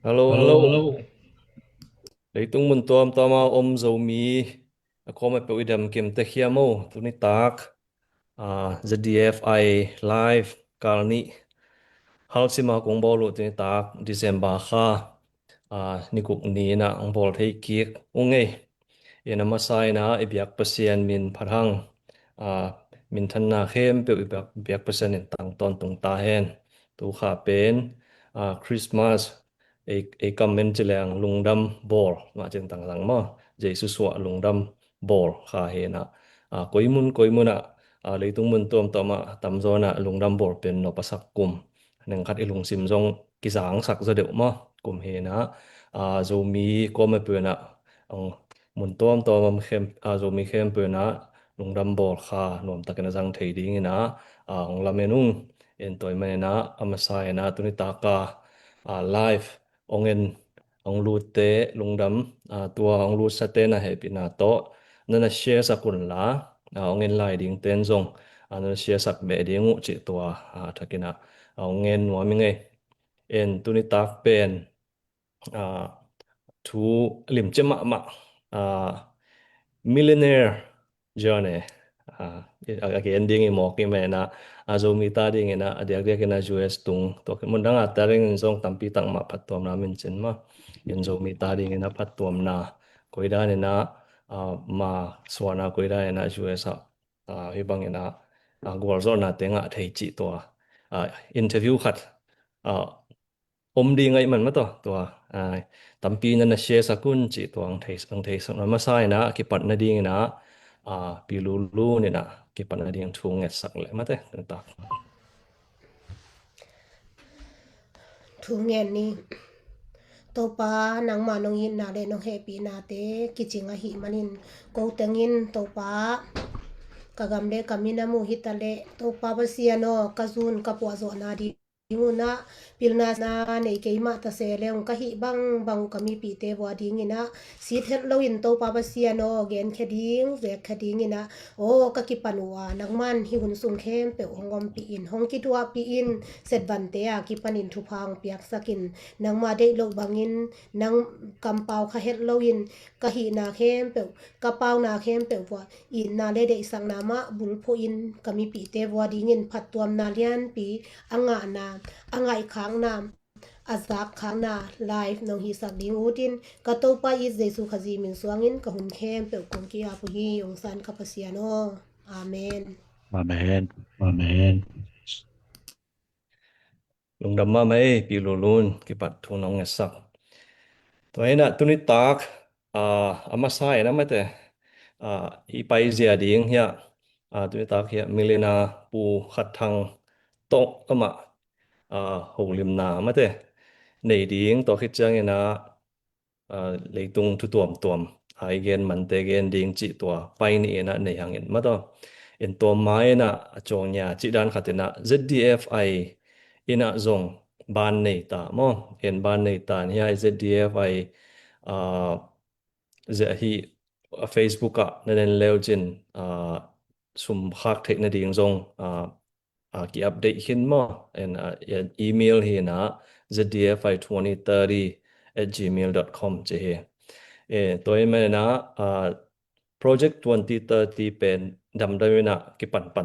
Hello, Hello, hello. hello. Leitung mun tuam tama zomi akoma pe idam kem te khiamo tuni tak ZDFI live kalni halsima kong bolu tuni tak December kha nikuk ni na ang bol thei kik ungei ena masai na ibyak pasian min pharang min thanna khem pe ibyak pasian in tang ton tung ta hen tu kha pen Christmas ei comment chilang lungdam bor ma chen tang lang ma jesu suwa lungdam bor kha he na koimuna leitung mun tom toma tamzona lungdam bor pen no pasak kum nang khat ilung sim jong kisang sak za deuh ma kum he na zomi kome pe na ang mun tom tom khem zomi khem pe na lungdam bor kha nom takena jang thei ding ina ong lamenung en toy manena amasai na tuni taka live ongen ong lute lungdam tua ong lu sate na happy na to nana share sakun la ongen lai ding ten zong nana share sak be ding u chi tua thakina ongen wa mi nge en tuni tak pen thu lim chema ma millionaire journey again ding mo ki me na azomi ta ding na adiak dia kena US tung to mundang ataring zong tampi tang ma phatom na min chen ma yen zomi ta ding na phatom na koida ne na ma swana koida na US hibang ina gol zon na tenga thei chi to interview khat om ding ai man ma to tampi na na share sakun chi to ang thei sang ma sai na ki pat na ding na pilulu ni na ki pat na ding thung nget sak le ma te ta thu ngen ni topa nang manong yin na le no happy na te kichinga hi manin ko tengin topa kagamle kamina mu hitale topa basiano kazun kapwa zo na di inguna pilna na nei keima ta se leong ka hi bang kami pi te wa ding ina sit het loin to pa basiano gen khading ve khading ina o ka ki panwa nangman hi hun sung khem pe ongom pi in hong ki tua pi in set ban te a ki panin thu phang piak sakin nangma de lo bangin nang kampau kha het loin ka hi na khem pe ka pau na khem pe wa in na le de sang na ma bul pho in kami pi te wa ding in phat tuam na lian pi anga na angai khang nam azak khang na live no hi sak ding utin ka to pa is jesu khazi min suangin ka hun khem pe kong ki a pu hi ong san ka pasiano amen Amen. Amen. lungdam ma mai pilulun ki pat thung nong nget sak to ina tuni tak ama sai na ma te i pai zia ding hia tuni tak hia milena pu khat thang to ama holim na ma te nei ding to khit chang ina leitung thu tuam ai gen man te gen ding chi tua pai ni na nei hangin ma to en to mai na chong nya chi dan khatina ZDFI ina zong ban nei ta mo en ban nei ta ni ai ZDFI ze hi Facebook a nen leujin sum khak thek na ding zong ki update hin mo en email hi na zdfi2030@gmail.com che he toy me na project 2030 pen dam da na ki pan ta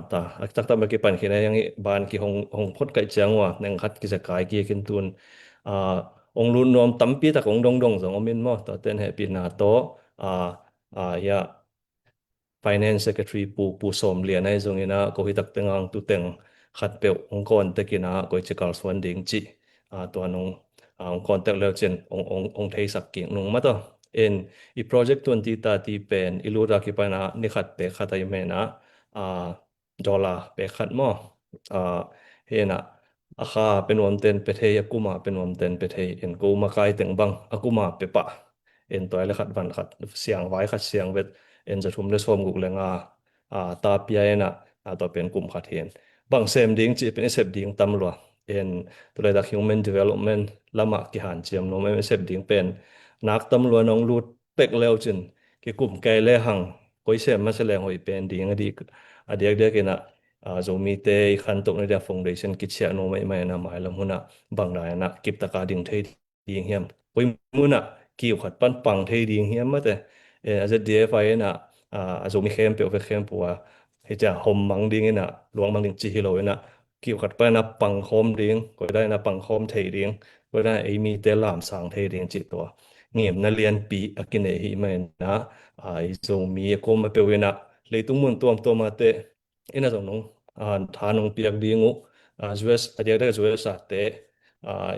tak ta ma ki pan khina yang ban ki hong phot kai chang wa nang khat ki sakai ki kin tun ong lun nom tampi ta kong dong zong omin mo to ten he pi na to ya finance secretary pu som lian ai zong ina ko hi tak tengang tu teng khat pe ong kon te kina ko chikal swan ding chi to anong ong contact le chen ong thei sak king nung ma to en I project 2030 pen ilura ki pana ni khat pe khatai me na dollar pe khat mo hena akha penwam ten pe thei akuma penwam ten pe thei en ko ma kai teng bang akuma pe pa en toy le khat van khat siang vai khat siang vet en za thum le som guk lenga ta pia ena to pen kum khat hen bang sem ding chi pen sep ding tam lo en to le da human development lama ki han chiam no me sep ding pen nak tam lo nong lut pek leo chin ki kum kai le hang koi sem ma se le hoi pen ding adi adiak dia kena zomi te khan tok ne da foundation ki chia no mai mai na mai lam huna bang na kip ta ka ding thei ดีเฮียมปุยมุน่ะกิวขัดปันปังเทดีเฮียมมาแต่ZDF น่ะso mi exempel för exempel heter hommang ding na luang mang ding chi hilo na kiu kat pa na pang khom ding ko dai na pang khom thei ding ko dai ai mi te lam sang thei ding chi to ngiem na lian pi akine hi mai na ai so mi ko ma pe we na le tung mun tuam to ma te ina so nong tha nong piak dingu US adia da US sa te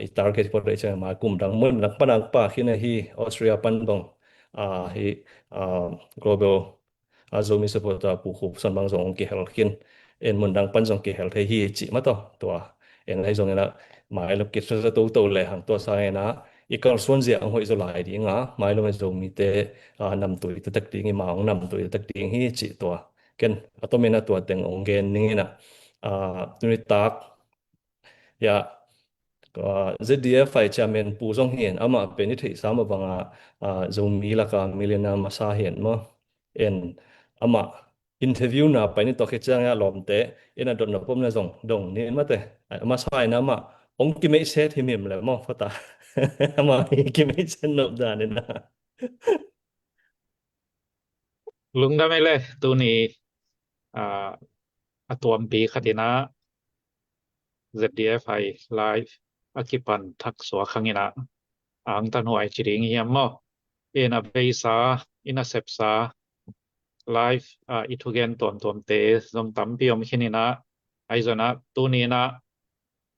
I target for the ma kum dang mun nak panang pa khina hi Austria pan dong hi global zomi support pu khu san bang zong ki hel kin en mun dang pan zong ki hel the hi chi ma to en lai zong na mai lo ki sa to le hang to sa na I kal suan zia ang hoi zo lai di nga mai lo zong mi te nam tu te tak ding ma ong nam tu tak ding hi chi to ken atomena to teng ong gen ning na tu ni tak ya ZDF ไฟจาเมนปูซงเห็นอามาเป็นนิติสามบังโซมีละกามิเลนามาซาเห็นมั้งเอ็นอามาอินเทอร์วิวน่ะไปนี่ตอเคจังลอมเตเอ็นดอนปมนะซงดงนี่มาเตอามาซายนะมาองกิเมเซทิมิมเลยมั้งฟตาอามากิเมเซนอบดานี่นะ ลุงได้ไหมเลยตัวนี้ตัวปีคตินะ ZDF ไลฟ์อากิปันทักษวขังนะอังตันหวยจิริงเฮียมมั้งเอ็นเบซาอินาเซปซาไลฟ์อิทุเกนตัวเตซงตัมพิอมขินินะไอซนะตัวนี้นะ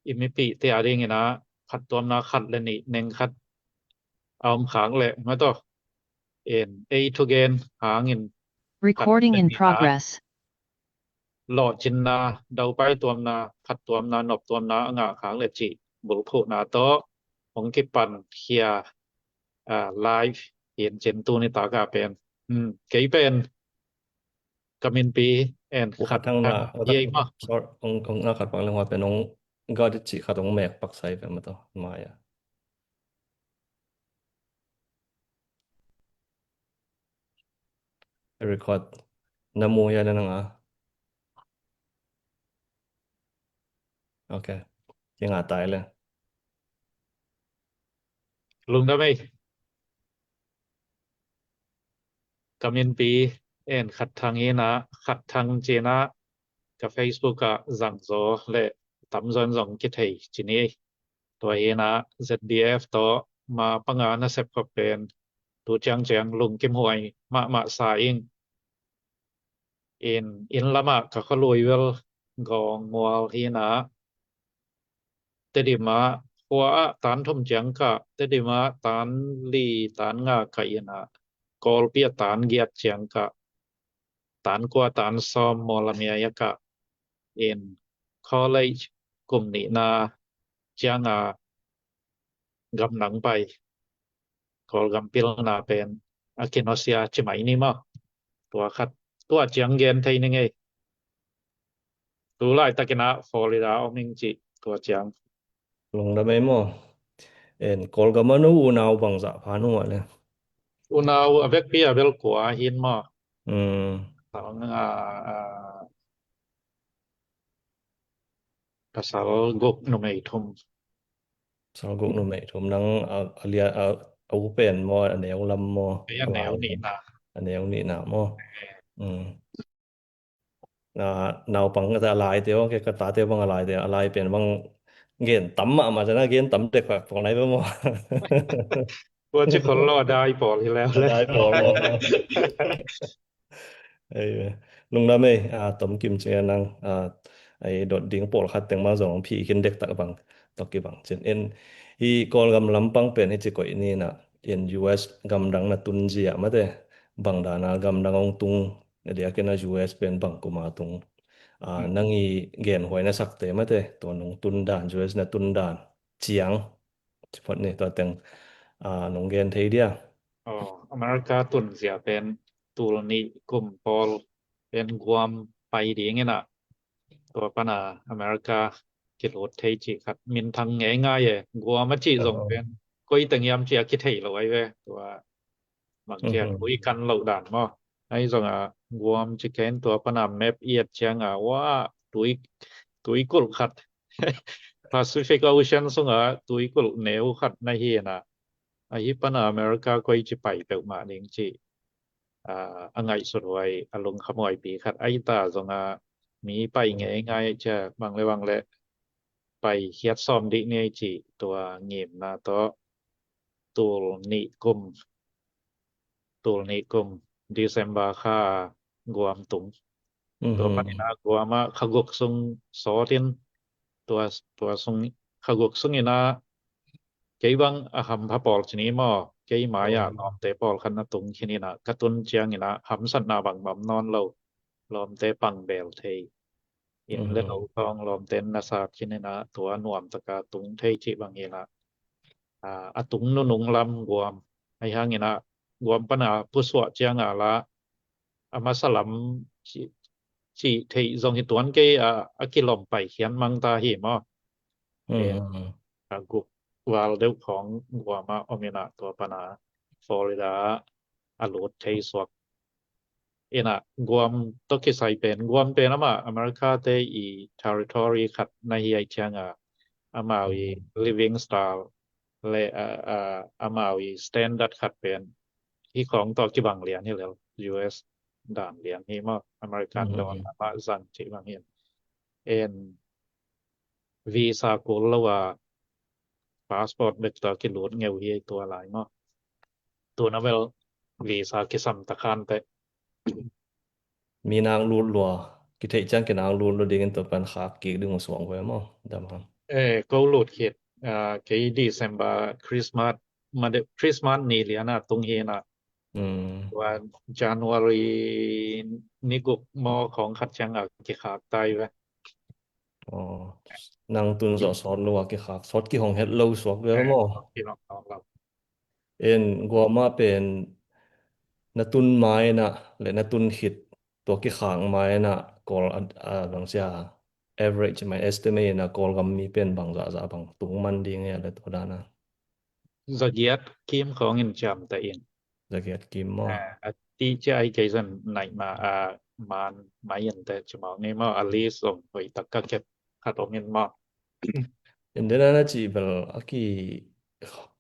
อิมิปิเตอาริงนะขัดตัวนะขัดเลนี่เน่งขัดเอาขังเลยมาต่อเอ็นเอทุเกนหางิน Recording in progress. หลอดจินนาเดาไปตัวนาขัดตัวนาหนบตัวนาอ่ะขังเลยจิบุรุษนาโตของกิปันเฮียไลฟ์เห็นเจนตูนี่ตากาเป็นเกยเป็นกามินปีแอนขัดทางเย่มาองนาขัดปังเรื่องว่าเป็นองก็ดิจิขัดองแมกปักไซเป็นมาต่อมาอ่ะrecord นามูยานั่นngaโอเคยังตายเลยลุงได้ไหมกามินปีแอนขัดทางเอนะขัดทางเจนะกับ Facebook กะจังโซและตำจนสองกิเทจินี่ตัวเอนะ ZDF ต่อมาปังงานนะเซปก็เป็นตัวจังลุงกิมหวยมาสาอิงin lama ka khaloiwel gong mual hina tedima kwa tan thom jang ka tedima tan li tan nga ka ina kol pia tan giat jang ka tan kwa tan som molamia ya ka in college กลุ่มนี้นาjanga gam nang pai kol gam pil na pen akinosia chimai ni maตัวขัดตัวเจียงเย็นไทยนึงไงตัวไล่ตะกินะฟลอริดาออมิงจิตัวเจียงลงได้ไหมมั้งกอลกามานูนาวบังจะพานัวเลยอุนาวเวกปีเวลกัวหินมาสองภาษากุกนุเมทุมสองกุกนุเมทุมนังเรียเอาเป็นมอแนวลำมอแนวนี้นะแนวนี้นะมอนาวปังก็จะลายเดียวแค่กระตาเดียวบังลายเดียวลายเป็นบังเงินต่ำมาจะน่าเงินต่ำเด็กแบบของไหนบ้างมั้งว่าจะคนรอได้พอที่แล้วได้พอลุงได้ไหมต่ำกิมเจียนังไอ้ดดดิ่งปอลขัดแต่งมาสองพี่กินเด็กตะบังตอกกี่บังเช่นอีกอลกำลังปังเป็นให้จะก่อยนี่นะUS กำลังน่ะตุนเจียมาแต่บังดานากำลังองตุงเดี๋ยวกันนะ US เป็นบังกุมาตุงนั่งอีเกณฑ์หวยนะสักเตมาแต่ตัวนงตุนด่าน US นะตุนด่านเจียงเฉพาะนี่ตัวแต่งนงเกณฑ์ไทยเดียอเมริกาตุนเสียเป็นตุลนิกลุ่มปอลเป็นความไปดีไงน่ะตัวปนาอเมริกากิโลไทยจิคัดมินทางง่ายๆกัวมาจิส่งเป็นก็อีตังยามเจียคิดให้เราไว้เว้ยตัวบางเจียคุยกันเหล่าด่านมั้งไอ้ส่งกัวมจิเกนตัวปนาแมปเอียดเจียงว่าตุยกุลขัด Pacific Ocean sunga tuikul neu khat na hi na ahi pana America koi chi pai pe ma ning chi angai surwai alung khamoi pi khat ai ta zonga mi pai nge ngai cha bang leไปเฮ็ดซ่อมดิเนจิตัวเงียมนาโตตูลนิกุมDecember ค่ากวมตุงตัวปานินากวมาขกุกซุงสอตินตัวซุงขกุกซุงอินาเกบังอหัมพะปอลชนีมอเกยมายาลอมเตปอลคันนตุงคินินากะตุนเจียงอินาหัมสันนาบังบำนอนเลาลอมเตปังเบลเทอินเลนทองลอมเต็นนาสาคินินาตัวหนวมตะกาตุงเทจิบังอินาอะตุงนุนุงลำกวมไอ้หางอินากวมปนาผู้สวเจียงอาละอามาสลัมจิเทซองหิตวนเกอะกิลอมไปเขียนมังตาหิมอกุกวาลเดของกวมาอมินาตัวปนาฟลอริดาอะโลดเทสวกเอ็นะกวมตกิไซเป็นกวมเป็นมาอเมริกาเตอี territory ขัดในไอเชียงอามาวี living style และอามาวี standard ขัดเป็นที่ของตอกิบังเหรียญนี่แล้ว US ด่านเหรียญนี่มาอเมริกันดอนมาซันจิบังเห็นเอ็นวีซ่ากุลละว่าพาสปอร์ตเบ็ดตอกิโลดเงวเฮตัวหลายมาตัวนั้นเวลวีซ่ากิสัมตะคานไปมีนางรูลัวกิเทจังกินางรูลดิงตัวปันขากกีดึงสวงไว้มั้งดำครับก็โหลดเขตเกย December Christmas มาChristmas นี่เหลียนะตรงเฮนะว่า January นี่กุกมอของขัดจังกิขากตายไว้นางตุนสอดลัวกิขากสดกิของเฮ็ดโลสวกไว้มั้งเอ็นกว่ามาเป็นนตุนไม้นะและนตุนหิดตัวกิขางไม้นะกอลบางเสีย average หมาย estimate นะกอลกำมีเป็นบางจะบางตุงมันดีไงอะไรตัวนั้นนะจะเกียดกิมของเงินจำแต่เองจะเกียดกิมมั้งที่จะไอ้เกสันไหนมามันมายันแต่จะมองนี่มาอลิสส่งไปตะกะเก็บขัดอมเงินมาเห็นได้นะจีเบลอากี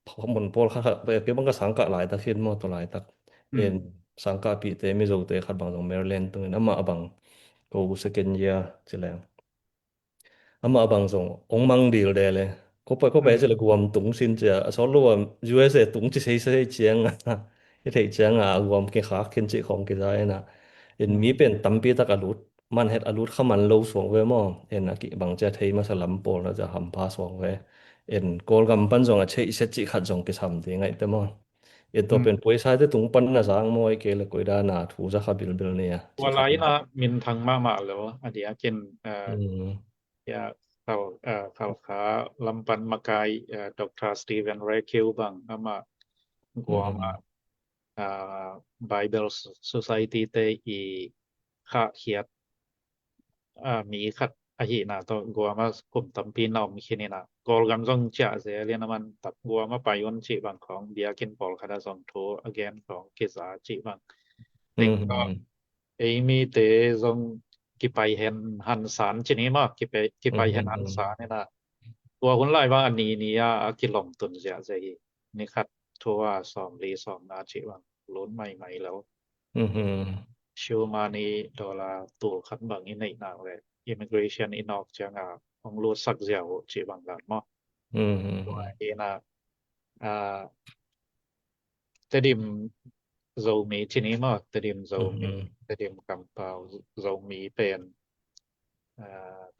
พอมันพอค่ะไปเก็บบังก็สังกัดหลายตะเขียนมาตัวหลายตักเอ็นสังกัดปีเตมิโซเตขัดบางตรงเมริแลนด์ตรงนั้นมาบังกูsecond year สิแล้วมาบังส่งองมังดีลเดเลยก็ไปจะเลยกวมตุงสินจะสอนรู้ว่า USA ตุงจะใช้เจียงที่ไทยเจียงกวมกิขาขึ้นจิของกิได้นะเอ็นมีเป็นตั้มปีตะกะลุดมันเฮ็ดอลุดเข้ามันโลสวงเว้มอเอ็นกิบางจะไทยมาสลัมโปแล้วจะหำพาสวงเว้เอ็นโกลกำปั้นส่งใช้เสจิขัดส่งกิทำได้ไงแต่มอเอ็นตัวเป็นป่วยใช้ได้ตุงปั้นนะสางมวยเกลกวยดานาถูจะขับบิลเนี่ยว่าไรนะมินทางมาแล้วอันเดียกินยาเขาขาลำปันมากายดร. สตีเวนเรคิวบังมากวมาBible Society เตอีค่าเขียดมีขัดอาหินะตอกวมากลุ่มตำปีนอมคินี่นะกอลกำต้องจะเสียเรียนมันตับกวมาไปยนจิบังของเบียกินปอลคาดาซองโท again ของกิสาจิบังติงก็มีเตซองกิไปเห็นหันสารชนิดมากกิไปเห็นหันสารนี่นะตัวคนหลายว่าอันนี้นี่กิลอมตุนเสียใจนี่คัดทัว2ลี2นาจิบังล้นใหม่ๆแล้วชิวมานี่ดอลลาร์ตัวคัดบังนี่ในนางเลย immigration อีนอกจังของรูสักเสียวจิบังกันมอตัวเอนะแต่ดิมโซมีชนิดมากแต่ดิมโซมีแต่ดิมกำเปาโซมีเป็น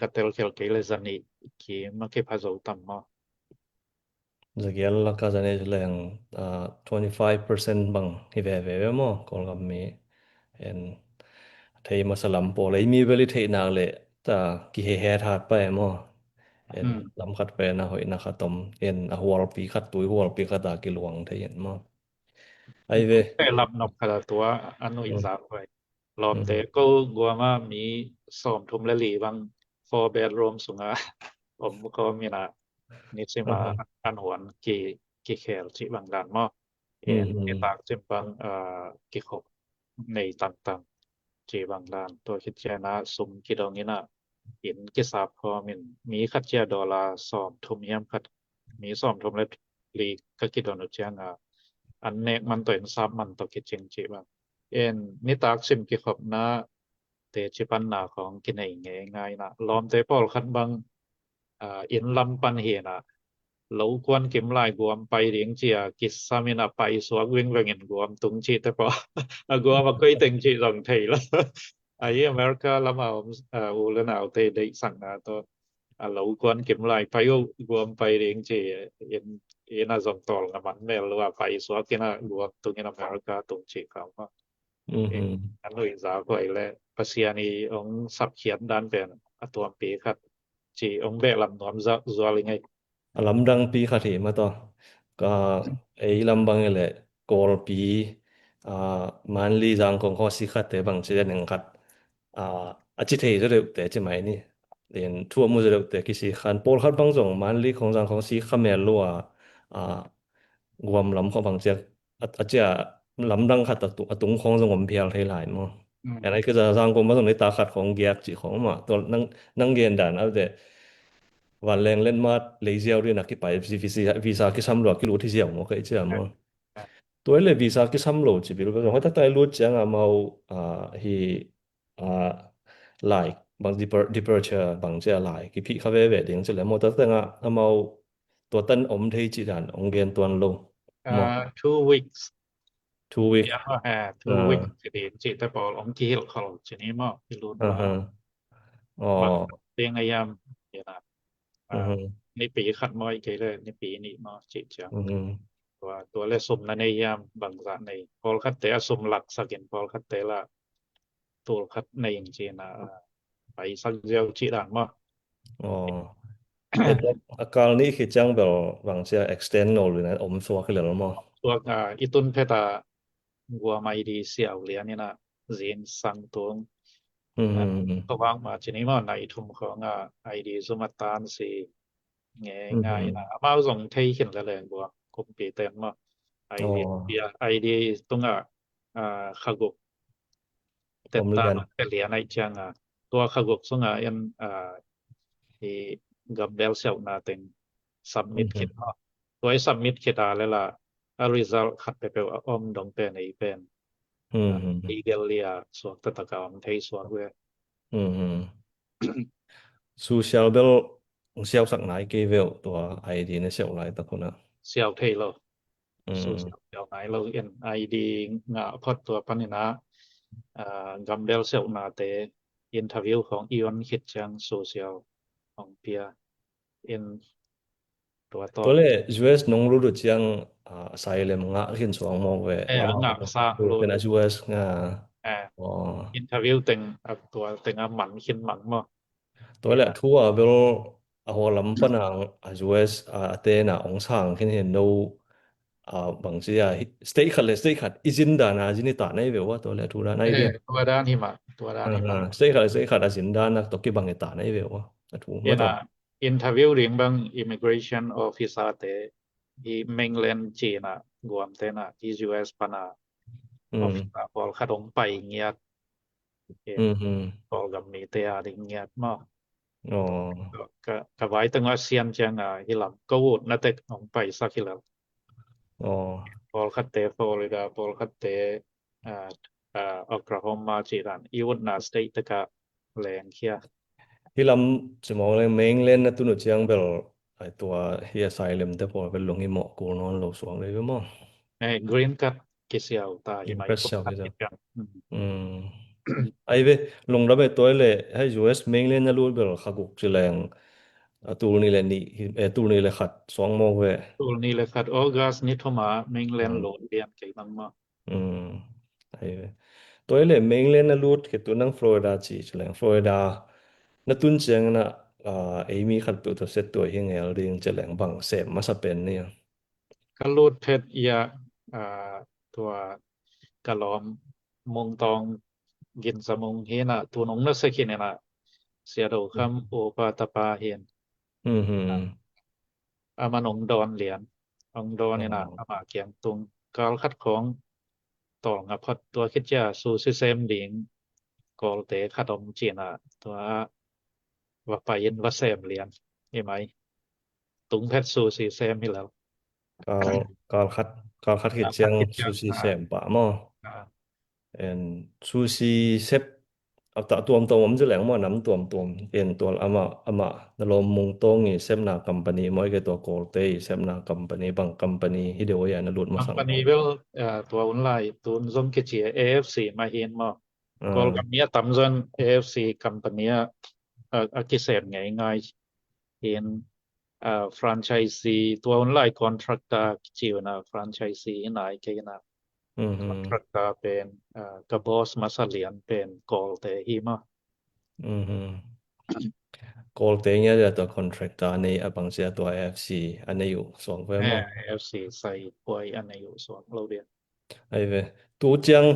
กะเตลเคลเกเลซันิกีมาเก็บพาโซตัมมาจะเกี่ยวกับการจะเนี่ยแรง25% บางที่เวมั้งกอลกับมีเห็นไทยมาสลัมโปเลยมีเวลิเทนาเลยแต่กี่เฮทาดไปมั้งเห็นลำคัดไปนะหอยนะคัดตมเห็นหัวปีคัดตุยหัวปีคัดตากิหลวงไทยเห็นมั้งไอ้เวรับนกคาตัวอนุอิสาไว้รอมแต่ก็กลัวมามีซ่อมทุมละลีบาง4 bedroom สุงผมก็มีนะนิสิมาอันหวนกี่แคลที่บางด้านมอเอตากจิมบังกี่ขบในต่างๆที่บางด้านตัวคิดแจนะสุมกี่ดองนี่นะ หินกิสาพอมินมีคัดเจียดอลาสอมทุมเฮียมคัดมีสอมทุมและลีกะกิดอนเจียงอันเนกมันตัวเองซับมันตอกิจิงจิบเอ็นนิตากซิมกิขอบนะเตจิปันนาของกินง่ายนะล้อมเตปอลคันบังอินลำปันเฮนะเราควรกิมลายกวมไปเรียงเจียกิสามินะไปสวกวิ่งเวงกวมตุงจิแต่ปอกวมก็ตึงจิรองไทยละไอ้อเมริกาละมาอูละนาวเตได้สั่งนะตัวเราควรกิมลายไปกวมไปเรียงเจียเอ็นน่ะส่งต่อกับมันแม่หรือว่าไปสวกกินะกวมตุงinอเมริกาตุงจิเขาอันนู้นสาก็ไอ้แลภาษานี่องสับเขียนด้านเป็นตัวปีครับจีองเบลำนอมจัวลิงไงลำดังปีขัดเหมาต่อก็ไอ้ลำบางแหละกอลปีมันลีจังของข้อสิขัดแต่บางเช่นหนึ่งขัดอาจิตเหจะเร็วแต่จะไหมนี่เรียนทั่วมุจะเร็วแต่กิสิขันโปลขัดบางส่งมันลีของจังของสิขแมลัวรวมลำของบางเจ้าอาจจะลำดังขัดตุงของจังหวัดเพียงไทยหลายมั้งอันนี้ก็จะสร้างกรมมาส่งในตาขัดของแยกจีของมาตัวนั่งเรียนด่านเอาแต่วันแรงเล่นมาเลเซียด้วยนะที่ไปวีซ่าที่ซ้ำโหลดที่รู้ที่เสียงก็ไอ้เจ้ามั้งตัวเลยวีซ่าที่ซ้ำโหลดจีบิรู้ว่าเขาตั้งรู้จังมาฮีlike บาง departure บางเจ้า like ที่พี่เขาเวทอย่างเช่นแล้วมันตั้งมาตัวตั้นอมเทจิดันองเกนตัวโล 2 weeks 2 weeks 2 weeks สิเดนจิแต่ปอองกีลเขาชนิมอที่รู้ว่าเตียงยามนะในปีขัดมอยเกเลยในปีนี้มาจิจังตัวเลสมในยามบางสะในพอคัดแต่สมหลักสักเห็นพอคัดแต่ละตัวคัดในอย่างเจนะไปสักเดียวจิดันมาอาการนี้คือจังแบบบางเสีย extend หรือนะอมสัวขึ้นแล้วมั้งตัวอีตุนเพตาวัวไม่ดีเสียวเหลียนี่นะเรียนสังตวงก็วางมาชนิดว่าในทุมของID สมตานสิง่ายนะมาส่งไทยขึ้นแล้วเลยบัวคมปีเต็มมา ID ตรงขะกุกเต็มตาเหลียในจังตัวขะกุกส่งยันที่กับเดลเซลนาเต็ง submit คิดตัวsubmit คิดแล้วล่ะresult ขัดไปเป็นดงเป็นไอ้เป็นlegally สวกตะกาวไทยสวกเว้ยsocial bel เสียวสักไหนเกเวลตัว ID ในเสียวหลายตะคนเสียวไทยเราsocial เสียวไหนเราเอ็น ID งาพอดตัวปนินะกัมเบลเซลนาเตอินเทอร์วิวของอีออนคิดจัง social ของเปียเอ็นตัวเลย US นงรู้ดูจังasylum งะขึ้นสวงมองเว้งะซะรู้เป็น US งะอินเทอร์วิวตึงตัวตึงหมันขึ้นหมันมาตัวแหละทั่วเบลหัวลำปนังUS เตนะองศางขึ้นเห็นดูบางทีstay ขัดอิจินดานะจินิตาในเวว่าตัวแหละทุระในเดียตัวด้านที่มาตัวด้านที่มา stay ขัดอิจินดานะตกิบังตาในเวว่าถูกมั้ยinterview เรื่องบาง immigration officer เตที่ mainland China รวมเตนะที่ US ปนะofficer พอขดงไปเงียดพอกับมีเตอะเงียดมากก็ไว้ตั้งว่าเซียนจังฮิลับก็วูดนะแต่ของไปสักฮิลับพอคัดเตฟลอริดาพอคัดเตโอคลาโฮมาจิรันอีวุดนาสเตทตะแรงเคียฮิลัมสมองเลยเมงเล่นนะตุนุจังเบลไอตัวเฮียไซเลมแต่พอเป็นลงหิมะกูนอนโลสวงเลยก็มั้งgreen card กิเซียวตาอีไมก็เซียวจังไอเวลงระเบิดตัวเลยให้ US เมงเล่นนะรู้เบลขกุกจิแรงตูนี่แหละนี่ตูนี่เลยขัดสองโมงเว้ตูนี่เลยขัดออกัสนี่โทมาเมงเล่นโหลดเรียนไกบังมาไอเวตัวเลยเมงเล่นนะรู้คือตัวนั่งฟลอริดาจีจิแรงฟลอริดานะตุนเจียงนะไอมีขัดตัวเซตตัวเฮงเอลเรียงจิแรงบังเสมมาสเป็นเนี่ยกะลูดเพชรยาตัวกะลอมมงตองกินสมงเฮนะตัวนงนักสักเนี่ยนะเสียดคำโอปาตปาเห็นมานงดอนเหรียญองดอนนี่นะมาเกียงตุงกาลคัดของตองพอดตัวคิดจะสู่ซิสเต็มดิงกอลเตคัดอมจีนะตัว ว่าไปยินว่าแซมเรียนใช่ไหมตุงเพชรซูซีแซมให้แล้ว Kal kal khat kal khat hit chiang sushi sem pa mo อ่า and sushi sep ta tuam tuam je lang mo nam tuam tuam en tol ama na lo mung tong ni sem na company moi ke to kol te sem na company bang company hi de ya na lut ma sang company vel ตัวออนไลน์ตุนซงke chi AFC มาเห็นมอกอลกับเมียตำจน AFC company กิเสพง่ายๆเห็นfranchisee ตัวออนไลน์ contractor จิวนะ franchisee ไหนke na contractor เป็นกับ boss มาสเลียนเป็นกอลเตหิมาkol te nya ya to contractor ni abang sia to AFC ane yu song ve mo AFC ใส่ป่วยอันอยู่ส่วนเราเรียน ai ve tu chiang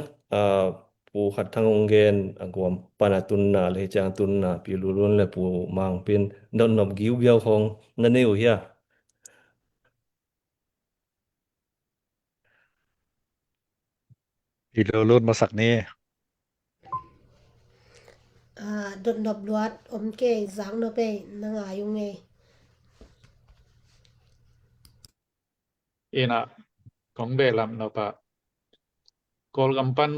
pu khat thang ong gen agwam panatun na le chang tun na pi lulun le pu mang pin don nom giu giao khong na ne yu ya อีโลรุ่นมาสักนี้ đột nộp luat kê giáng nó bê nang ayung nghe ina kong be lam no pa kol gampan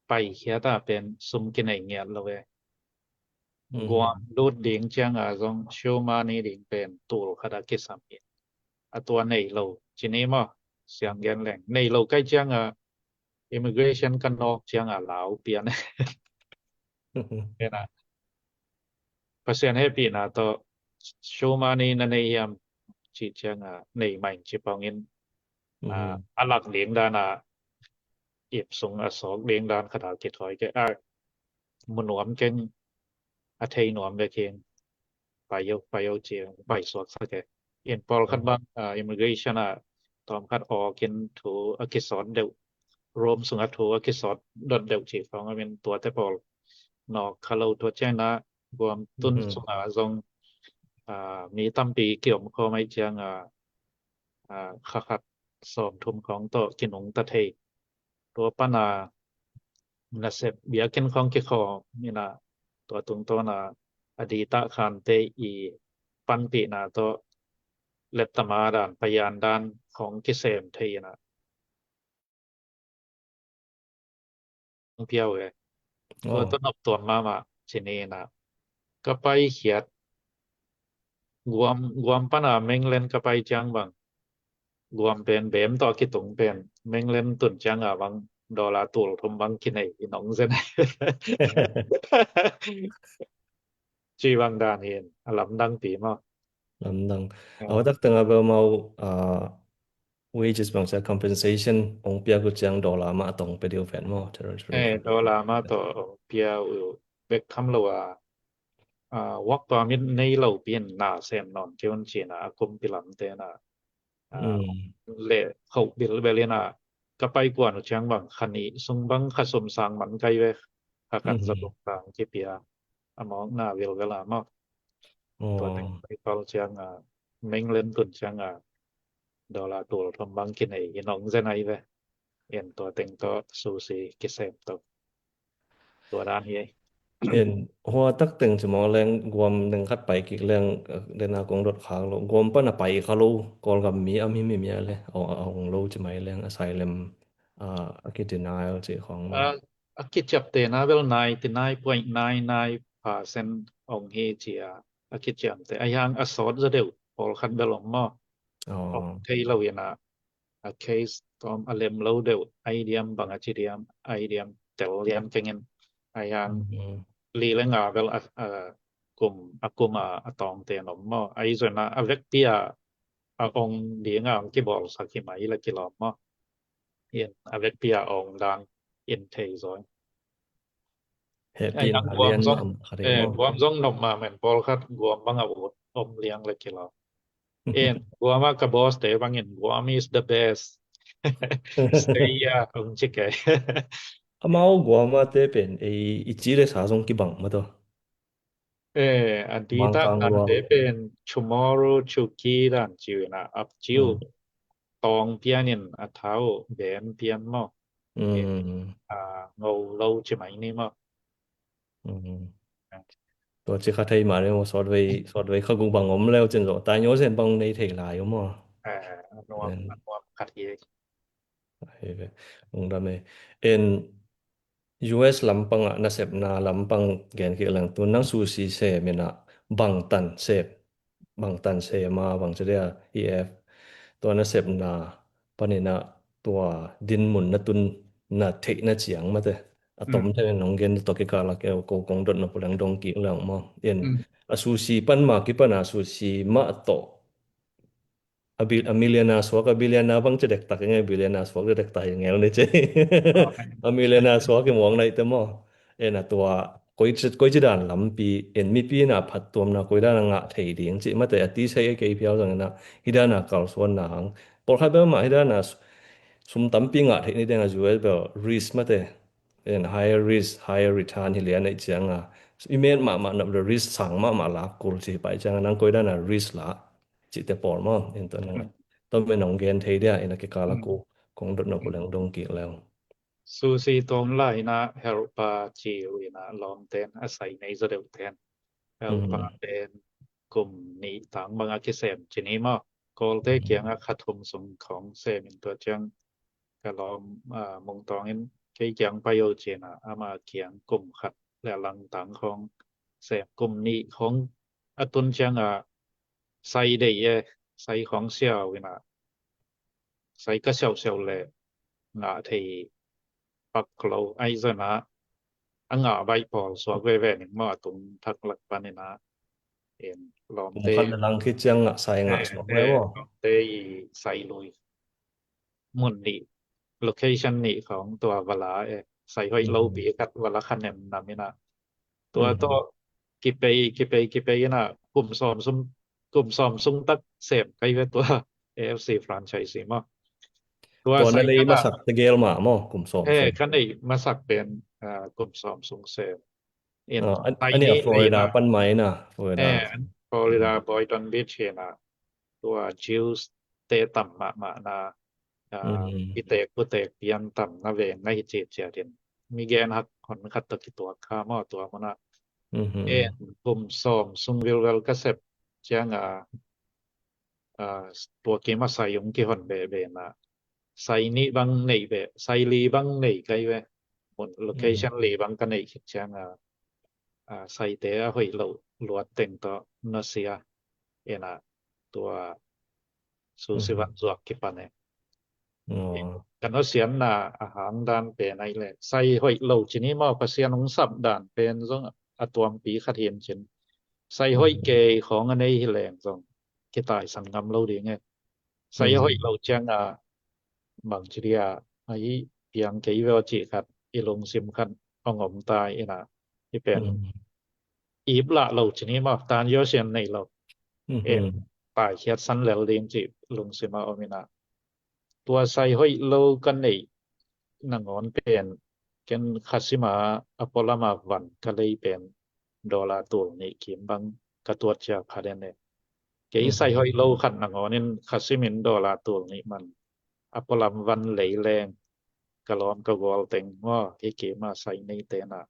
pai khiata pen sum kinai ngiat lowe guam lut ding chiang a zong shoma ni ding pen tul khada kisam hi atua nei lo chini mo siang gen leng nei lo kai chiang a immigration kan nok chiang a lao pian ena pasien he pi na to shoma ni na nei yam chi chiang a nei mai chi pangin alak ding dana ip sung a sok ding dan khada ki thoi ke a munuam ken a thei nuam be ken payo chiang pai sok sa ke in pol khat bang immigration a tom khat o ken thu a ki sot deu rom sung a thu a ki sot dot deu chi fong a men tua te pol no khalo to chen na guam tun sung a zongมีตั้มปีเกี่ยวมข้อไม่เจียงขัดสอมทุมของโตกินงตะเทตัวปนานะเสบเบียกินของกิขอนี่นะตัวตุงตัวนะอดีตคานเตอีปันปีนะตัวเล็บตมาด้านพยานด้านของกิเสมเทนะเพียวเอตัวต้นอบตัวมาชินีนะก็ไปเขียดguam pana menglen ka pai chang bang guam pen bem to ki tung pen menglen tun chang a bang dola tul thum bang ki nei nong zen chi bang dan hin alam dang pi ma lam dang aw tak tanga ba mau wages bang sa compensation ong pia ku chang dollar ma tong pe dio fen mo dola ma to pia u bek tham lo walk permit ในเราเปลี่ยนหน้าแซมนอนเจอนจีนะกุมปิลัมเตนะเลเขาบิลเบเลนะก็ไปกว่านุจังบังคันนี้ซุงบังขสมสางมันไกลเวคักันสรุปทางเจเปียมองหน้าวิลเวลามากตัวนึงไปเฝ้าจังเมงเล่นตุนจังดอลลาร์ตัวทำบังกินไอ้น้องเซนไอเวเห็นตัวเต็งก็ซูซีกิเซมตัวด้านนี้เห็นหัวตักตึงสมอแรงกวมนึงคัดไปกิเรื่องเดนากงรถขางลงกวมปนไปคาโลกอลกับมีมีเลยเอาโลจะไหมเรื่อง asylum aki denial จิของaki chap te na vel 99.99% ong he chia aki cham te ayang asot za deu pol khat belong mo thei lo yana a case tom alem lo deu idiam bang achidiam idiam tel liam kengen ayang li lenga vel akum atong te nom mo ai zona avek pia ong dinga ki bol sakhi mai la ki lom mo yen avek pia ong dan in thei zoi happy na lian ma khare mo guam zong nom ma men pol khat guam bang avut om liang la ki lo en guam ka boss te bang in guam is the best stay ong chike amao guam ma te pen ichi le sa song ki bang ma to adita kan te pen tomorrow chuki dan chiu na up chiu tong pianin athau ben pian mo ngau lo chi mai ni mo ตัวจิคาไทยมาเนี่ยสอดไว้เข้ากุงบังอมแล้วจนโตตายโยเซนบังในเทหลายอมanwam khati Aive ungdame en US lampang nasep na lampang gen ki lang tu nang susi se mena bangtan se ma bang chedia EF to nasep na panina tua din mun na tun na the na chiang ma te atom the nong gen to ki kala ke ko kong dot na pulang dong ki lang mo en asusi pan ma ki pana susi ma to a millionaire swak a billionaire bang chedek tak nge billionaire swak chedek tai ngel ne che a millionaire swak ke mong nai te mo ena tua koi chidan lam pi en mi pi na phat tom na koi da nga thei ding chi ma te ati sei ke piao jang na hidana kal son na hang por kha ba ma hidana sum tam pi nga thei ni deng a juel be risk ma te en higher risk higher return hi lian ai chang a email ma na the risk sang ma la kul chi pai chang nang koi da na risk la chỉ te por mo en to nang to me nong gen thei dia ina ke kala ko kong dot no pulang dong ki lew susi tom lai na helpa chi wina lom ten asai nei zodeu ten helpa ten kum ni tang banga ki sem chini ma kol te kyang a khathum sung khong sem in to chang ka lom mong tong in ke kyang pa yo chena ama kyang kum khat la lang tang khong sem kum ni khong atun chang a sai de ye sai khong xiao wina sai ka xiao xiao le nga thei pak klo ai zana anga bai pol so ve ve ni ma tum thak lak panina en lom kum te khat lang ki chang nga sai nga so le mo te sai lui mun ni location นี่ของตัวเวลาใส่ห้อยโลปีกัดเวลาคันแนมนำนี่นะตัวโตกิไปนะกลุ่มซ้อมซุ่มตักเสพไปเวตัว AFC franchise มั้งตัวใส่ เลยมาสักตะเกลมาmo kum som คันไอ้มาสักเป็นกลุ่มซ้อมซุ่มเสพอันนี้ฟลอริดาปันไม้นะฟลอริดา Boynton Beach นะตัวจิวส์เตต่ำมานะพิเตกเปียนต่ำนะเวงในจิตเจดินมีแกนหักคนขัดตะกิตัวคามอตัวมันนะกลุ่มซ้อมซุงวิลเวลก็เสพจังตัวเกมมาใส่ยงกี่คนเบนะใส่นี่บางไหนเบใส่ลีบางไหนไกลเวบนโลเคชั่นลีบางกันไหนคิดจังใส่เตะห้อยลวดเต็งต่อนัสเซียนะตัวสูสิวัตจวกกิปันกันว่าเสียนน่ะอาหารด้านเป็นไอ้แหละใส่ห้อยโลจินี้มาประเสียนของสับด้านเป็นซงอะตวมปีคาเทียนจินใส่ห้อยเกของอันนี้แหลงซงกิตายสังกำโลดีไงใส่ห้อยโลจังบางจิเรียไอ้เพียงเกยเวลจิครับอีลงซิมคันเอางมตายนะที่เป็นอีบละโลจินี้มาตานยอเสียนในโลตายเขียดสันแล้วเรียนจิลงซิมาอมินาตัวใส่ห้อยโลกันนี่นังอนเป็นกันคาซิมาอพอลามาวันก็เลยเป็นดอลลาร์ตัวนี้เขียนบังกระตัวจากพาเดนเนี่ยเกยใส่ห้อยโลคันนังอนนี่คาซิมินดอลลาร์ตัวนี้มันอพอลามวันไหลแรงกะลอมกะวอลเต็งว่าที่เกมาใส่ในเตนะ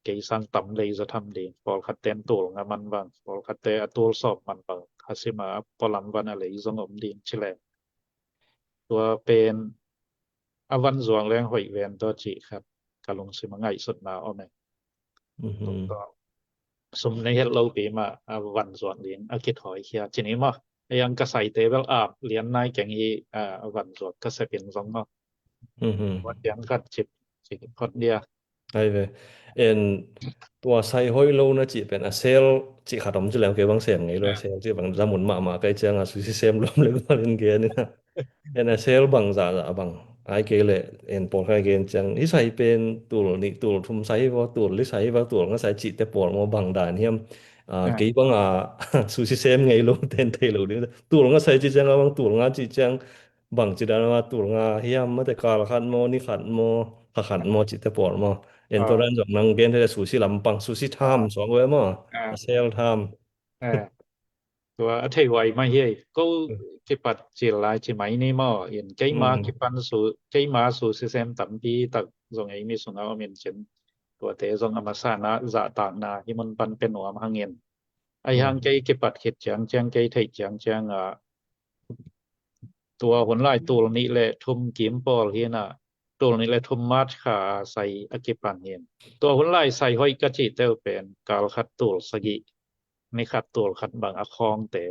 เกยสังตำเลยจะทำดีพอคัดเต็นตัวงมันบังพอคัดเตตัวสอบมันบังคาซิมาอพอลามวันอะไรสงบดีใช่แหละตัวเป็นอวันสวงแรงหอยเวนตัวจิครับกะลงสิมาง่ายสุดมาเอาแม่ก็สมในเฮ็ดเราปีมาอวันสวงเลี้ยงอาคิดหอยเคียทีนี้มายังก็ใส่เตเวลอาบเรียนนายแกงอีวันสวงก็สิเป็น2เนาะวันยังก็จิพอดเดียไอ้เวตัวใส่ห้อยโลนะจิเป็นเซลจิขาดมจุแล้วเกบังเสียงไงเลยเซลจิบังจะหมุนมาใกล้จังสุสิเซมรวมเลยก็เล่นเกมนี่นะensel bang za bang ai ke le en por ka gen chang ni sai pen tul ni tul thum sai wa tul li sai wa tul nga sai chi te por mo bang dan hiam ke bang su si sem ngai lo ten te lo ni tul nga sai chi chang bang tul nga chi chang bang chi dan wa tul nga hiam ma te ka khan mo ni khan mo khan mo chi te por mo en to ran jong nang gen te su si lam pang su si tham so we mo sel tham ตัวอธิไว้มาเฮก็กิปัดจิลายจิไหมนี่มอเห็นไกมากิปันสู่ไกมาสู่ซิเซมตำปีตักจงไอ้มีสุนาเมนเจน ตัวเตซงอมาสานะจะต่างนาที่มันปันเป็นหัวมหังเงินไอ้ยังใจเก็บปัดเข็ดจังจังใจไทยจังจังตัวหนหลายตัวนี้แหละทุมกิมปอลเฮียน่ะตัวนี้แหละทุมมาดขาใส่อกิปันเฮียนตัวหนหลายใส่ห้อยกะจิเตลเป็นกาลขัดตัวสกิไม่ขัดตัวขัดบางอคองแต่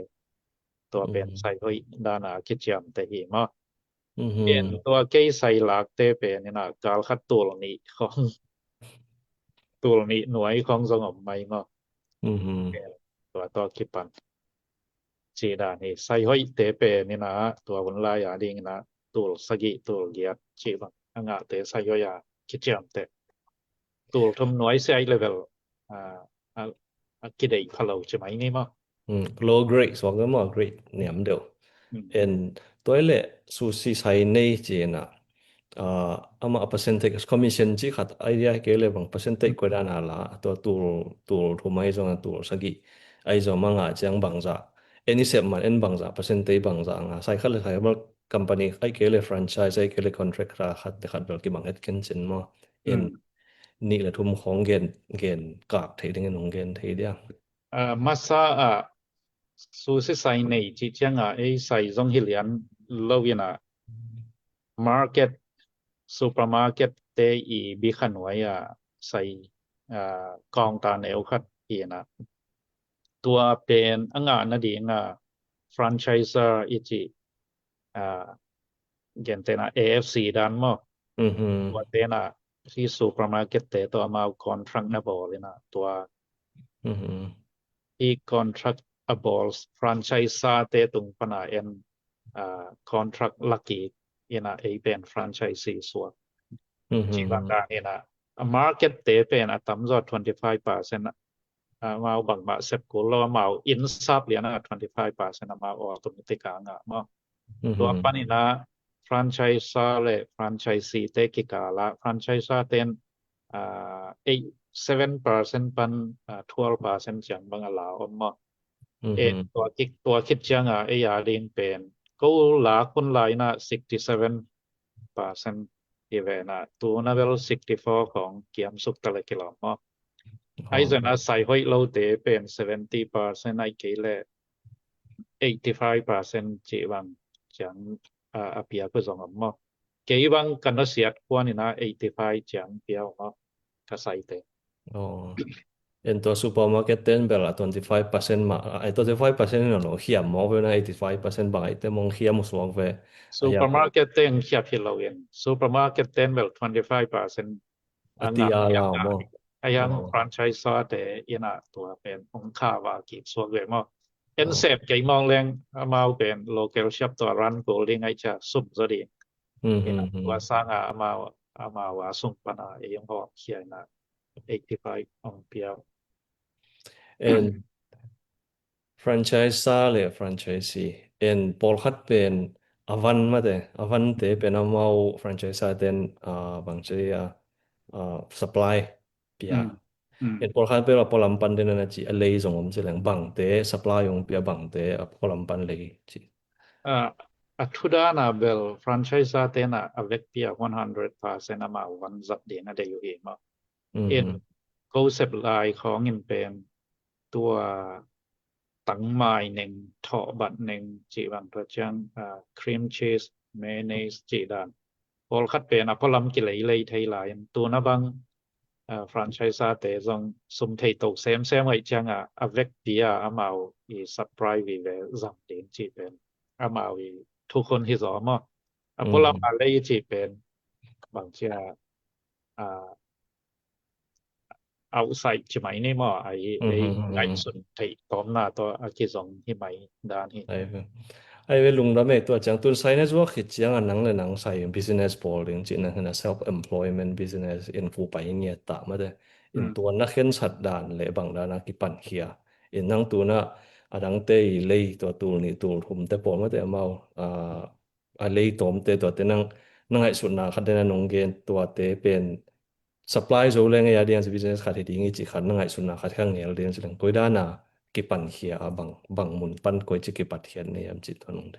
ตัวเป็นใส่ห้อยดานาคิดจำแต่หิมะเป็นตัวเกยใส่หลักเตเป็นนี่น่ะกาลขัดตัวนี้ของตัวนี้หน่วยของสงบไม่เนาะตัวกิปันจีดานี่ใส่ห้อยเตเปนี่นะตัวหนหลายอย่างดีนะตัวสกิตัวเกียจีบังงะเตใส่ห้อยคิดจำแต่ตัวทำหน่วยใส่เลเวลคิดได้พะโลใช่ไหมนี่มั้งlow grade สวงก็มา grade เนี่ยมเดียวตัวเละสูสีใส่ในจีน่ะama percentage commission chi khat idea ke le bang percentage ko da na la to thumai zong to sagi ai zo manga chang bangza any sep man en bangza percentage bangza nga sai khat le sai ba company ai ke le franchise ai ke le contract ra khat de khat bel ki bang het ken chen mo en ni la thum khong gen kak thei ding en gen thei dia masa su se sai nei chi chang ai sai zong hilian lowina market supermarket เตอีบิขนวยใส่กองตาแนวคัดอีนะตัวเป็นงานนะดีfranchiser อีจิเกนเตนะ AFC ด้านมั้งตัวเตนะที่ supermarket เตตัวมา contract นะบอเลยนะตัวที่ contract บอล franchiser เตตุงปนาเอ็นcontract lucky อีนะเป็น franchisee ส่วนจีบางดานี่นะ market เตเป็นอัตมจอด 25% มาบางมาเสพกุลแล้วมาอินซับเรียน25% มาออกตุนิติกางมาตัวปานี่นะ franchise และ franchisee เตกิกาละ franchise เต็น7% ปัน12% จังบางลาวมาตัวคิดจังยาดิงเป็นก็หลาคนหลายนะ 67%อีเวนะตัวนะเวล64ของเกียมสุกตะเลกิลามไอ้จะนะใส่ห้อยเราเตเป็น 70% ไอ้เกล85% จีบังจังอาเปียก็สองมอเกบังกันเสียดกว่านี่นะ85จังเปียวมอกะใส่เตen to supermarket ten bela 25% ma ai 25% no hiam mo ve na 85% ba ite mong hiam so ve supermarket ten hiap hi lo yen supermarket ten bel 25% atia la mo ayang franchise เตอีนะตัวเป็นองค่าว่ากิso ve mo en sep ke mong leng amaoเป็น local shop ตัวรันโกลิงไอจะสุบซะดีว่าสร้างอาว่าสุงปนาเองพอเขียนนะ85องเปียวen franchise le franchisee en pol khat pen avan ma de avan te pen amau franchise ten bang cheya supply pia en pol khat pe polam pan den na chi alei zong om cheleng bang te supply ong pia bang te polam pan lei chi athuda na bel franchise te na avec pia 100% ama wan zat de na de yu he ma en concept line ของอินเป็นตัวตังไม้หนึ่งถอบัตรหนึ่งจีบังตัวจังครีมชีสเมยเนสจีดานพอคัดเป็นพอลำกิเลยเลยไทยหลายตัวนะบังฟรานไชส์เตจงสมไทยตกเซมไว้จังอเวกเปียอามาอีซับไพรวีเวซัมเดนจีเป็นอามาอีทุกคนที่สอมพอลำอะไรจีเป็นบางเช่outside ใช่ไหมนี่มั้ยไอ้ส่วนที่ตอมหน้าตัวอากิซงที่ไหมด้านนี้ไอ้เวลุงดาเมตัวจังตุนไซน์เนี่ยว่าคิดจังนังเลยนังใส่ business polling จีนั่นนะ self employment business อินฟูไปเนี่ยตามมาเด้อินตัวนักเขียนสัตว์ด่านเลยบางด้านนักกิปันเขียอินนังตัวน่ะดังเตยเลยตัวนี่ตัวทุมแต่ปอมาแต่มาเลยตอมเตตัวเตนังไอ้สุดน่ะคันเดนนงเกนตัวเตเป็นsupply โซเลงยาเดียน business ขัดที่งี้จิขัดนั่งไอ้สุนัขขัดข้างเงี้ยเรียนสิลังกุยด้านน่ะกิปันเขียบังมุนปันกุยจิกิปัดเขียนในยามจิตตัวน้องเท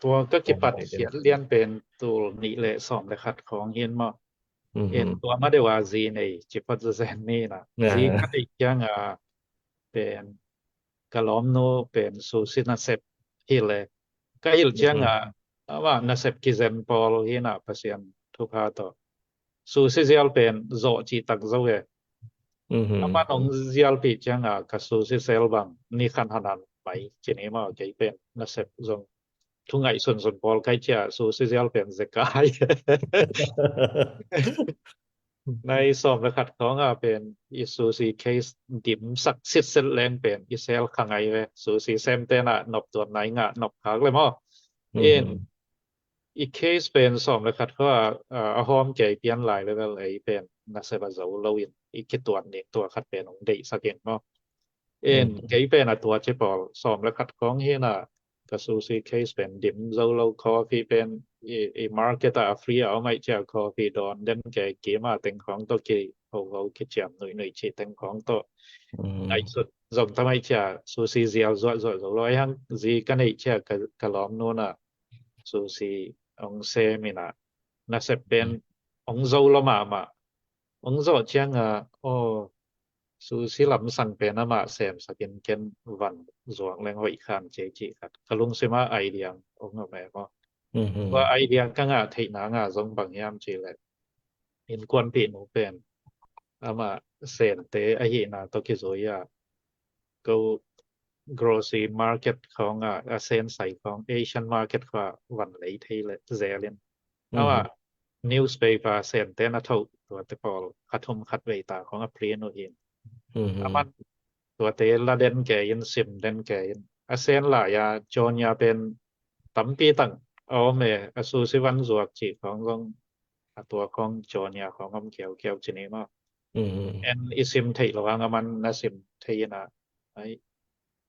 ตัวก็กิปัดเขียนเรียนเป็นตัวนี้แหละสอมและขัดของเฮียนมา En tua ma de wa zi nei chi pat zen ni na zi ka de yang pen kalom no pen su sin na sep hile ka hil chiang wa na sep ki zen pol hina pasien thu kha to su si zial pen zo chi tak zo ge ama nong zial pi chiang ka su si sel bang ni khan hanan bai chi ni ma ke pen na sep zong thu ngai sun pol kai chia su si zial pen ze kai ในสอบระคัดของเป็นอิซูซีเคสดิมสักสิทธิ์เสร็จแรงเป็นอิเซลขังไงเวซูซีเซมเตนะนบตัวไหนนบขากเลยมั้เอ็นอีเคสเป็นสอบระคัดก็หอมใจเปลี่ยนหลายเลยเป็นนักเสพเจ้าลวินอีกตัวนี้ตัวคัดเป็นของเด็กสักเองมั้เอ็นไกเป็นตัวเฉพาะสอบระคัดของเฮน่ะก็ซูซีเคสเป็นดิมเจ้าเราคอฟีเป็นอีมาร์เก็ตฟรีเอาไม่เจ้าคอฟีดอนเด่นแก่เกมาแต่งของตัวเกเขาคิดจำหน่อยๆเชแต่งของตัวไอ้สุดจงทำไมเจ้าซูซีเซียลร้อยหังจีกันไอ้เจ้ากะล้อมโน่นซูซีองเซมินะน่าจะเป็นองโซละมาองโซเจียงโอ้ซูซีลำสั่งเป็นมาแซมสกินเกนวันจวงแรงหอยคานเจจิครับกะลุงซิมาไอเดียองแม่ก็ว่าไอเดียก็งาไทนางาจงบางยามจีแหละเห็นกวนปีหนูเป็นมาเซนเตไอหินาตกิโซยาก็ grocery market ของเซนใส่ของ Asian market ว่าวันไหลไทยเลยเซเลนว่า newspaper เซนเตนะทุกตัวตะปอลคัดทมคัดเวตาของอพรีโนเองมันตัวเตละเด่นแก่ยินซิมเด่นแก่ยินเซนหลายจอนยาเป็นตำปีตั้งเอาแม่ซูซิวันจวกจิของตัวของจอนยาของอำเขียวจินี่มาen isim thei lawang aman nasim theina ai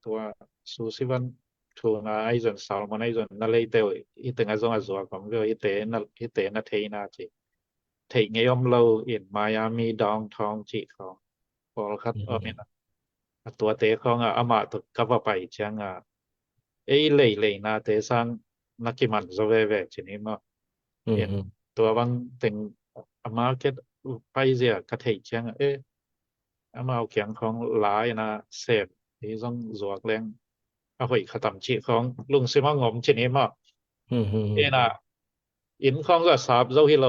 tua susivan thuna ai zon salmon ai zon na leite itenga zong azwa kom go ite na theina chi thei ngeyom lo in Miami downtown chi khong pol khat amina tua te khong ama to ka va pai chang ei le na te sang nakiman zove ve chi ni ma tua wang teng market ไปเสียกระเทยเชียงมาเอาเขียงของหลายนะเสพที่ต้องจวกแรงเอาหอยขะตำจิของลุงซิมางอมชนิดมานะอินของก็สาบเจ้าฮิโล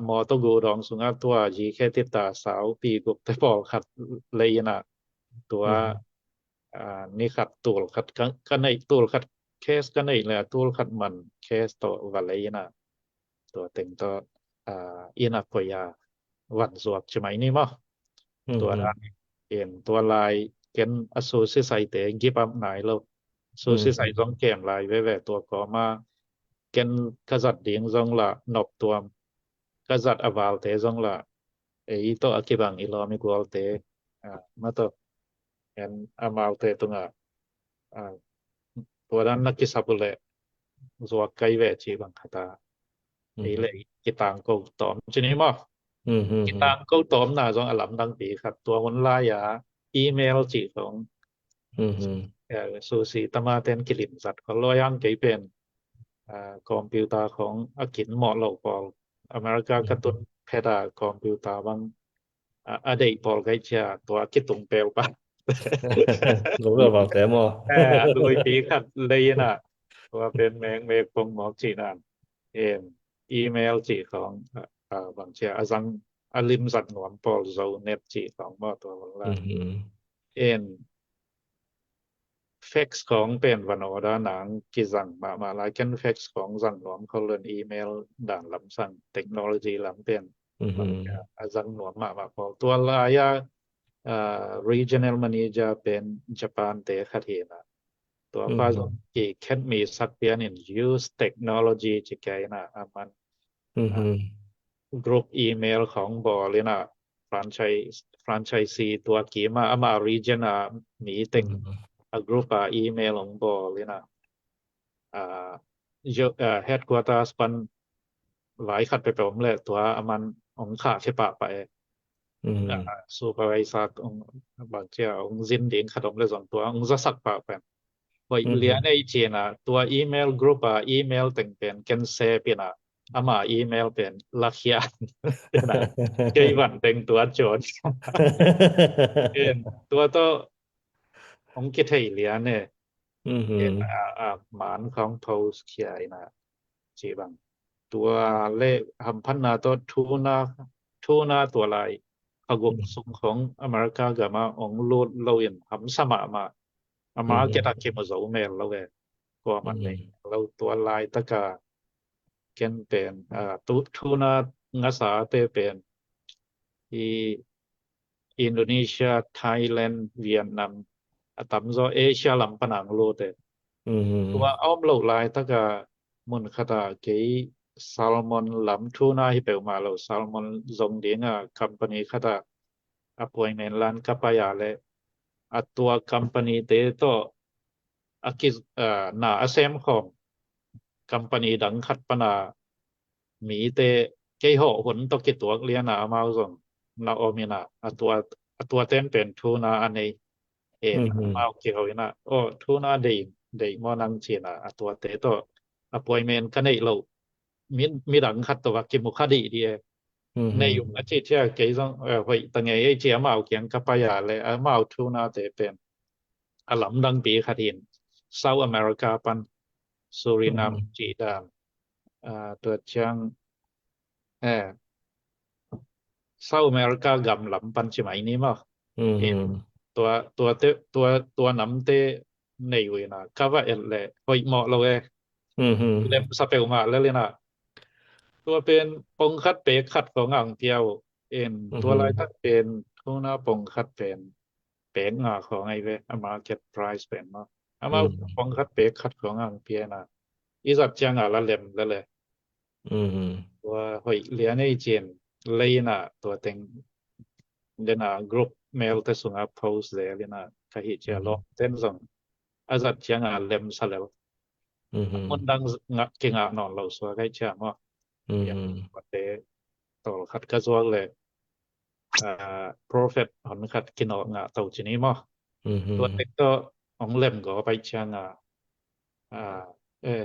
มอตกูดองสุงตัวจีแค่ติดตาสาวปีกุบแต่ปอขัดเลยนะตัวนี่ขัดตูลขัดกันในตูลขัดเคสกันในเลยตูลขัดมันเคสตัววันเลยนะตัวเต็งตัวอินาพยาวันสวกใช่ไหมนี่มั้ตัวนั้นเห็นตัวลายเก็นอโซซิไซเตกิบอัพไหนแล้วโซซิไซต้องแกมลายไว้ตัวก็มาเก็นกษัตริย์เดียงจงละนบตัวกษัตริย์อวาลเตจงละตัวอกิบังอิลอมิกวลเตมาตัวเห็นอมาลเตตรงตัวนั้นนักกิสับุเลสวกไกเวจีบังคตานี่เลยกิตางโกตอมชนิดมั้กิตางโกตอมน่ะจงอลัมดังปีครับตัวคนลายอีเมลจิของซูซีตมาเตนกิลิมสัตว์ก็ลอยังเกเป็นคอมพิวเตอร์ของอักินหมอโลกอลอเมริกากระตุ้นเพดาคอมพิวเตอร์บางอดีตปอลไกเชียตัวคิดตรงเปลวปะรู้แล้วว่าแต่หมอโดยปีขัดเลยน่ะว่าเป็นแมงเมฆปงหมอกจีนั่นอีเมลจีของบางเชียอซังอลิมสัตว์หนวมปอลโซเน็ตจีของมอตัววันละเฟกซ์ของเป็นวันอดาหนังกิจังมาลายกันเฟกซ์ของสั่งหนวมเขาเรียนอีเมลด่านลำสั่งเทคโนโลยีลำเป็นสั่งหนวมมาพอตัวลายregional manager เป็นญี่ปุ่นเตะขัดเห็นตัวฟ้าจงที่แค่มีสักเพียง use technology จิไกนะมันgroup อีเมลของบอเลยนะfranchise ตัวกีมา region มีติงgroup อีเมลของบอเลยนะheadquarters ปันหลายขัดไปผมเลยตัวมันองขาใช่ปะไปsupervisor บางเจ้าองจินเองขัดผมเลย2ตัวองจะสักปะไปว่าเรียนในจีนตัวอีเมล group อีเมลแต่งเป็นกันเซเป็น อามาอีเมลเป็นลักยานนะเคยวันเป็นตัวโจรเป็นตัวโตของกิไทยเลียเนี่ยเป็นหมานของโพสเขียนะจีบังตัวเลขหัมพันนาตัวทูนาตัวลายพะกบสุงของอเมริกากะมาองโลดเราเห็นหัมสมามาอามาเกตาเกมโซเมลเราเวก็มันนี่เราตัวลายตะกาเกันเป็นทูนางาสาเตเป็นอินโดนีเซียไทยแลนด์เวียดนามตำโซเอเชียลำปะนังโลเตตัวอ้อมโลกลายตะกามุนคตาเกซาลมอนลำทูนาฮิเปลมาเราซาลมอนซงเดียงคัมปานีคตาappointment lan kapayale attua company te to akis na asem khom company dang khat pana mi te ke ho hon to ke tuak lia na ma zong na omina attua tem pen thu na anei ma ke hoina o thu na dei mo nang china attua te to appointment kanei lo mi dang khat to wa ke mu khadi dieในยุคอาทิตย์ที่เกยซองไปตั้งไงไอ้เจียมาเอาเกียงกับปายาเลยมาเอาทูนาเตเป็นอลัมดังปีคดินเซาท์อเมริกาปันสุรินามจีดามตัวจังเซาท์อเมริกากำลำปันใช่ไหมนี่มั้งตัวนำเตในเวนะกะว่าเอลเลยหอยเหมาะเราเเล่มสเปลมาแล้วเลยนะตัวเป็นปงคัดเปกคัดของอ่างเปียวตัวลายทักเป็นทูนาปงคัดเป็นเปกงาของไอ้เวmarket price เป็นเนาะมาปงคัดเปกคัดของอ่างเปียนะอีสักจังละเล่มแล้วเลยตัวหอยเหลียในเจนเลยนะตัวเต็งเดนะกรุ๊ปเมลแต่ส่งอัพโพสเลยนะคาหิเจลเต้นส่งอาสักจังเล่มซะแล้วมันดังเก่งนอนเราสวยใกล้เชื่อมั้งวันเดต่อขัดกระซวกเลยprophet หอนขัดกินออกเต่าจีนี้มั้งตัวเด็กก็องเล่มก็ไปเชียง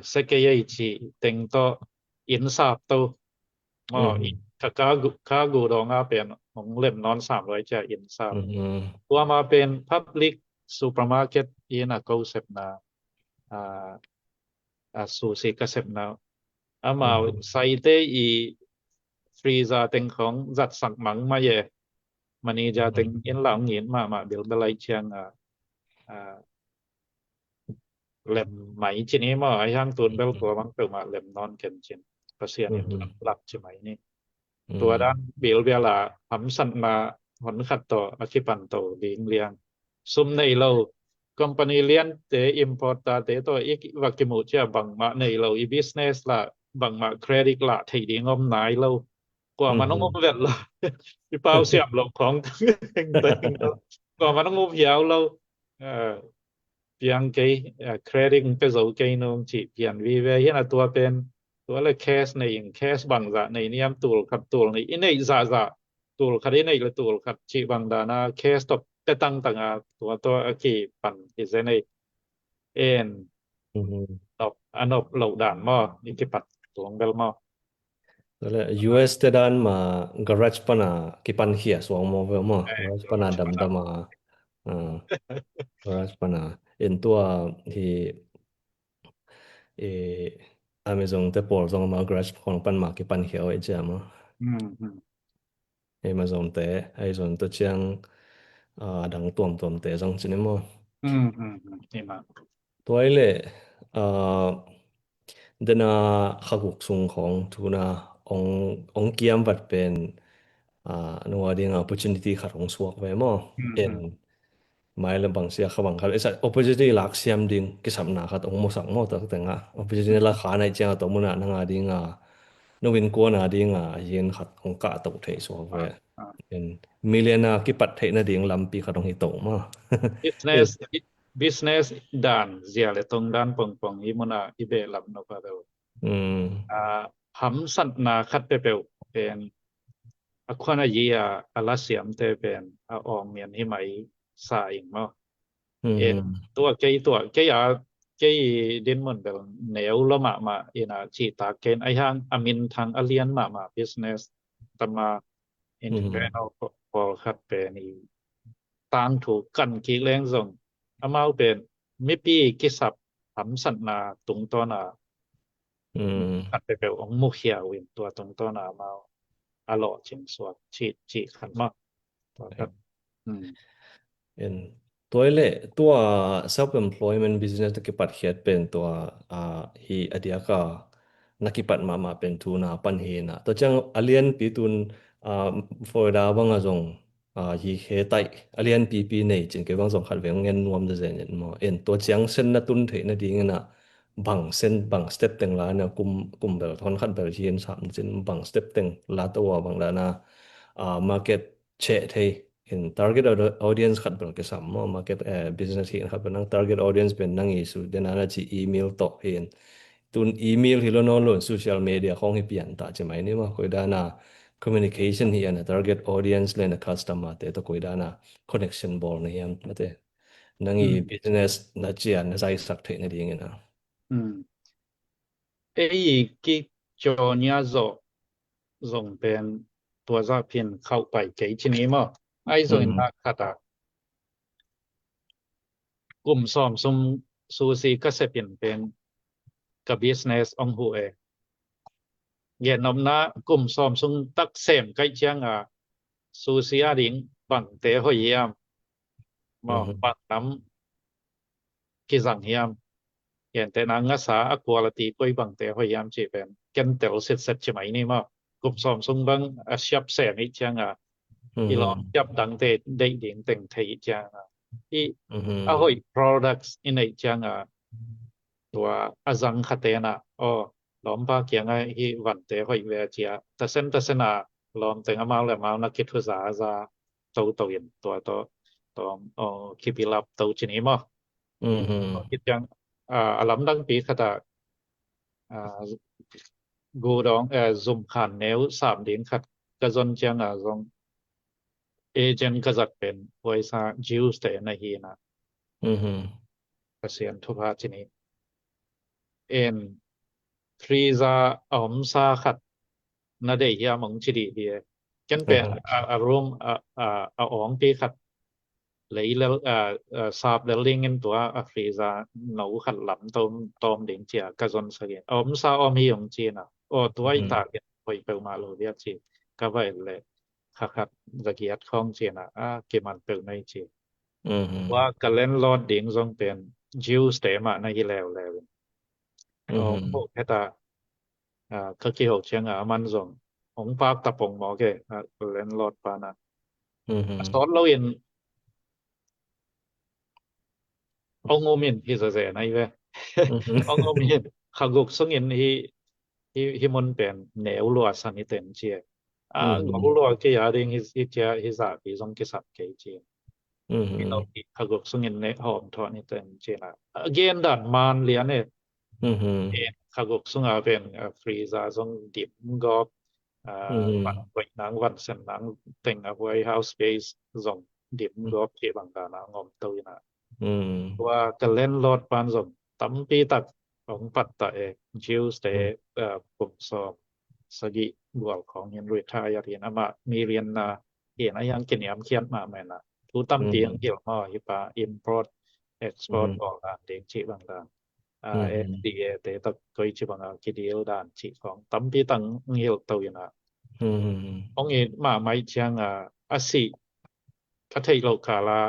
เสกยจีเต็งโตอินซาบโตมั้งคากูดองเป็นองเล่มนอน300จะอินซาบตัวมาเป็น public supermarket อีน่ะก็เสพนาสูสีก็เสพนามาใส่เตอีฟรีซาเต็งของจัดสักมังมาเยมันนี่จะเต็งอินหลังเงินมาเดี๋ยวได้ไล่เชียงเล่มไหมจีนี้มาไอ้ห้างตุนเบลตัวมันเปิดมาเล่มนอนเกันจินประเสียนหลับใช่ไหมนี่ตัวด้านเบลเวลาหำสันมาหอนขัดต่ออคิปันโตลิงเลียงซุมในเราcompany lian te importa te to ik wakimu cha bangma nei lo i business la bangma credit la thei ding ngom nai lo kwa manong ngom vet lo pi pau siam lo khong teng kwa manong ngom yao lo piang ke credit pe zo ke nong chi pian vi ve hianตัวเป็นตัวละ cash ในอย่าง cash บางzaในนิยมตูลขับตูลในอินในzaตูลขัดในละตูลขัดchi bang da na cash ตบแต่ตั้งตัวอากีปั่นอิเซในนบโลกด่านมอนี่กิปัดตวงเบลมอแล้ว US แต่ด้านมา garage ปนากิปันเขียสวงมอเวลมอ garage ปนาดำมาgarage ปนาตัวที่Amazon แต่ปอลซองมา garage ของปันมากิปันเขียวไอ้เจ้ามอAmazon แต่ไอ้ส่วนตัวเชียงดังตวมแต่ซองจินมอนี่มาตัวไอ้เลยเดนาขักสุงของทุนาองเกียมบัดเป็นนัวดิ่ง opportunity ขัดของสวกไว้มอไม่ลำบางเสียขบังครับไอ้สัตว์ opportunity หลักเสียมดิ่งกิสับหนาขัดองมสังมอแต่งopportunity ราคาในเจ้าตัวมุนานังดิ่งนวินกัวนาดิ่งเย็นขัดของกะตกเทสวกไว้มิเลนากิปัดเทนาดิ่งลำปีขัดของหิตงมอbusiness ด้านเสียเลยตรงด้านปงอีมุนาอิเบลับนกว่าเบลหำสันนาคัดเปเปลเป็นอควานายีอลาเสียมเตเป็นอองเมียนหิไหมสายมั้งตัวเกย cái đến một bel nếu lo mà ina chỉ ta ken ai hang amin thang alien mà business tama internal for khat pe ni tang thu kan ki leng zong amau pen mi pi ki sap ham san na tung to na อันไปเป็นองมุขยาวินตัวตรงตัวนามาอลอจิงสวดฉีดขันมากตัวครับEn toile tua self employment business ตะกิปัดเขียดเป็นตัวhi adia ka nakipat mama pen tu na pan he na to chang alien pi tun for da wanga jong hi he tai alien pi nei chin ke wang jong khat weng ngen nuam de zen mo en to chang sen na tun the na ding na bang sen bang step teng la na kum bel thon khat bel hien sam chin bang step teng la to wa bang la na market che thei in target audience khat bel ke sam mo market business hi khat ban target audience ben nang isu denana chi email to hin tun email hi lo no lo social media khong hi pian ta che mai ni ma koi da na communication hi ana target audience le na customer te to koi da na connection ball na hiam mate nang i business na chian na sai sak the na ding na ki cho nya zo zong pen ตัวซาเพียนเข้าไปเกยทีนี้มั้งไอ้ส่วนนักขัดกลุ่มซ้อมซุมซูซีก็จะเปลี่ยนเป็นกับ business องหูเย็นนำนะกลุ่มซ้อมซุมตักเสมใกล้เชียงซูซีอาดิงบังเตะหอยยามมาบังน้ำกิจังยามเย็นแต่นางอาสาอควาลตีก็บังเตะหอยยามจีเป็นกันเตลเสร็จใช่ไหมนี่มั้งกลุ่มซ้อมซุมบังชับเสมอีกเชียงอีหลอนจับดังเตะได้ดิ่งเต็งไทยเชียงที่หอย products อินไอเชียงตัวอาจังขัดเตนะล้อมปาเกียงที่วันเตะหอยเวเจียแต่เส้นล้อมเต็งมาแล้วมานักคิดภาษาจะตัวเย็นตัวคิปิลับตัวชนิดมั้งคิดยังลำดังปีขดากูดองซุ่มขันแนว3 เดือนขัดกระจนเชียงจงเอเจนต์ก็จัดเป็นบริษัทจิวสเตในฮีนะเกษียณทุพาชนิดทรีซาอมซาขัดนาเดียมงชิดีเดียกันเป็นอารมณ์องปีขัดเลยแล้วทราบเดลิงกันตัวฟรีซาหนูขัดหลำตอมเด่งเจียกระจนเสียอมซาอมฮีของจีนตัวอีตาเก็บไปเปิลมาโลเดียจีก็ไปเลยขัดตะเกียดของจีนเก็บมันเปิลในจีว่ากันเล่นลอดดิ่งทรงเป็นจิวสเตมาในที่แล้วพวกแค่ตาก็เกี่ยวเชียงมันทรงองปากตะปงหมอแกเล่นลอดปานะสอนเราเห็นองโอมินที่จะเสียในเว้ยองโอมินขักกสงเห็นที่มันเป็นแนวลัวสันนิเตนเชียลัวที่ยาดิงฮิซาปีทรงกิสับเกจีที่เราขักกสงเห็นในหอมทอนิเตนเชียเกนดันมันเลียนขักกสงเป็นฟรีซาทรงดิบกอบวันไว้นางวันเส้นนางเต็งเอาไว้เฮาส์สเปซทรงดิบกอบที่บางกานางอมตัวนะว่าจะเล่นรถปานสมตั้มปีตักของปัตตะจิวสเตผมสอบสกิบวกของเรียนริทายเรียนมามีเรียนเห็นยังเขียนเขียนมาแม่นะทุตั้มเตียงเกี่ยวมาฮิปา import export ออกเด็กชิบางด้านFDA แต่ตะกอยชิบางคิดเดียวด้านชิของตั้มปีตังเหี่ยวตัวอยู่นะองเอ็มาไม่เชียงอาศิคัทไทโลคาลา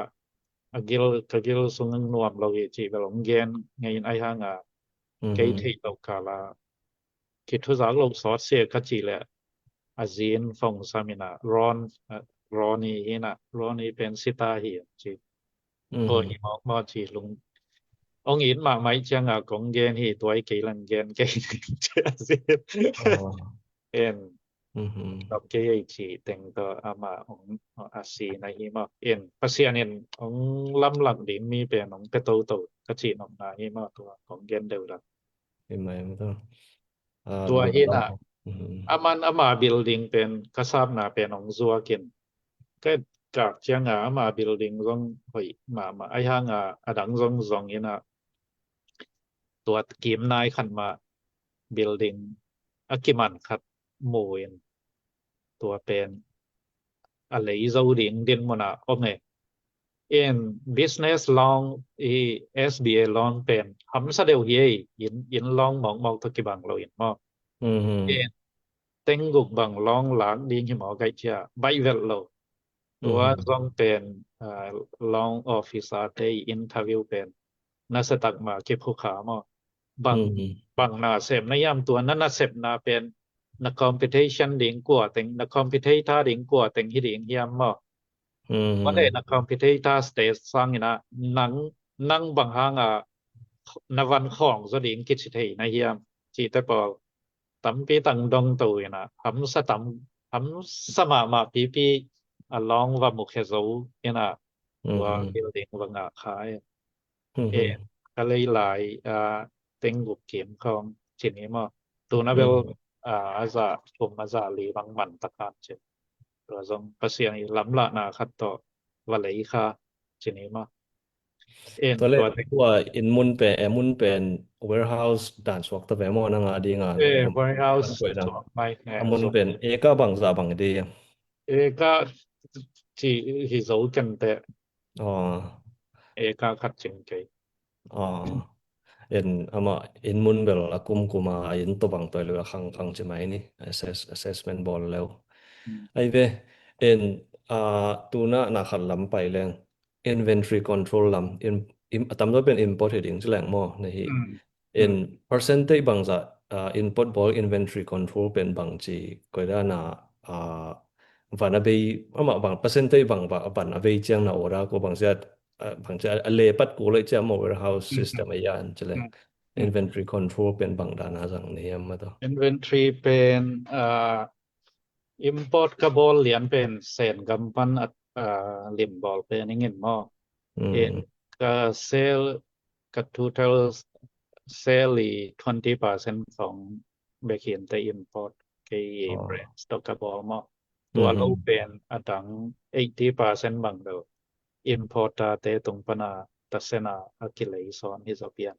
Kagil sungang nuam lo ji belong gen ngayon ay hanga kay thei lo kala kitu za lo so se kachi le azin phong samina roni hina roni pen sita hi ji hi mo ji lung ong in ma mai chang kong gen hi toy ke lang gen ke enกับเกยจีแต่งตัวมาของอาซีในหิมะปัสยานินของลำหลังดินมีเป็นของเปโตกระจีนออกมาหิมะตัวของเกนเดลละเห็นไหมมันต้องตัวเฮน่ะอามาบิลดิ้งเป็นกระซาบนาเป็นของซัวเกนก็จากเชียงอามาบิลดิ้งต้องหอยมาไอ้ห่างดังซงเฮน่ะ ตัวกีมนายขันมา building อากิมันขัดโมเอนตัวเป็นอะไรจะอุดิงดินมนะโอเคin business loan SBA loan เป็นหำสะเดียวเฮยินลองมองตะกิบังเราเห็นมั้ยin เต็งกุกบังลองหลังดิงหิมอไกเจียใบเวลเราตัวต้องเป็นlong officer ได้ interview เป็นนัสตักมาเก็บผู้ขามาบังนาเสพนยามตัวนั้นน่ะเสพนาเป็นนัก competition ดิงกว่าแต่งนัก competitor ดิงกว่าแต่งที่ดิงเฮียมมาวันได้นัก competitor stage สร้างนะนังบางหางนวันของสดิงกิจสิในเฮียมจีแต่ปอตำปีตังดงตุยนะหำสะตำหำสมามาปีลองว่ามุขเฮโซนะว่า building ว่างขายก็เลยหลายเต็งกุกเกมของชิ้นนี้มาตัวนะเบลอาจจะผมอาจจะลีบางมันตะการเช่นตัวทรงประเสียงล้ำละนาคัดต่อว่าเลยค่ะชิ้นนี้มาตัวเลขว่าอินมุนเป็น warehouse ด่านสวกตะแวมอนังดีงานwarehouse ไม่มุนเป็นเอก็บังซาบังดีก็ที่ฮิโซกันแต่เอก็คัดจริงใจin mun bel akum kuma in to bang toy le khang chimai ni assessment ball lew ai ve in tuna na khan lam pai leng inventory control lam in atam do ben import heading chleng mo na hi in percentage bang za input ball inventory control ben bang chi koida na vana be ama bang percentage bang ba ban ave chiang na ora ko bang sia bang cha ale pat ko le cha mo warehouse system ayan chle inventory control เป็นบางดานาสังนิยมมาต่อ inventory เป็นimport กะบอลเหรียญเป็นเศษกำปั้นเหลี่ยมบอลเป็นอย่างงี้มั้งก็ sell กับ total sell 20% ของเบเขียนแต่ import ที่ brand stock กะบอลมั้งตัวเราเป็นอัง80% บางเดอ importa แต่ตรงปนาตัสนาอากิเลสอนฮิซอเปียน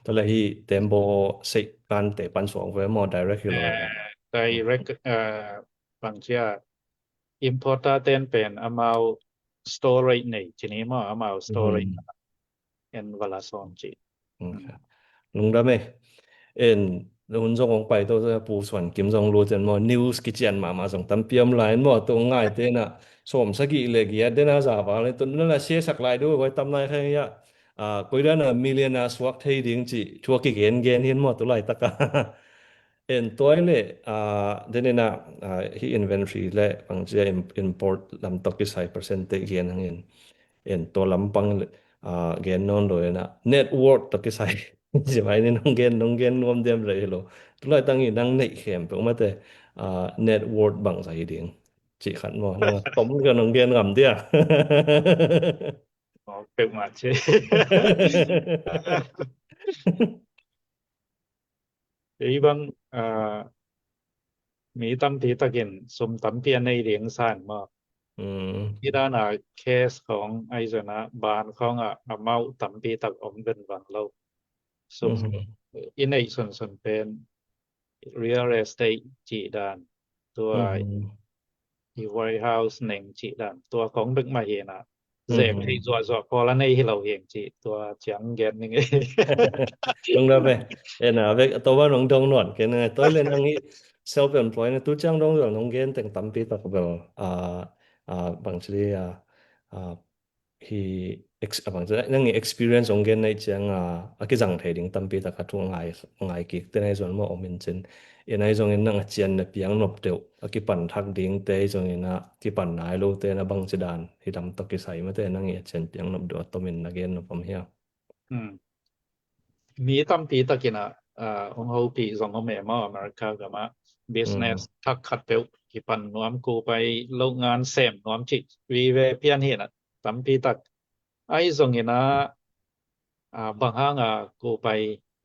ตัวละที่เต็มบ่สิการเตปันสองไว้มอ direct อยู่เลยdirect บางเที่ย importa เต็นเป็น amount storage ในทีนี้มั้ง amount storage เอ็นวลาสอนจิลุงได้มั้ยลุงจงไปตัวปูส่วนกิมจงรู้จันมอ news กิจอันมาส่งตำเปียมไลน์มอตัวง่ายเตนะสมสกิเลกียเดนะซาบาเลยตัวนั้นน่ะเสียสักหลายด้วยไว้ตำนายแค่ยะกุยดานะ millionaire swak เทดิงจิชัวกิเกนเห็นมอตัวหลายตะกะตัวเลยเดนะhe inventory และบางจะ import ลำตกที่ใส่ percentage เห็นทั้งตัวลำปังเกนนอนโดยนะ net worth ตกที่ใส่ใช่ไหมนี่น้องเกนรวมเต็มเลยโลตัวเลยตั้งอีดังในเข็มเป็นมาแต่net worth บางใส่ดิงจิขันบ่นะผมกับน้องเกนงำเตี้ยเป็นมาใช่อีบางมีตำตีตะกินสมตำเปียในเหลียงสร้างมาที่ด้านเคสของไอซนะบานของเมาตำปีตักอมเป็นบางเราส่วนอินในส่วนเป็น real estate จีด้านตัวwarehouse หนึ่งจีด้านตัวของดึกมาเห็นเสพที่จัวพอแล้วในที่เราเห็นจีตัวจังเกนนี่ลงได้ไปเวกตัวว่าน้องดงนวดกันตัวเล่นอันนี้ self employed นะตัวจังดงน้องเกนแต่งตำปีตักแบบบางทีhe บางทีนั่ง experience ของเกนในจังกิจังเทดิงตำปีตักทุ่งง่ายกิกแต่ในส่วนว่าอมินเซนในส่วนนั้นนั่งเจียนในเปียงนบเดียวกิปันทักดิงแต่ส่วนนั้นกิปันนายโลแต่นะบางสิดานที่ทำตกิใส่มาแต่นั่งเจียนเปียงนบเดียวตัวมินนักเกนนบผมเฮียมีตำปีตะกินะองเฮาปีสองแม่มาอเมริกากับมา business ทักขัดเปียวกิปันนวมกูไปโรงงานแซมนวมจิวีเวเปียนเห็นตำปีตักไอ้ส่งเห็นบางห้างกูไป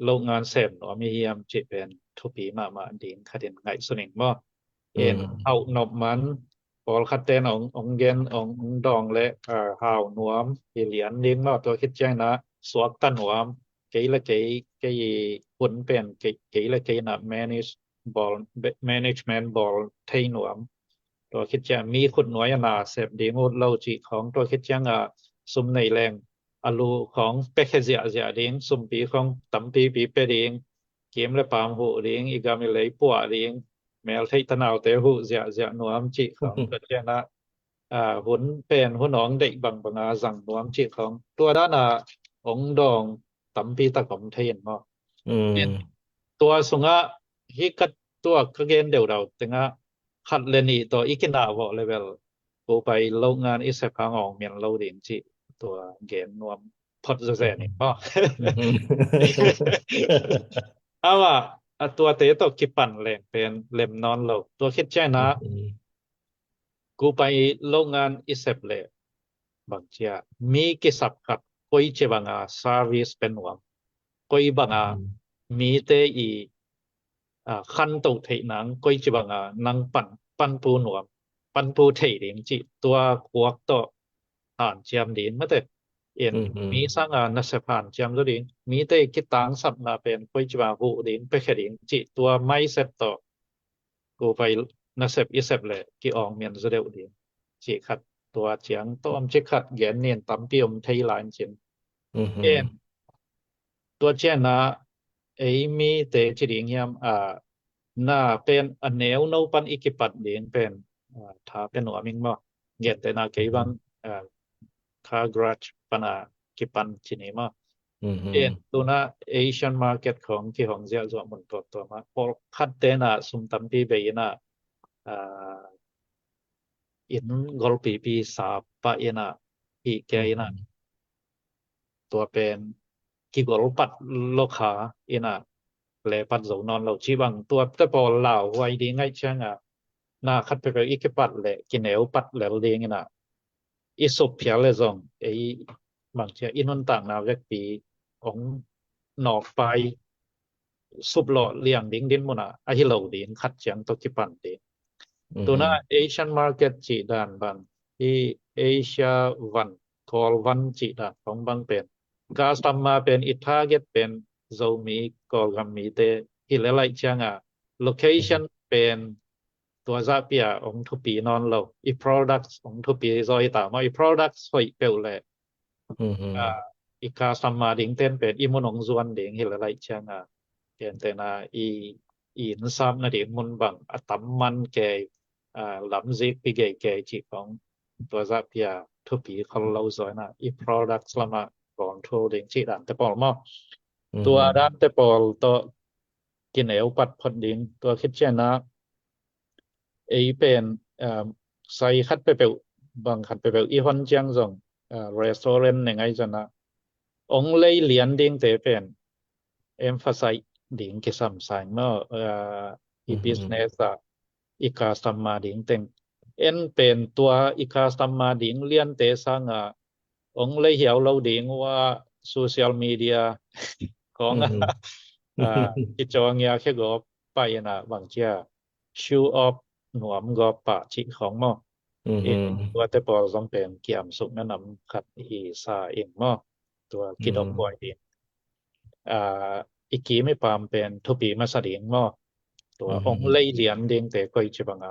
โรงงานแซมนวมเฮียมจิเป็นทุปีมาดิงคดินไงส่วนหนึ่งบ่เอานบมันปอลคัดเตนองเกนองดองและหาวนวมเหรียญดิงมาตัวคิดแจ้งนะสวกตันนวม kỹ là cái huấn bên kỹ là cái là management ball thay nuông ตัวคิดจะมีคนน้อยนาเสพดีงดเล่าจิของตัวคิดจังสุมในแรงอลูของเปกเสียเดียงสุมปีของตำปีเปเดียงเกมและปามหูเดียงอีกามิเลยปัวเดียงแมวไทตะนาวเตหูเสียหนวมจิของตัวเจนะหุนเป็นหุนน้องเด็กบังสังหนวมจิของตัวด้านองดองตำปีตะกอมเทนบ่ตัวสุงะฮิกัดตัวกะเกนเดียวเราตึงขัดเลนีตัวอีกนาบ่เลเวลกูไปโรงงานอิสระของเมียนเราเดินจิตัวเกมนวมพอดแซ่นี่บ่ว่าตัวเตตกิปั่นแรงเป็นเล่มนอนเราตัวคิดใจนะกูไปโรงงานอิสระเลยบางเที่ยมีกิสับขัดกอยเจบังซาร์วิสเป็นนวมกอยบังมีเตอีคันตุเทนังกอยจิบังนังปันปูหนวมปันปูเทเดิงจิตัวควักตอผ่านจำดินมาแต่เอ็นมีสังนัสผ่านจำตัวดิงมีแต่กิตังสับนาเป็นกอยจิบาหูดิงไปแค่ดิงจิตัวไม่เสร็จต่อกูไปนัสอิเสบเลยกิอองเมียนซะเดวดิงจิขัดตัวเจียงต้อมจิขัดแกนเนียนตำปิอมไทยลานจินเอ็นตัวเจนะไอ้มีเตจิดิงยามน่าเป็นอันแนวโนปันอิกิปัดเดียงเป็นถ้าเป็นหัวมิงบ่เก็บแต่นาเกบังคากราชปนากิปันที่นี่มาตัวน่ะ Asian market ของที่ของเสียจอมันตัวมาพอคัดเตนะสุมตำปีเบยนะอินกอลปีสาปะเอนะอีแกนะตัวเป็นกิกอลปัดโลคาเอนะแลปัดโซนอนเราชีบังตัวแต่พอลาวไว้ดีง่ายจังน่าคัดไปอีกปัดแหละกินแนวปัดแล้วเลียงน่ะอีสุบเพียเลยซองไอ้บางเที่ยอินนต่างนาวจักปีของนอกไปสุบหล่อเลี้ยงดินหมดน่ะไอ้ที่เราดินคัดจังตกิปันดิตัวน่ะ Asian market จิดานบางที่ Asia 1 call 1จิดานของบางเป็นกาสตัมมาเป็นอิทาเกตเป็นโซมีก็กำมีเตที่หลายๆจังlocation เป็นตัวซาเปียองทุปีนอนเราอี products องทุปีซอยตามอี products หอยเปลแลอีกาสัมมาดิงเต้นเป็นอีมนองซวนดิงที่หลายๆจังเห็นแต่นาอีนซัมนะดิมุนบังตัมมันแกลำซิกปีแกจิของตัวซาเปียทุปีเขาเราซอยนะอี products ละมาcontrol ดิงจิดันแต่ปอลมาตัวด้านแต่ปอลตัวกินแนวปัดพอดดิงตัวคิดเช่นนะไอ้เป็นใส่คัดไปเปบางคัดไปเปอีฮอนจังซงrestaurant ยังไงจังนะองเลยเลียนดิงแต่เป็น emphasize ดิงกิสัมสังเนาะอี business อีกาสัมมาดิงเต็งเป็นตัวอีกาสัมมาดิงเลียนเตสังองเลยเหี่ยวเราดิงว่าโซเชียลมีเดียของกิจวัตรแค่ก็ไปนะบางเที่ย show off หนวมก็ปะจิของมอตัวแต่ปอต้องเป็นเกี่ยมสุขแนะนำขัดอีซาเองมอตัวกิดอกบ่อยเองอีกกีไม่ปามเป็นทุปีมาสะเดียงมอตัวองเลยเหรียญเดงแต่ก็จิบัง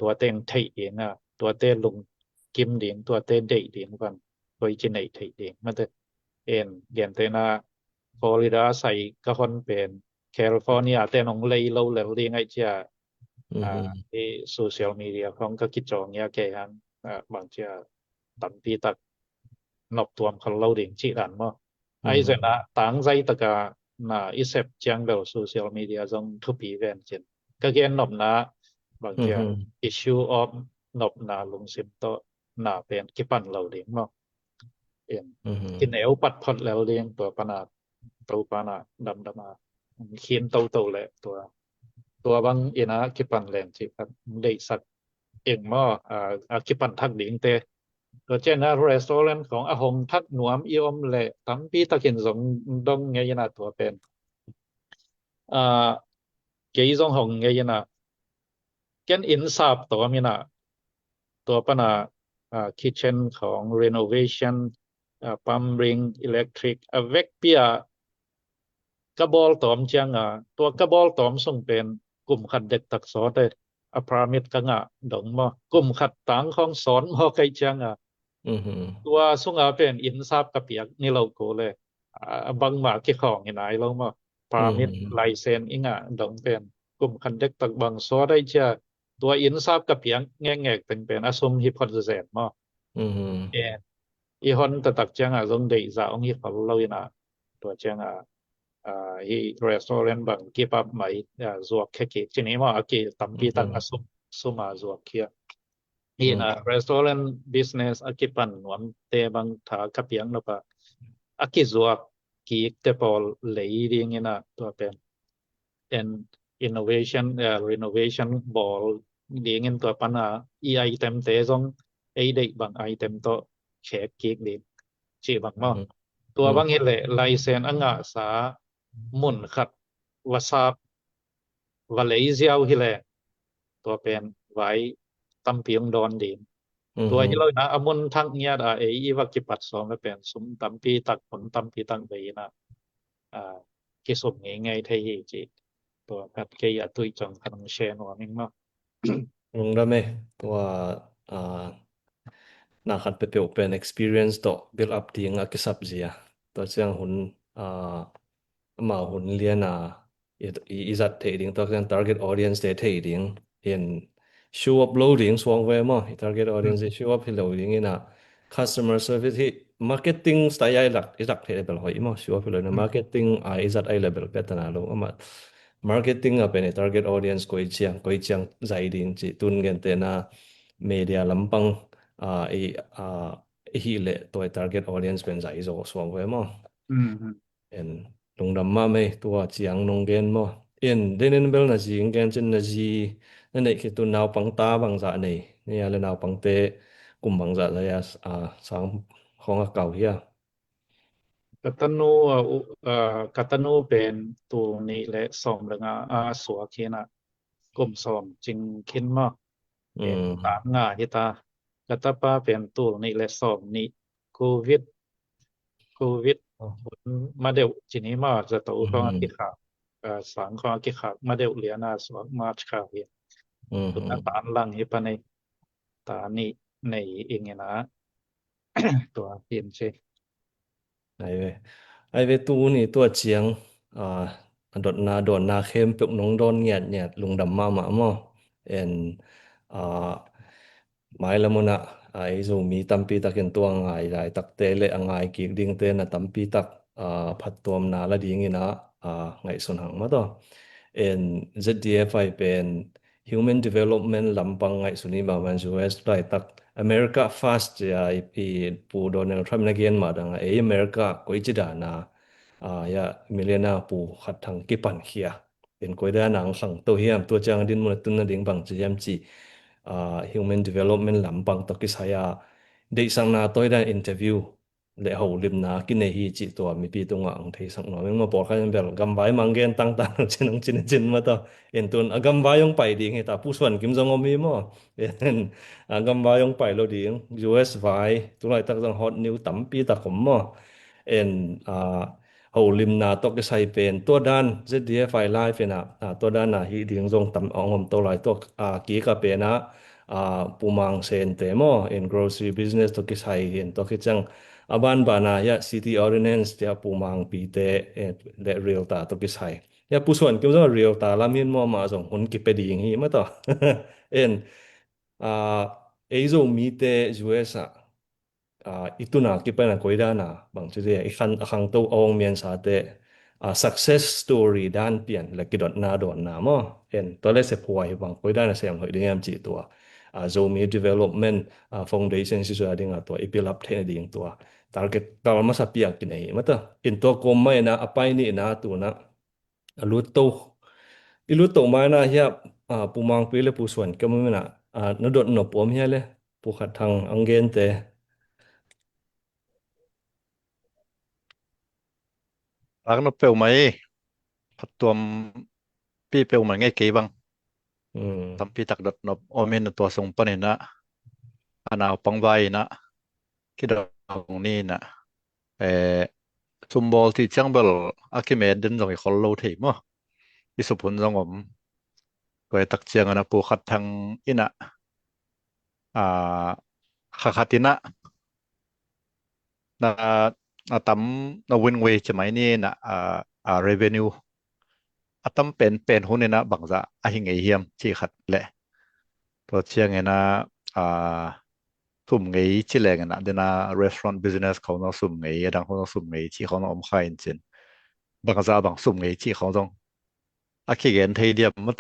ตัวเต็งไทยเองตัวเตลุงกิมเดียงตัวเตเดเดียงกันก็จิไหนไทยเองมันแต่เรียนแต่นาฟลอริดาใส่ก็คนเป็นแคลิฟอร์เนียแต่น้องเลยเราแล้วเรียงไอ้เจ้าที่โซเชียลมีเดียของก็คิดจองแก่หันบางเจ้าตันปีตักนอบตัวเขาเราเด้งจิดันบ่ไอ้เสนะต่างใจตะกาน่ะอีเซปจังเบลโซเชียลมีเดียจงทุปีแวนเจนก็เกนนอบนะบางเจ้า issue of นอบนาลงสิมโตน่ะเป็นกิปันเราเด้งบ่กินแนวปัดพอดแล้วเรียงตัวปนาตัวปนาดำมาเขียนโตๆแหละตัวบางนะกิปันแรงสิครับได้สักเองมอกิปันทักดิงเตก็เช่นนะรีสอร์ทของอาหงทักหนวมอีอมแหละตำปีตะกินสงดงไงนะตัวเป็นเกยซงหงไงนะเกนอินซาบตัวมีนะตัวปนาkitchen ของ renovation plumbing electric เวกเปีย กระบอลตอมเจียงตัวกระบอลตอมส่งเป็นกลุ่มขัดเด็กตักสอเตอพรามิตกงดงมอกลุ่มขัดตังของสอนมอไกเจียงอือฮึ ตัวสุงเป็นอินทราบกะเปียกนี่เราโกเลยบางหมากี่ของไหนเรามาพรามิตไลเซนอิงดงเป็นกลุ่มขัดเด็กตักบางสอได้เจียตัวอินทราบกะเปียกแง่ๆเป็นอสมฮิปโพเทเซนมออือฮึอีฮอนตะตักเจียงซงได้ซาองฮิปเราอินะตัวเจียงhe restaurant bang keep up mai zuak kheki chini ma aki tampi tang asum suma zuak khia in restaurant business akipan nuam te bang tha kapiang no pa aki zuak ki te pol lei ding ina to pen and innovation renovation ball ding in to pana e item te zong ei dei bang item to check ki ding chi bang ma ตัวบางเฮเลไลเซนอังสามุนขัดวาซาบวาเลเซียวฮิเลตัวเป็นไว้ตำเปียงดอนดีตัวฮิโลนะอมุนทั้งเงียดอีวักกิปัด2ก็เป็นสุมตำปีตักผลตำปีตังเบนะกิสมง่ายๆไทยจิตัวกัดเกียตุยจังคันเชนว่ามิงมาลงได้มั้ยตัวนาคันเปเปเป็น experience ต่อ build up ที่งกิสับเสียตัวเสียงหุ่นมาหุ่นเรียนอีจัดเทดิ้งตัวเสียง target audience เทดิ้งเห็น show up loading สว่างเว้มั้ย target audience show up loading นี่นะ customer service ที่ marketing style หลักเท level หอยมั้ย show up เลยนะ marketing อีจัดlevel เป็นตันลงมา marketing เป็น target audience ก็อีเชียงใจดิ้งจิตุนกันเตนะ media ลำปังฮิเลตัว target audience เป็นใจโซสว่างเว้มั้ยเอ็นลงดำมาไม่ตัวเจียงนงเกนมั้ยเอ็นเดนเบลนะจีงเกนจินนะจีนั่นเองคือตัวนาวปังตาบางจะนี่อะไรนาวปังเตกุมบางจะเลยสังของเก่าเฮียกัตนูเป็นตัวนี้และสอมแล้วสัวเคียนะกลุ่มสอมจึงคินมาเป็นตามงาฮิตากัตปาเป็นตัวนี้และสอมนี้โควิดมาเดวจินี้มาจะตัวของกิขาสังของกิขามาเดวเลียนาสวงมาชคาเฮียตัวนั้นตานลังฮิปในตานี้ในเองนะตัวเห็นใช่ไอเวตูนี่ตัวเจียงดอนนาเข้มปุกนงดอนเงียดลุงดำมาหม้อเอ็นหมายละมุนะไอซูมีตัมปีตักเห็นตัวง่ายได้ตักเตเลง่ายกิกดิ่งเตนะตัมปีตักผัดตัวมนาละดิ่งนะไงส่วนหังมาต่อเอ็น ZDFI เป็น Human Development ลำปังไงสุนีมามัน US ได้ตักAmerica Fast จะอีปูโดนัลด์ทรัมป์นักเรียนมาดังอเมริกาก็อิจดานะยามิเลนาปูขัดทางกิปันเขียเป็นก็ได้นางขังตัวเฮียมตัวจางดินมันตุนดิ่งบังจะยามจีHuman Development ลำปังตกิสายาได้สังนาตัวได้อินเทอร์วิวและเขาลิมนากินในฮีจิตัวมีปีตรงอ่างที่สังนมันมาบอกกันแบบกำไว้มังเกนต่างๆจินมาต่อเอ็นตุนกำไว้ยงไปดิ่งให้ตาผู้ส่วนกิมจงอมีมั้งเอ็นกำไว้ยงไปโลดิ่ง US ไว้ตัวไรตั้งฮอตนิวตั้มปีตะขมมั้งเอ็นเขาลิมนาตกิสายเป็นตัวด้าน ZDFI Live นะตัวด้านน่ะฮีดิ่งจงตั้มอ่างตัวไรตัวกีกะเป็นนะปูมังเซนเตมอ in grocery business ตกิสายเห็นตกิจังaban bana ya city ordinance ya pumang pite le real ta to kisai ya pusuan kim jong real ta lamin mo ma jong hun ki pedi hi ma to en eizo mi te us ituna ki pa na koida na bang che de ikhang to ong mien sa te success story dan pian la ki dot na mo en to le se phoi bang koida na sem hoi ding am chi to Zomi development foundation si so ading ato ipilap the ding to target tal masa piak kinai mata into komma na apai ni na tu na iluto mana ya pumang pile pusuan kemana nadot no pom ya le pu khathang angen te Arno peu mai patuam pi peu mai ngai ke bang tampi tak dot nop omen to song panena ana pangwai na kidong ni na ซุมบอลที่จังเบลอาคิเมดดินจงอีคนโลเทมอิสุพุนจงก็ตักเจียงนะปูขัดทางอินะขัดตินะนะตำนะวินเวจะไหมนี่นะrevenue ตำเป็นหุ้นนี่นะบางจะหิงเฮียมที่ขัดแหละตัวเชียงนะสุ่มไงที่แรงนะเดนะ restaurant business เขาต้องสุ่มไงดังเขาต้องสุ่มไงที่เขาต้องอมขายจริงบางจะบางสุ่มไงที่เขาต้องคิเกนเทียมมั้ง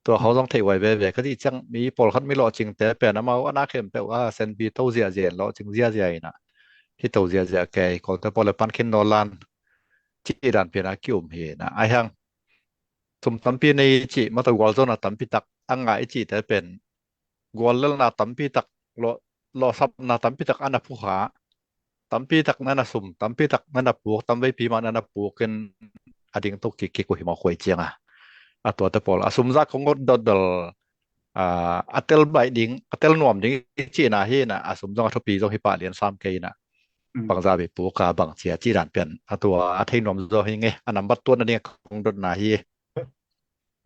ตัวเขาต้องเทไว้แบบก็ที่จังมีปอลคัดไม่รอจริงแต่เป็นนะมาว่านักเข็มแปลว่าเซนบีโตเสียเสียรอจริงเสียเสียนะที่โตเสียเสียแกก็แต่พอละปันเข็นดอลลาร์ที่ด่านเป็นอาคิวมเฮนะไอ้หังสมตั้มปีในจีมาตัวกอลโซนะตั้มปีตักอังไงจีแต่เป็นกอลเลนะตั้มปีตักรอซับนะตั้มปีตักอันดับผู้หาตั้มปีตักนั่นนะสุ่มตั้มปีตักนั่นนะปลูกตั้มไว้ปีมันนั่นนะปลูกกันอดิ่งตุกกิกุหิมาคุยเจียงตัวแต่พอละสุ่มซักของก็ดอลatel bai ding atel nuam ding chi na hi na asum jong thopi jong hi pa lian sam ke na bang za be pu ka bang chia chi ran pian atua athei nuam zo hi nge anam bat tuan ne kong dot na hi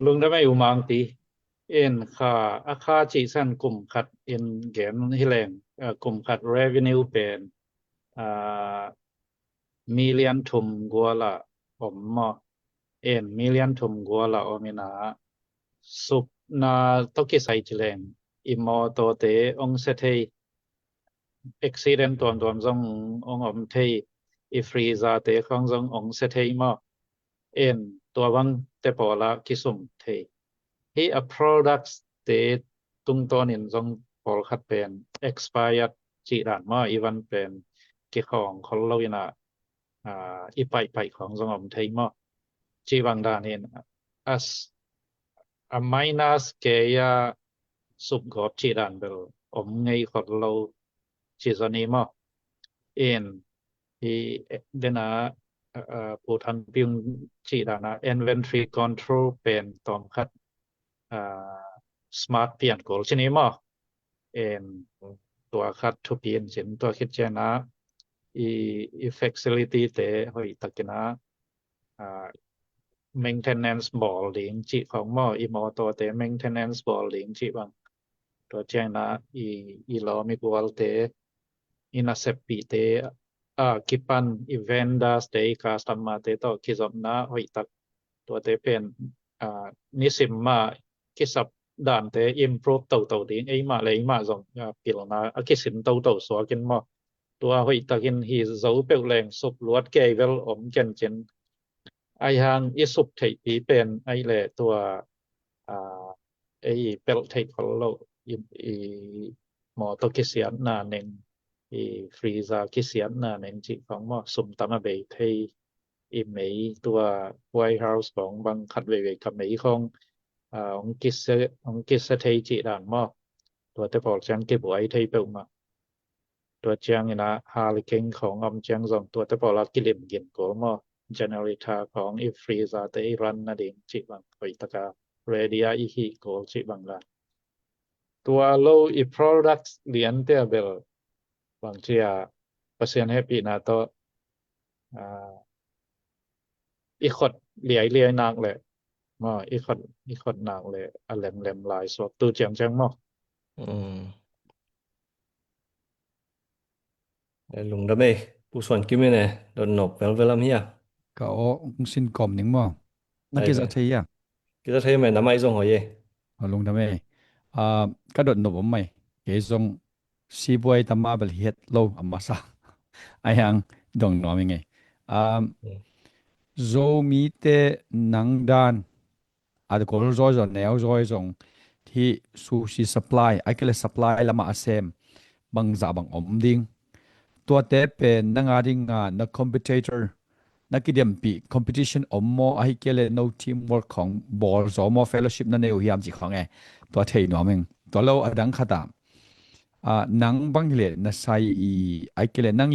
ลุงได้ไม่อุมังตีเอ็นค่าอาคาจีสันกลุ่มขัดเอ็นแกนที่แรงกลุ่มขัด revenue เป็นmillion ทุมกัวละผมเอ็น million ทุมกัวละอมินาสุบนาตกิไซจแรงอิมอโตเตองเซเท accident ตอนจงองอมเทอีฟรีซาเตของจงองเซเทมาเอ็นตัววังแต่พอละกิสุมเทฮีa products เตตุงตอนินจงพอขัดเป็น expired จีดานมาอีวันเป็นกิของคนเราอินะอีไปของจงอมเทมาจีวังดานิน as a minus เกียสุบกอบจีดานเบลอมไงคนเราจีซานีมาเอ็นฮีเดนะผู้ทันพิมจีดานะ inventory control เป็นตอมคัดsmart เปลี่ยนกอลชนิมาเอ็นตัวคัดทุเปลี่ยนสินตัวคิดเจนะอี facility เตหอยตะกินะmaintenance ball ลิงจีของมออีมอตัวเต maintenance ball ลิงจีบังตัวเจนะอีลอมีกวลเตอินาเซปีเตkipan vendors te customer te to kisapna hoi tak to te pen nisimma kisap dan te improve tau ding ei ma lei ma jong pilna akisin tau so kin mo to hoi takin hi zo pe leng sup luat ke vel om ken chen ai hang i sup thei pi pen ai le to ei pel thei khol lo i mo to kisian na nenฟรีซาคิเสียนนะเนจิของมอสุมตามเบเทอีเมยตัวไวท์เฮาส์ของบางคัดเวกับเมยขององกิสเทจิด่านมอตัวแต่พอจังเก็บไว้เทเปิลมาตัวจังนะฮาริเคนของอมจังสองตัวแต่พอละกิเลมเกินก็มอเจเนอเรตาของอีฟรีซาเตรันนะเดงจิบังไปตะกาเรเดียอีฮิโกจิบังละตัวโลอีโปรดักต์เลียนเตเบลบางทีpasien happy na to ikot liai nang le mo ikot nang le alem lai so tu chang mo ลุงดะเมผู้ส่วนกิมเนดอนนบเวลาเฮีย ก็สินกอมนึงบ่นักกิจเทีย กิจะเทแม่นำไม้จงหอยลงทำไมก็ดดนบไม่เกจงซีบวยตมาเบลเฮ็ดโลอัมมาซาไอ้ยังดงนอมิไงโซมีเตนังดานอาจจะก็รอจนแนวรอยจงที่ซูชิซัพพลายไอ้ก็เลยซัพพลายละมาเซมบางจะบางอมดิ้งตัวเตเป็นนังอาดิ้งนักคอมเพติเตอร์นักกิจมปีคอมเพติชันอมโมไอ้ก็เลยโนทีมเวิร์คของบอลโซโมเฟลโลชิพนั่นเองยามจิของไงตัวเทนอมิงตัวเราอดังขดามนังบางทีเลยนะใส่ไอ้เกลนัง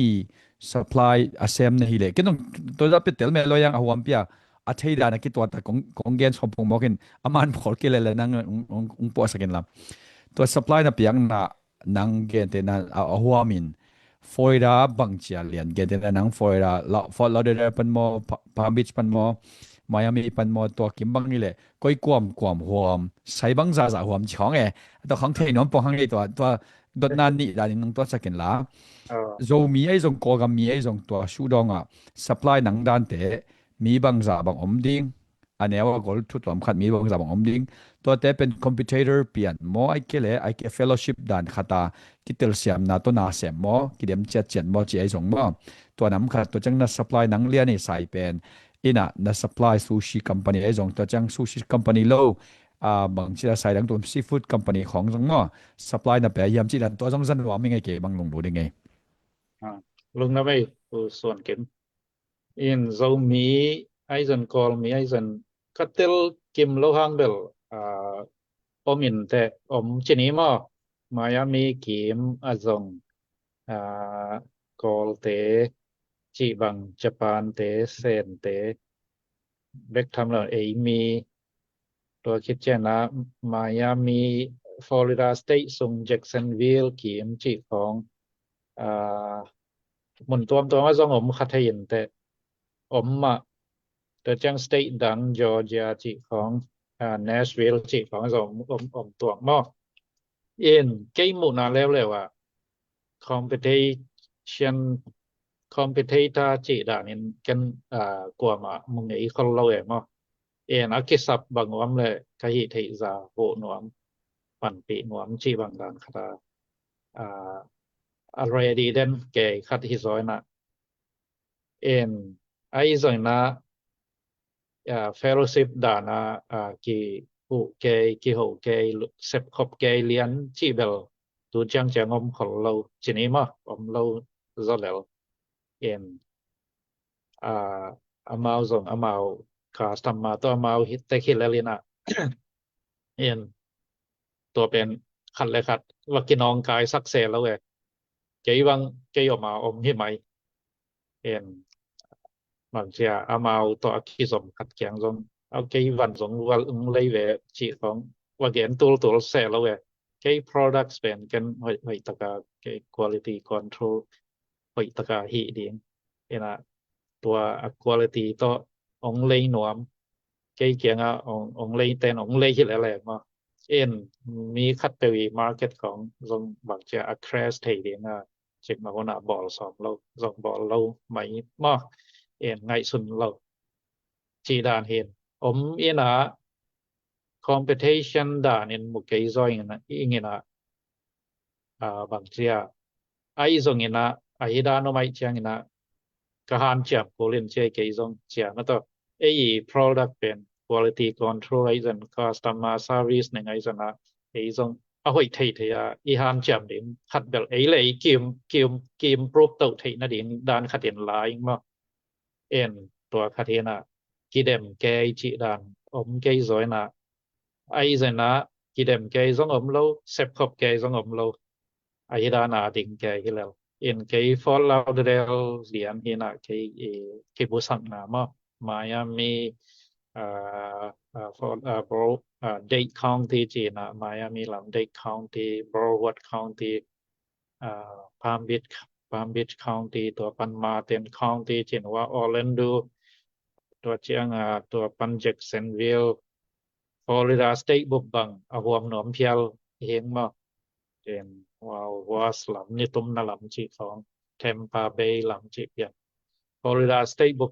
supply อาเซมนะฮีเลยก็ต้องตัวจะเป็นเตลเมลยังเอาวันเปียอาเทียดานะคิดตัวแต่ของเกณฑ์ชอบพงบอกกันอามันพอเกลเลยนังปอสักกันละตัว supply นะเปียงนังเกณฑ์แต่นะเอาหัวมิน Florida บางเจียเลียนเกเดนัง Florida ละฟอร์ตลอเดอร์ปันมอพามบีชปันมอMiami ปันมอตัวกิมบังนี่แหละก้อยกวมหวมใส่บังซาหวมช่องตัวข้างเทนอมปองข้างนี้ตัวดดนานนี่ดานิงตัวสักกันละโจมีไอ้จงก็มีไอ้จงตัวชูดองsupply หนังด้านเตมีบังซาบังอมดิ้งอันนี้ว่าก็ทุกตัวขัดมีบังซาบังอมดิ้งตัวเตเป็น competitor เปลี่ยนมอไอ้เกล่ไอ้ fellowship ด้านขัดกิเตลเสียมนาตัวนาเสียมมอกิเดมเจียนมอจีไอ้จงมอตัวน้ำขัดตัวจังนัด supply หนังเลียนในสายเป็นina na supply sushi company ai jong ta chang sushi company lo bang chi sai dang tom seafood company khong jong ma supply na pe yam chi dan to jong zan wa mi ngai ke bang long bu de ngai lung na baiส่วนเก็มin zo mi aizen call mi aizen katel kim lo hang bel omin te om chini ma Miami kim azong call te chi bang Japan te sen te bek tham la ei mi ตัวคิดเช่นนะ Miami Florida State ส่ง Jacksonville ขีมจิของหมุนตัวว่าส่งคัดให้เห็นแต่ตัวจัง State ดัง Georgia จิของNashville จิของส่งตัวมอเอ็นเกมหมุนแล้วเลยว่า competitor จิดานี่กันกว่ามามึงไอ้คนเราเองมั้งen akisap bangwam le kahi theiza ho nuam panpi nuam chi bangdan khata already then ke khat hi zoina en ai zoina fellowship dana ki hu ki ho ke sep khop ke lian chi bel tu chang changom khol lo chini ma om lo zolel en amao zong amao customer ตัวมาแต่คิดแล้วลีนะเห็นตัวเป็นคันเลยครับว่ากินองกายสักเซแล้วเกยวังเกยออกมาอมที่ไหมเห็นบางเสียเอามาตัวขี้สมขัดแข็งจงเอาเกยวันสงวันเลยเวจีของว่าเกนตัวเซแล้วเกย products เป็นกันหอยตะกาเกย quality control หอยตะกาหีดีเห็นตัว quality ตัวองเลยหนวมเกี่ยงองเลยแต่องเลยที่แหลกมามีคัตเตอรี่มาร์เก็ตของทรงบางจะแครสเทเดียงเช็คมาว่าบอลสอบเราทรงบอลเราไม่มาไงสุนเราจีดานเห็นcompetition ด่านมุกเกยซอยนะบางจะไอ้ทรงไอ้ด้านไม่เชียงกหานจับโกเล่นเช่เกยซงเชียมาต่อproduct เป็น quality control ไอ้จัน customer service นึงไอ้จันไอ้ซงเอาไว้เทอีหานจับดิขัดเบลเลยกิมปรูปตัวเทนะดิด้านขัดเห็นหลายมาตัวขัดเห็นกิเดมแกจิดานเกยซอยนะไอ้จันกิเดมแกซงเราเซฟคบแกซงเราไอ้ด้านดิ่งแกที่แล้วkay Fort Lauderdale lian hina kay busang na mo Miami Fort Dade County China Miami lam Dade County Broward County Palm Beach County ตัวปัน Martin County เช่นว่า Orlando ตัวเชียงตัวปัน Jacksonville Florida State บุบังอาวมหนอมเพียวเฮงมาว่าสลัมนี่ตุ้มนาลำจีของ Tampa Bay ลำจีเปียน Florida State บุ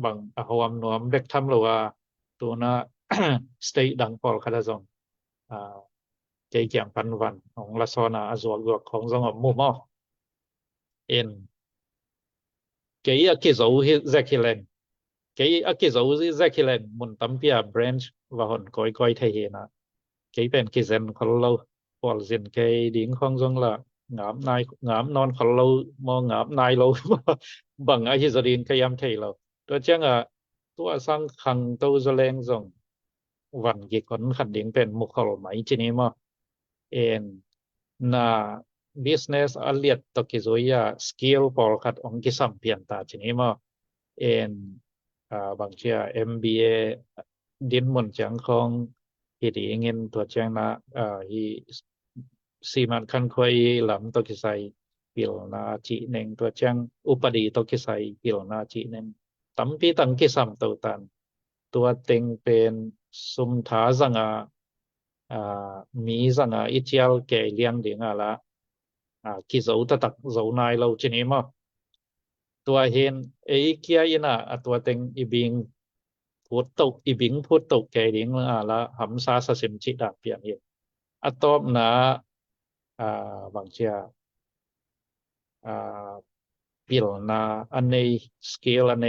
บังอาวมหนอมเด็กทำหรือว่าตัวน่ะ State ดังพอลคาดาซงเกี่ยงพันวันของลาซอนาอซวกของสงบมุมเกี่ยกิโซฮิแซคิเลนเกี่ยกิโซฮิแซคิเลนมุนตัมเปีย branch ว่าหนก้อยไทยเฮนะเกี่ยเป็นกิเซนคนเราพอลสินเกยดิ้งของจงละงามนอนคนเรามองงามนายเราบังไอ้ฮิซดินขยำไทยเราตัวเจ้งตัวสร้างคังตัวแสลงจงวันกี่คนขัดดิ้งเป็นมุขเราไหมจีนี้มาน่า business อเลียดตกิโซยา skill พอลขัดองกิสัมเพียนตาจีนี้มาบางเชีย MBA ดินมุนจังของที่ดีเงินตัวเจ้งนะฮีซีมันคันคอยหลำตัวกิไซ pilna chi neng tua chang upadi to kisai pilna chi neng tampi tang kisam to tan ตัวเต็งเป็นสุมทาสังมีสังอิเจียลแก่เลี้ยงเดียงละกิโซตะตักโซนายเราจินิมตัวเห็นเอเกียอินะตัวเต็งอีบิงพูดตกอีบิงพูดตกแก่เดียงละหัมซาสสิมจิดาเปียงเห็นตอบนะบางเชียปิลนาอันในสเกลอันใน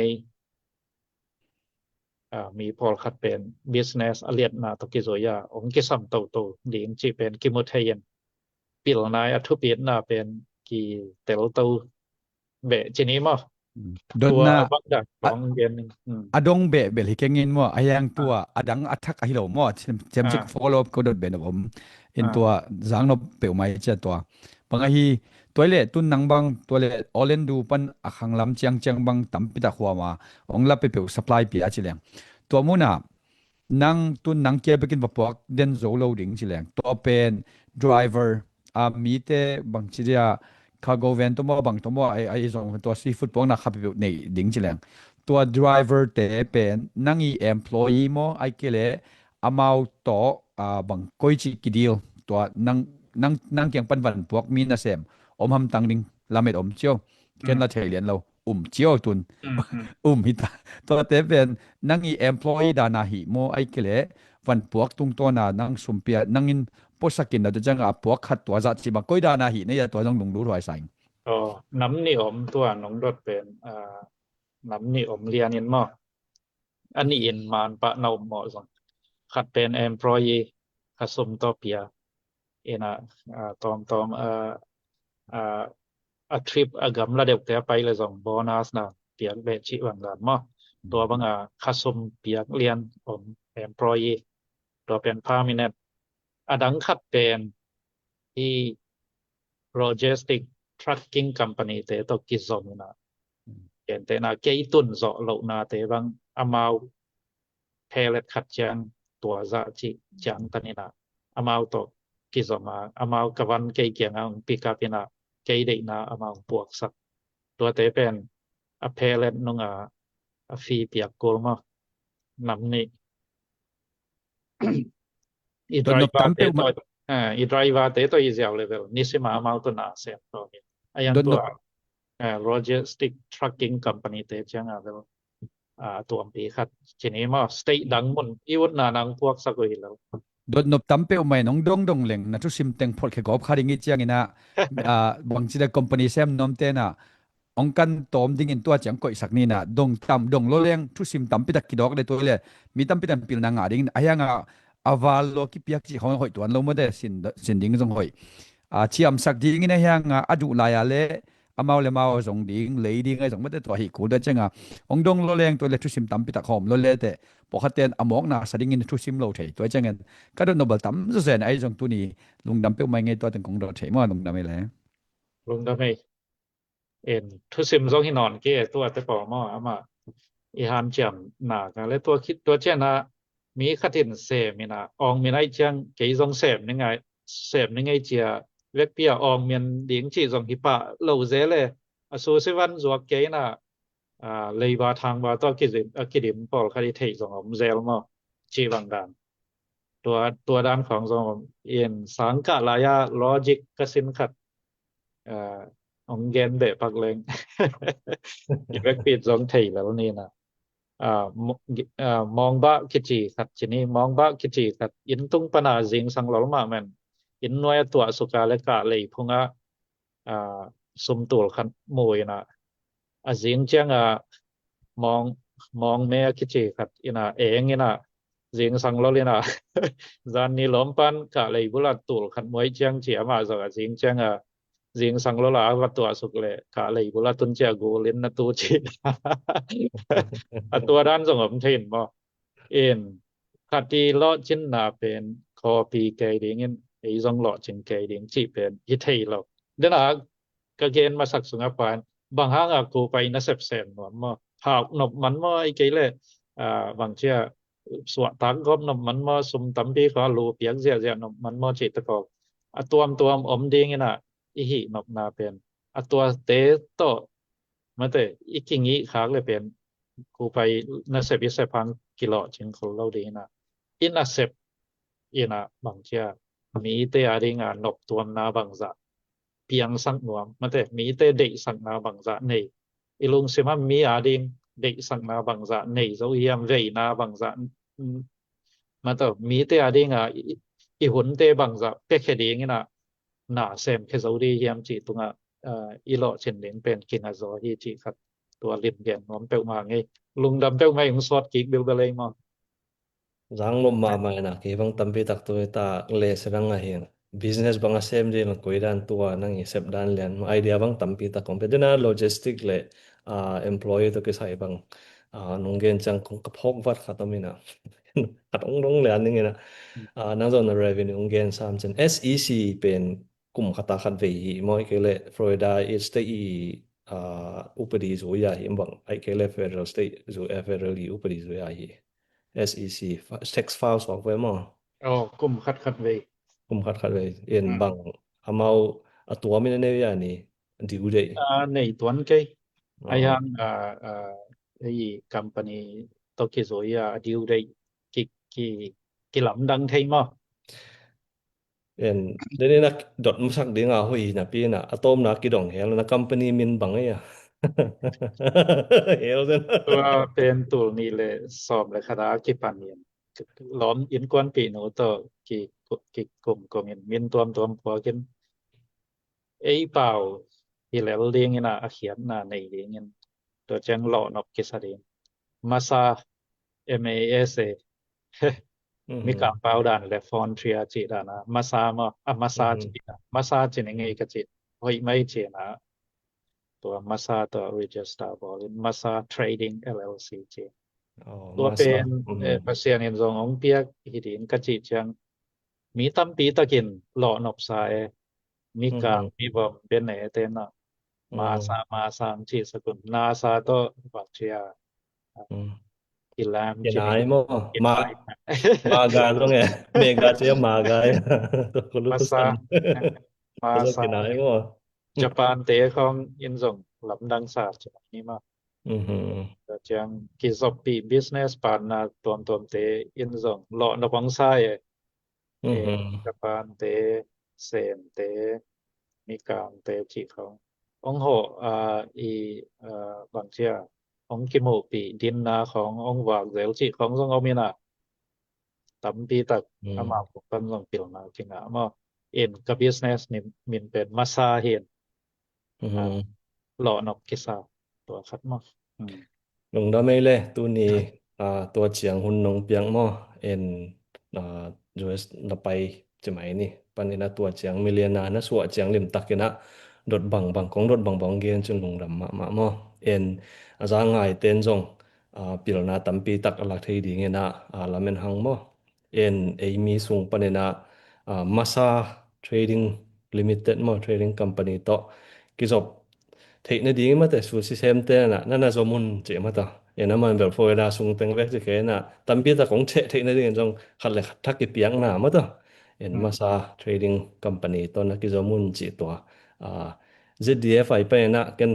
มีพอลคัดเป็น business อเลียดนาตกิโซยาองกิสัมโตโตดิงจิเป็นกิโมเทยนปิลนายอทุปิดนาเป็นกีเตลโตเบจินิมอ dot na บักดักของเย็น adong be hikengin mo ayang tua adang attack ahilo mo chemchik follow up ko dot be no bom in tua zang no pe mai cha tua pangahi toilet tun nang bang toilet olen du pan akhang lam chiang bang tampi ta khwa ma ongla pe supply pi a chileng tua muna nang tun nang ke bekin bapok den zo loading chileng to pen driver mi te bang chiria cargo van to mo bang to mo ai zong to seafood pong na khapi nei ding chileng to driver te pen nangi employee mo ai kele amau to bang koi chi kidil to nang kyang pan van pok mi na sem om ham tang ding lamet om chiao ken la thei lian lo chiao tun hita to te pen nangi employee da na hi mo ai kele van pok tung to na nang sumpia nangin posakin na jang a pok khat to za chi ba koi da na hi ne ya to jong lung du roi sai น้ำนี่อมตัวน้องรถเป็นน้ำนี่อมเรียนมออันนี้อินมานปะนาหมอสังขัดเป็น employee ขสมต่อเปียตอมทริปกำละเด็กแต่ไปเลยสังโบนัสนะเปียกเบชิวังดานมอตัวบางขสมเปียกเรียนอม employee ตัวเป็น permanent ดังขัดเป็นที่ logistic trucking company เตตกิซอมนะเห็นแต่นะเกยตุนซอโลนาเตบังอามาวเพลตขัดจังตัวซะจิจังตันนะอามาวตกิซอมาอามาวกะวันเกยเกียงอังปิกาปินะเกยได้นะอามาวปวกสักตัวเตเป็นอเพลตนงฟีเปียกโกลมานำนี่อีไดรเวอร์เตตัวอีไดรเวอร์เตตัวอีเซียวเลเวลนี่สิมาอามาวตัวนาเซนตัวนี้ayan tua logistic trucking company te chang avel tuam pi khat chini ma state dang mun iwut na nang puak sakoi lo dot nop tampe umai nong dong leng na tu sim teng phol khe gop kharingi chiang ina bangchida company sem nom te na ongkan tom ding in tua chang koi sakni na dong lo leng tu sim tampi tak kidok le to le mi tampi tan pil na nga ding ayanga aval lo ki piak chi hoi tuan lo mo de sin ding jong hoi chiam sak ding ina hyang adu la ya le amau le mau jong ding le ding ai jong ma te to hi ku da chenga ong dong lo leng to le thu sim tam pi ta khom lo le te po khaten amok na sading in thu sim lo thei to chengen ka do nobel tam zo zen ai jong tu ni lung dam pe mai nge to ten kong do thei ma lung dam le lung dam ei en thu sim jong hi non ke to te po ma ama i han chiam na ka le to khit to chen na mi khatin se mi na ong mi nai chang ke jong sem ni ngai sem ni ngai chia vek pia ong mien ding chi jong hi pa lo ze le asu se wan zuak ke na leiwa thang wa to kidim pol khari thei jong om zel mo chi wang danตัวด้านของจงเอียนสังกะลายาลอจิกกสินขัดองเกนเบปักเลงอีเวกปิดจงไทยแล้วนี่นะมองบะคิจิขัดชนิมองบะคิจิขัดอินตุงปนาจิงสังหลอมาแม่นอินนวยตัวสุกาเลกะเลยพุงสุมตุลขันมวยนะจิงจังมองแม่คิจิขัดอินะเองอินะจิงสังหลอเลยนะจานนี้ล้อมปันกะเลยบุรัดตุลขันมวยจังเจียมาจากจิงจังจิงสังหลอลาวัดตัวสุกเลยกะเลยบุรัดตุนเจียกูเล่นนะตูจิตัวด้านสงบเทนบ่เอ็นขัดที่ลอจินนาเป็นคอปีเกยดิงไอ้จงลอจินเกยดิงจิเป็นฮิเทยเราเดี๋ยวนะก็เกณฑ์มาสักสุงปานบางครั้งกูไปนะเสพๆหนวมหากนบมันบ่ไอ้เกยเลยบางเชื่อสวตักกบนบมันบ่สุมตำปีขอรูเปียกเสียๆนบมันบ่จิตตะกอกตัวอมดิงน่ะอีหินบนาเป็น ตัวเตโตมาแต่อีกกิงี้คากเลยเป็นกูไปนะเสบิเสพังกิโลจึงคนเราดีนะอินะเสบอินะบางเจ้ามีเตอาริงานบตัวนาบางจะเปียงสังนวมมาแต่มีเตเด็กสังนาบางจะในอีลุงสิมามีอาริงเด็กสังนาบางจะในเจ้าเยี่ยมเวนาบางจะมาแต่มีเตอาริงอีหุ่นเตบางจะเปแค่ดีงี้นะหนาเซมแค่เจ้าดีเยี่ยมจีตุงอีโลเช่นเด่นเป็นกินอาซอฮีจีครับตัวลิมเดียนน้อมเป้ามาไงลุงดำเป้าไงของสอดกิกเบลเบลเลยมั้ง Zang lo mama na ki bang tampi tak tu ta le serang a hin business bang asem je ma koidan tua nang i sep dan lian ma idea bang tampi ta competitor logistic le employee to ke sai bang nungen chang kong ka phok wat khatamina katong dong lian ning na nang zon revenue ngen sam chen SEC เป็นกลุ่มคตาคัดเวhi moi ke le Florida state upadi zo ya hi bang ai ke le federal state zo federal upadi zo ya hi SEC tax file software มั้ง อ๋อกลุ่มคัดเวย กลุ่มคัดไว้เอ็นบางเอาตัวมินเนยนี่ดิวได้ ในตัวนเกยอายังไอ้คัมพานีตกิโซยาดิวได้กิลำดังไทยมั้ง เอ็นเดี๋ยวนี้นะดอทมุสักดีงาหุยนะปีน่ะอะตอมนะกิดองเฮลนะคัมพานีมินบังไงอ่ะ เฮลเซน ตัวเป็นตัวนี้เลยสอบเลยคณะกิปันเนียนล้อมอินกวนปีโนต่อกิกลุ่มก็มินตัวพอกันไอ้เปล่าที่แล้วเรียงนะอาเขียนนะในเรียงตัวจังหล่อนอกกิสเรียงมาซา MASA มีกางเปล่าด่านและฟอนทรียจิดานะมาซามาซาจิดามาซาจินไงกจิตเฮ้ยไม่เจนะตัวมาซาตัว register บอลมาซา trading LLC เจตัวเป็นภาษาเนียนจงองเปียกหิดินกจิตจังมีตั้มปีตะกินหล่อนอบสายมีกางมีบอมเป็นไหนเต็นนะมาซามจิสกุลนาซาตัวบักเชียกิลาม เจนายมั้งมากาตรงไงเมกาเจียมากาตัวคนรู้สึกมาซา เจนายมั้ง ญี่ปุ่นเตะของอินซงลำดังศาสตร์นี่มาแต่จังกิจปี business partner ตัวเตะอินซงหล่อนบังไซญี่ปุ่นเตะเซนเตะมีกางเตะจิขององโหอีบางเชียองกิโมปีดินนาขององวากเซลจิของซงเอามีน่ะตำปีตักอามาปุปันซงปิลนากิงะมาเอ็นกับ business นี่มินเป็นมาซาเห็นหล่อนอกกิซาตัวคัดมาลงดาไม่เลยตัวนี้ตัวเจียงหุ่นนงเปียงมอเอ็นUS นะไปจะไหมนี่ปันนี้นะตัวเจียงมิเลียนานะสัวเจียงลิมตักนะดดบังของดดบังเกนจนลงดำมามอเอ็นอาจารย์ง่ายเต้นจงปิลนาตัมปีตักอลักเทดีเงนะลาเมนหังมอเอ็นเอมีสูงปันนี้นะมาซา trading limited มอ trading company ต่อกิจบเทคนิคดีมาแต่สูตรซิสเต็มเตนะนั่นน่ะสมมุนเจมาตาอย่างนั้นมันแบบโฟร์ดาสูงเต็งเวกจะแค่น่ะตัมปีตะของเทคนิคดีจงขัดเลยทักกิเปียงหน้ามาตาเอ็นมาซา trading company ตอนนั้นกิจสมุนจิตัวZDF ไปนะกัน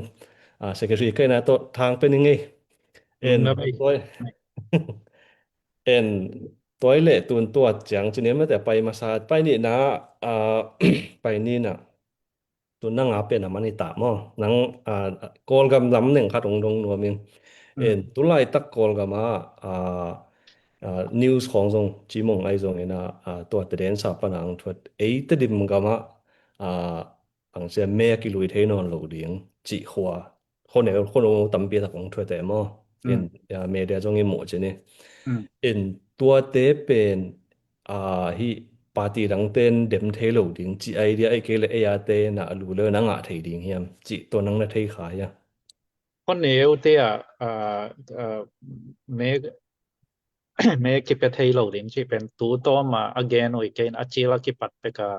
secretary ก็นะตัวทางเป็นยังไงเอ็นตัวเละตัวจังจีนี้มาแต่ไปมาซาไปนี่นะไปนี่น่ะตัวนั่งอาเป็นมันนี่ตามนังกอลกำลำหนึ่งคัดองนัวมิงตัวไล่ตักกอลกำมานิวส์ของทรงจีมงไอทรงนะตัวเดินสาปนังตัวตดิมกำมาอังเสียแม่กิลุยเทนอนโหลดดิ้งจีหัวคนเนี่ยคนตั้มเปียตักของตัวแต่มเมเดียจงยี่หมดใช่ไหมตัวเตเป็นฮีปาร์ตี้ดังเต้นเดมเทโลดิ้งจีไอเดียไอเกลเออาเตน่ะรู้เลยนังอาเทดิ้งเฮียมจีตัวนังน่ะเทขายอ่ะคนเอวเตะเมกิเปเทโลดิ้งจีเป็นตัวต่อมา again โอเคอาจิลากิปัดเปกา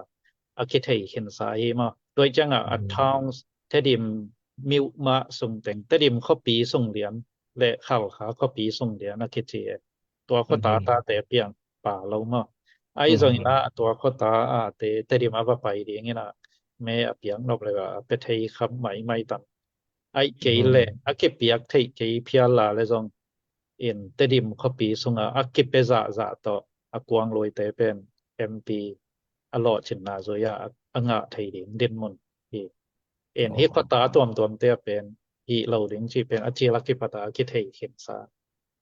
อากิเทเห็นสายมาโดยจังทาวน์เทดิมมิวมาส่งแต่งเทดิมข้อปีส่งเหรียญและเข้าขาข้อปีส่งเหรียญอากิเทตัวโคตาแต่เปียงป่าเรามาไอ้จงนะตัวโคตาเตดิมาไปอย่างงี้นะ में अपियंग नोक लेवा पेथै खब mai tan ai keile akipiak thei ke phiala le jong in tedim khopi sunga akipeza za to akwang loi te pen MP alo chinna zoya anga thei din mun hi en hi pata tom te pen hi lo ding chi pen achila ki pata ki thei khin sa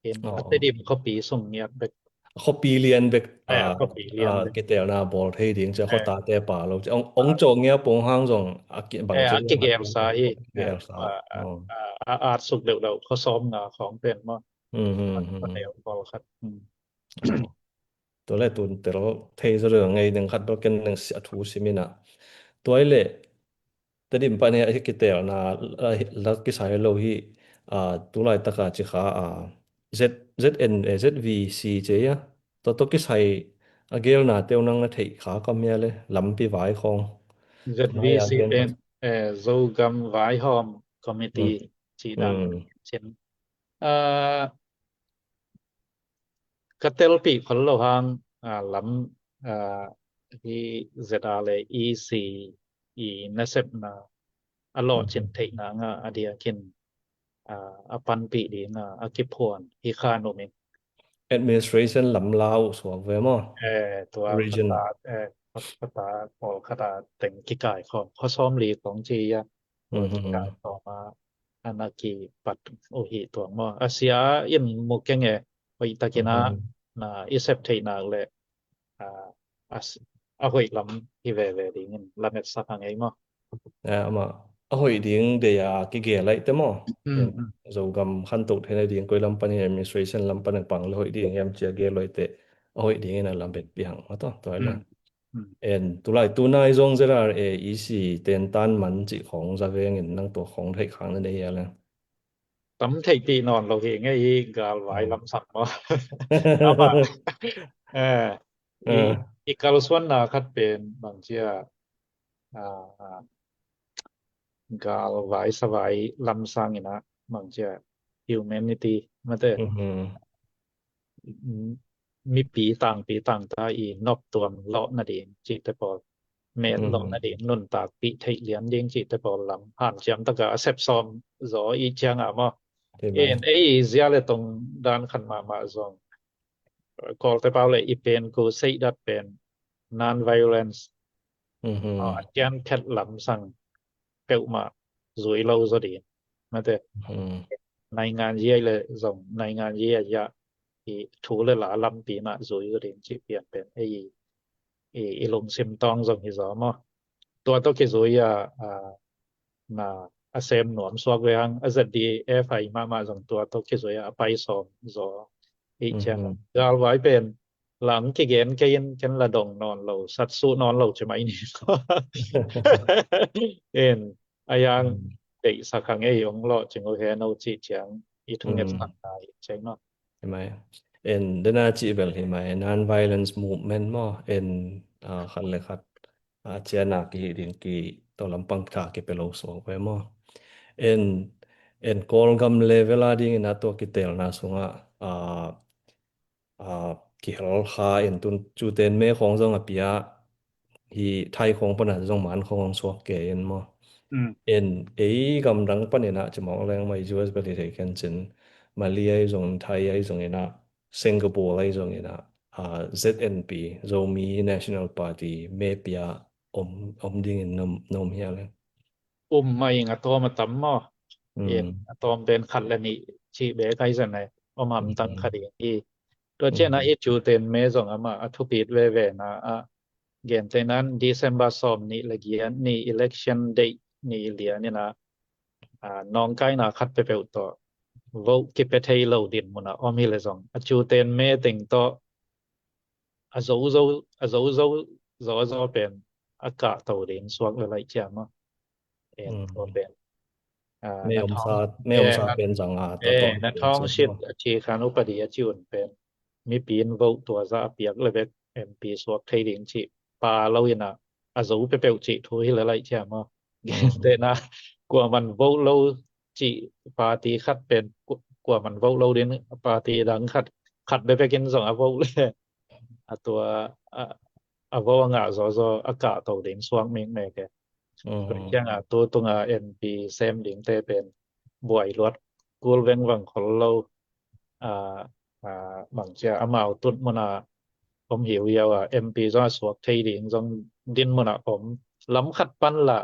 en tedim khopi sung yak bek copy lian bek khopi lian ke tel na bol thei ding cha khota te pa lo ong chong ngia pong hang jong bang che ki gem sa hi gem sa art suk deu kho som nga khong pen ma ก็แนวบอลครับตัวแรกตุนแต่เราเทเรื่องไงหนึ่งคัดเราเกันหนึ่งเสียทูสิมินะตัวไอ้เล่แต่ดิมปะเนี่ยไอ้กิเตลนะลักกิสายเราฮีตัวไรตะกาจิขาZ ZN ZVC เจียตัวกิสายเกลนะเตียวนังนะเทขาก็มีเลยลำปีไว้ของ ZVC เป็นโซกัมไว้หอมคอมมิตี้จีดังเช่นkatel pi khallo hang lam hi zeta le EC e nasep na alo chin thei na nga adia kin apan pi di nga akipon hi khano min administration ลำลาวสวกเวมอตัว region ภาษาพอคตาแต่งกิกายของข้อซ้อมลีของจียะกิกายต่อมาอนากีปัดโอหิตัวมออาเซียยินมุกแกงไปตะกินะna isep thei na le a hoi lam hi ve ding lamet sa phang ei mo ma a hoi ding de ya ki ge lai te mo zo gam khan tu the ding koi lam pani administration lam pan pang le hoi ding yam chia ge loi te a hoi ding na lam bet pi hang ma to la en tu lai tu nai zong zera e si ten tan man chi khong za veng in nang to khong thai khang na de ya la tấm thầy pi non lo hi ngai gal vai lam sak mo ama i kal swan na khat pen bang chia gal vai savai lam sang ina bang chia humanity mate mi pi tang ta i nop tuam lo na din chi te pol me lo na din nun tak pi thei lian ding chi te pol lam han chiam ta ga sep som zo i chiang a mo en zia le tong dan khan ma zong call te pau le i pen ko sei dat pen non violence chian khat lam sang peu ma zui lo zo di ma te nai ngan ye le zong nai ngan ye ya i thu le la lam pi ma zui zo di chi pian pen i lom sim tong zong hi zo moตัวto ke zoi na asem nom swak we hang azadi fi ma jong tua to ke zoya pai som zo i chang gal wai pen lang ke gen ke yin ken la dong non lo sat su non lo chmai ni en ayang dei sakang e yong lo ching o he no chi chang i thung net sak dai chang no mai en dana chi bel hi mai non violence movement mo en khan le khat chia na ki din ki to lampang ka ke pelo so we mo en kol gam level ading na to ki tel na sunga ki hal kha en tun chu ten me khong jong apia hi thai khong pana jong man khong so ke en mo en gam rang panina chmong leng mai US beli the kan chin malia jong thai ai jong ina Singapore ai jong ina ZNP Zomi National Party mepia ding in nom here le mai nga to ma tam mo en atom den khat la ni chi be kai san nai omam tang khadi i to chena i chu ten me jong ama athu pit ve na gen tenan December som ni lagian ni election date ni lia ni na nong kai na khat pe pe to vote ki pe thei lo din mu na omi le jong achu ten me ting to zo pen aka to din swak le lai cha ma en to pen me om sa pen jang to na thong shit chi khan upadi achun pen mi pin vote to za piak le ve MP swak thei ding chi pa lo ina azo pe pe chi thu hi le lai cha ma te na kwa man vote lo chi party khat pen kwa man vote lo din party dang khat be pe kin zong a vote le aตัวa vo nga zo aka to ding swak meng me ke Mhm. เจียงตัวตรงMP เซมดิงเตเป็นบวยรวดกูลเวงวังคนเราบางเจียอามาตุดมนาผมหิวยาวMP ซอสวกไทยดิงจงดินมนาผมล้ำขัดปั้นละ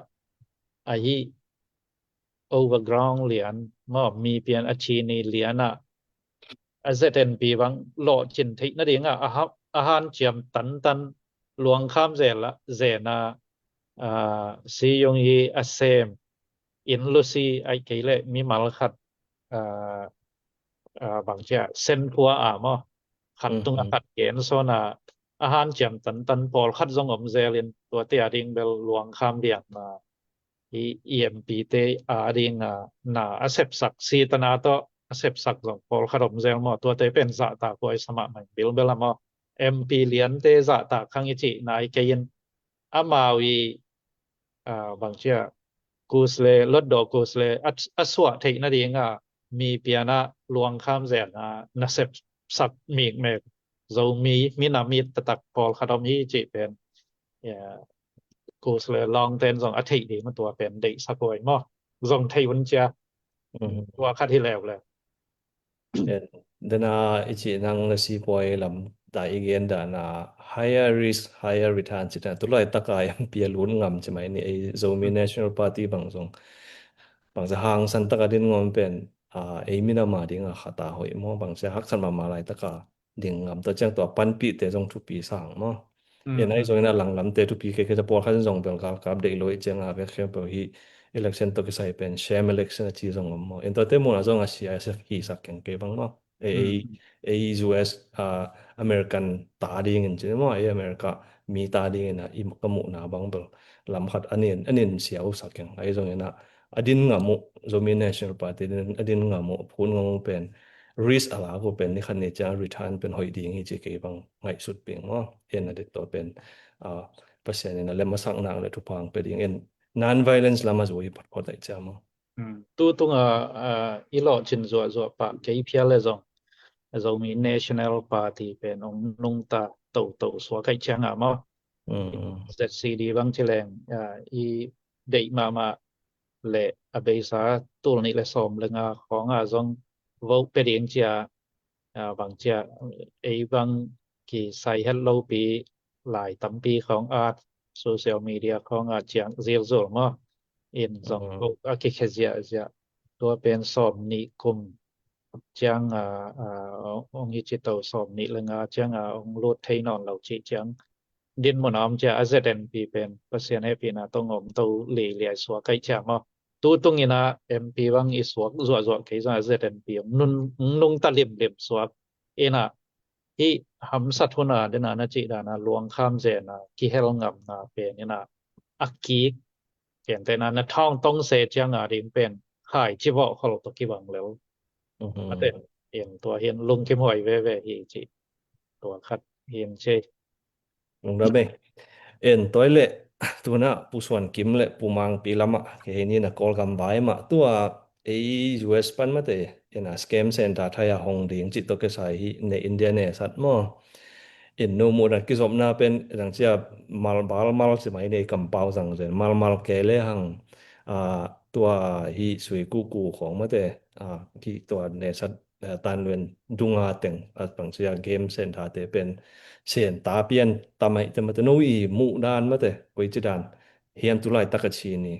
ไอ้ overground เหรียญมอบมีเปลี่ยนอาชีนีเหรียญZNP วังโลจินทินั่นเองอาหารเจียมตันหลวงข้ามเซละเซนาซียงยีอเซมอินลุซีไอเกเลมีมัลขัดบางเจ้าเส้นพัวมอขัดตุงขัดเกณฑ์โซนาอาหารเจียมตันปอลขัดจงอมเซลินตัวเตียดิงเบลหลวงข้ามเดียนมาEMP เตดิงนาอเซปสักซีตนาโตเสพสักจงพอขนมเซลมอตัวเตเป็นสะตาปวยสมะมันบิลเบลมอ MP เหรียญเตสะตาคังอิจินายเกยินอามาวีบางเชื่อกูสเลลดดอกกูสเลอสวะเทนะดีงมีเปียนะลวงข้ามแสนนะเสพสักมีเมกโซมีนามีตะตักพอขนมยี่จิเป็นกูสเลลองเต้นสองอาทิตย์ดีมาตัวเป็นเด็กสักวยมอจงไทยวันเจ้าตัวคัดที่แล้วเลย dana ichi nang na si poi lam da igen da na higher risk higher return chita tulai taka yang pialun ngam chmai ni ei zomi national party bangsong bangsa hang san taka din ngom pen ei mina ma ding khata hoi mo bangsa hak san ma malai taka ding ngam to chang to pan pi te jong thu pi sang mo enai zong na lang lam te thu pi ke por khan jong bel ka de loi chang a ve khem po hi election to ke sai pen sham election chi jong mo en to te mo na jong a CISF hi sak ken ke bang mo ei US American ta ding in che mo ei America mi ta ding na im ka mu na bang bel lam khat anin siau sak ken ai jong na adin nga mo zomi national party adin nga mo phun nga mo pen risk ala ko pen ni khan ni cha return pen hoi ding hi che ke bang ngai sut ping mo en na de to pen pasien na le masak na le tu pang pe ding en non violence lama zo hi pat dai cha mo tu tung i lo chin zo pa ke pia le zong zo mi national party pen ong nung ta to so kai chang mo ZCD bang cheleng i dei ma le abesa tul ni le som le nga khong zong vo pe ding chia bang chia ei bang ki sai hello pi หลายตำปีของsocial media ของเจียงเซียวโซมอินสองกิเคเซียตัวเป็นสอบนิคุมเจียงองค์จิตสอบนิลงาเจียงองค์โลดไทนอนเหล่าจิเจียงดินมนอมจะ ZNP เป็นเปอร์เซ็นต์ให้ปีนาต้องอมตูหลีเหลียสัวไกจามตูตรงนี้นะ MP วังอีสัวสัวไกจา ZNP นุ่งตะลิมสัวเอนะที่หำสัตว์นาเดนานะจิดานะลวงข้ามเจนะกิเฮลงับนะเป็นนี่นะอักกีเห็นแต่นั้นนะท่องต้องเสเจียงดิงเป็นข่ายจิบ่เขาตกิบังแล้วมาเต็นเห็นตัวเห็นลุงเข้มหอยเว่ๆอีจิตัวคัดเห็นเชลงได้ไหมตัวเละตัวน่ะผู้ส่วนกิมและผู้มังปีละมะเห็นนี่นะกอลกันบายมาตัวUS ปันมาเตนะสแกมเซ็นต์ทายาฮงดิงจิตตกใส่ในอินเดียเนี่ยสัตว์มอโนมูดกิสมนาเป็นดังเสียมัลบาลมัลสมัยในกัมปาวสังเซนมัลเกเลหังตัวฮีสวยกูของมาเตที่ตัวในสัตว์ตันเวนดุงอาเต็งบางเสียเกมเซ็นต์เตเป็นเสียนตาเปียนตามให้แต่มาตโนอีมูดานมาเตไว้จิดานเฮียนตุไลตักชีนี่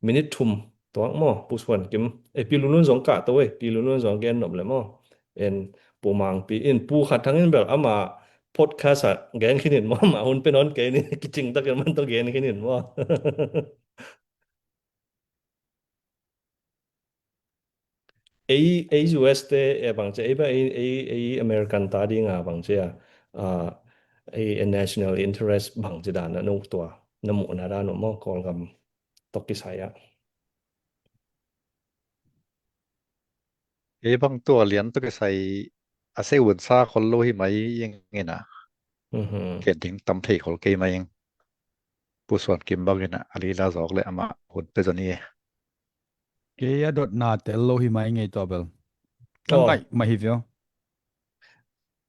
มินิทุมตัวมอผู้ส่วนกิมปีลุนสองกะตัวปีลุนสองแกนนบเลยมอปูมังปีปูขัดทั้งนั้นแบบมาพอดคาสต์แกนขึ้นมอมาหุ่นเป็นนอนแกนี่จริงตะกันมันต้องแกนขึ้นมอUS เตบางเจอเมริกันตาดิงบางเจnational interest บางเจดานนุตัวนมุนาดานมอกอลกับตกิสายบางตัวเหรียญตกใส่อาเซวุนซาคนโลหิไหมยังไงนะเกิดถึงตำเทของเกมายังผู้ส่วนกิมบังนะอาลีลาซอกเลยอามาหุ่นเปจนี่เกียดดนาเตลโลหิมายังไงตัวเบลตั้งไงมาฮิว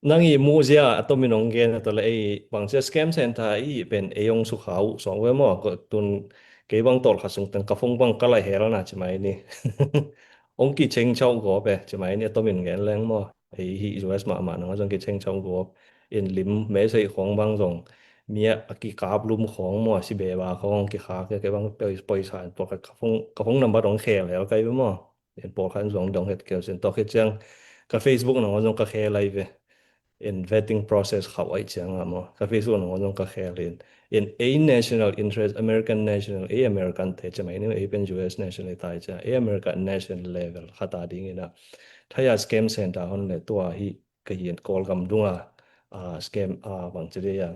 นั่งอีมูเซียตัวมีน้องเกนตัวเลยบางเสียสแกมเซ็นต์เป็นยงสุขาวสองเวมอก็ตุนเก ke bang tol khasung tang ka phong bang kalai hela na chmai ni ong ki cheng chau go be chmai ni to min ngen leng mo ai hi US ma no jong ki cheng chau go in lim me sei khong bang jong mia aki kap lum khong mo si be ba khong ki kha ke bang poi san to ka phong number dong khel hel kai mo en por khan jong dong het kel sen to ke chang ka Facebook no jong ka khel lai ve in vetting process how ai chang mo ka Facebook no jong ka khel in a national interest American national a American te chmai ni a pen US national tai cha a American national level khata ding ina thaya scam center hon le to hi ka yin call gam dunga scam bang chire ya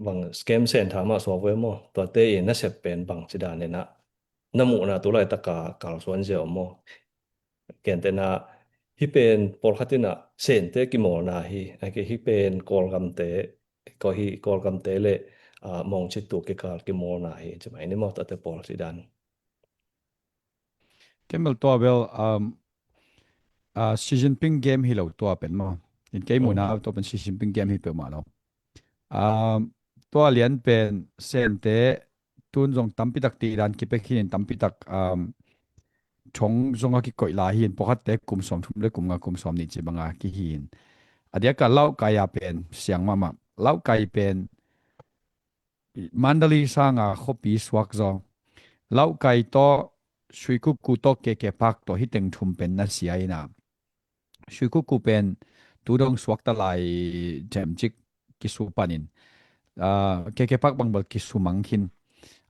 bang scam center ma software mo to te in na sep pen bang chida ne na namu na tu lai ta ka kal suan je mo ken te na hi pen por khatina sen te ki mo na hi ke hi pen call gam te ko hi call gam te le mong chi tu ke kal ki mo na hi chmai ni mo ta te por si dan Kemel to bel Xi Jinping game hi lo to pen mo in ke mu na to pen Xi Jinping game hi pe ma lo to lian pen sen te tun jong tampi tak ti ran ki pe khin tampi tak chong zong ki koi la hin po khat te kum som thum le kum nga kum som ni chi banga ki hin adia ka lau ka ya pen siang mama lau kai pen mandali sanga khopi swak zo lau kai to shui ku ku to ke pak to hi teng thum pen na sia ina shui ku pen tu dong swak ta lai jem chik ki su panin ke pak bang bal ki su mang khin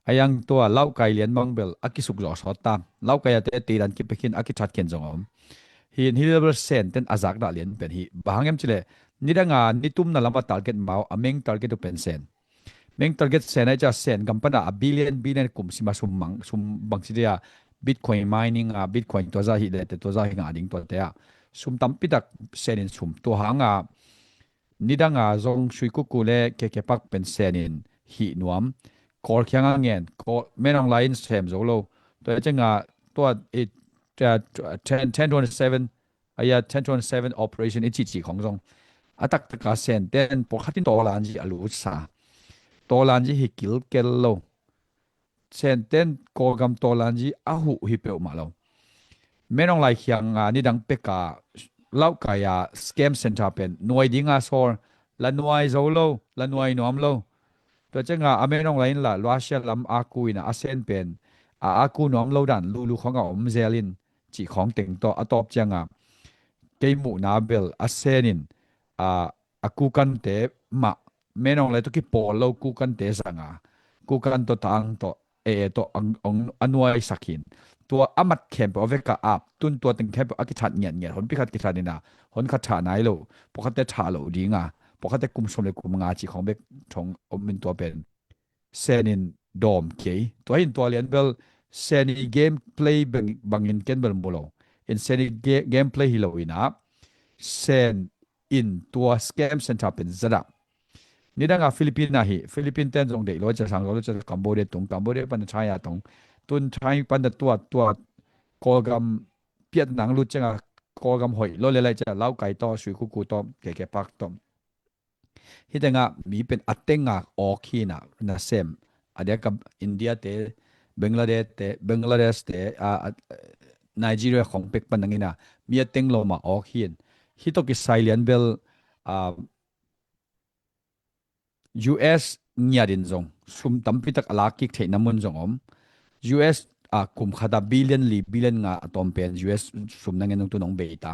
ayang to lau kai lian bang bel akisuk zo sota lau kai te ti ran ki pekin aki chat ken jong hin hi level sen ten azak da lian pen hi bahangem chile nidanga nitum na lamba target mau ameng target to pen sen meng target sen ai cha sen gampana a billion kum sima sum bang sidia bitcoin mining bitcoin to za hi le te to za hi nga ding to te sum tampi tak sen in sum to hanga nidanga zong shui ku le ke pak pen sen in hi nuam kor khyanga ngen ko menong line sem zo lo to chenga to 1027 aya 1027 operation ichi chi khong jong atak taka sen ten por khatin to lan ji alu sa to lan ji hi kil kel lo sen ten ko gam to lan ji a hu hi pe ma lo menong lai khyanga ni dang peka lau kaya scam center pen noi dinga sor la noi zo lo la noi nom lo to chenga amenong lain la Russia lam aku ina asen pen aku nom lo dan lu khong a om zelin chi khong teng to atop changa keimu na bel asenin aku kan te ma menong le to ki pol lo ku kan te sanga ku kan to tang to to anuai sakin to amat khem po veka ap tun to teng khem aki that nyen hon pi khat ki thanina hon khat tha nai lo pokat te tha lo dinga pokat te kum som le kum nga chi khong bek thong min to pen senin dom ke to hin to lian bel seni gameplay bangin ken bel mulo in seni gameplay hiloina sen in to scam center pen zada nidanga Philippine Philippine ten jong de lo cha sang lo cha Cambodia pan China tong tun Chai pan da tua kolgam piat nang lu changa kolgam hoi lo le lai cha lau kai to shui ku to ke pak to hidanga mi pen atenga okhina na sem adia ka India te Bangladesh te Nigeria khong pek panangina mi ateng lo ma okhin hito ki silent bell US nyadin zong sum tampi tak alaki the namun zong US kum khada billion nga atom pen US sum nangen tu nong beita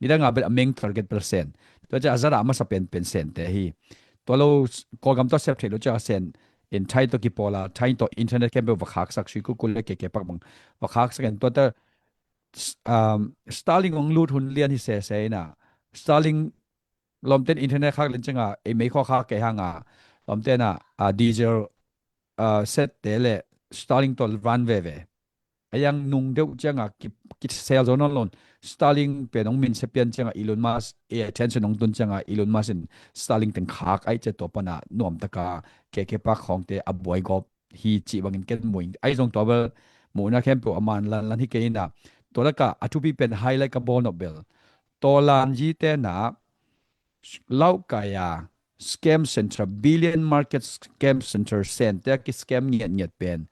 nida nga bel ameng target percent to ja azara ama sa pen cent te hi to lo ko gam to sep thelo cha sen in thai to ki pola thai to internet ke be wakhak sak sui ku kul ke pak bang wakhak sak en to ta Starlink ong lut hun lian hi se na Starlink lomten internet khak len changa e me kho kha ke hanga lomten diesel set tele Starlink to run ve ayang nung deu changa ki sell zone lon Starlink pe nong min sepian changa Elon Musk attention nong tun changa Elon Musk in Starlink ten khak ai che to pana nom taka ke pa khong te aboy gop hi chi bangin ken muing ai jong to bel mu na khem po aman lan hi ke ina to la ka atupi pen highlight ka bon bel to lan ji te na lau kaya scam center billion market scam center center ki scam ngiat pen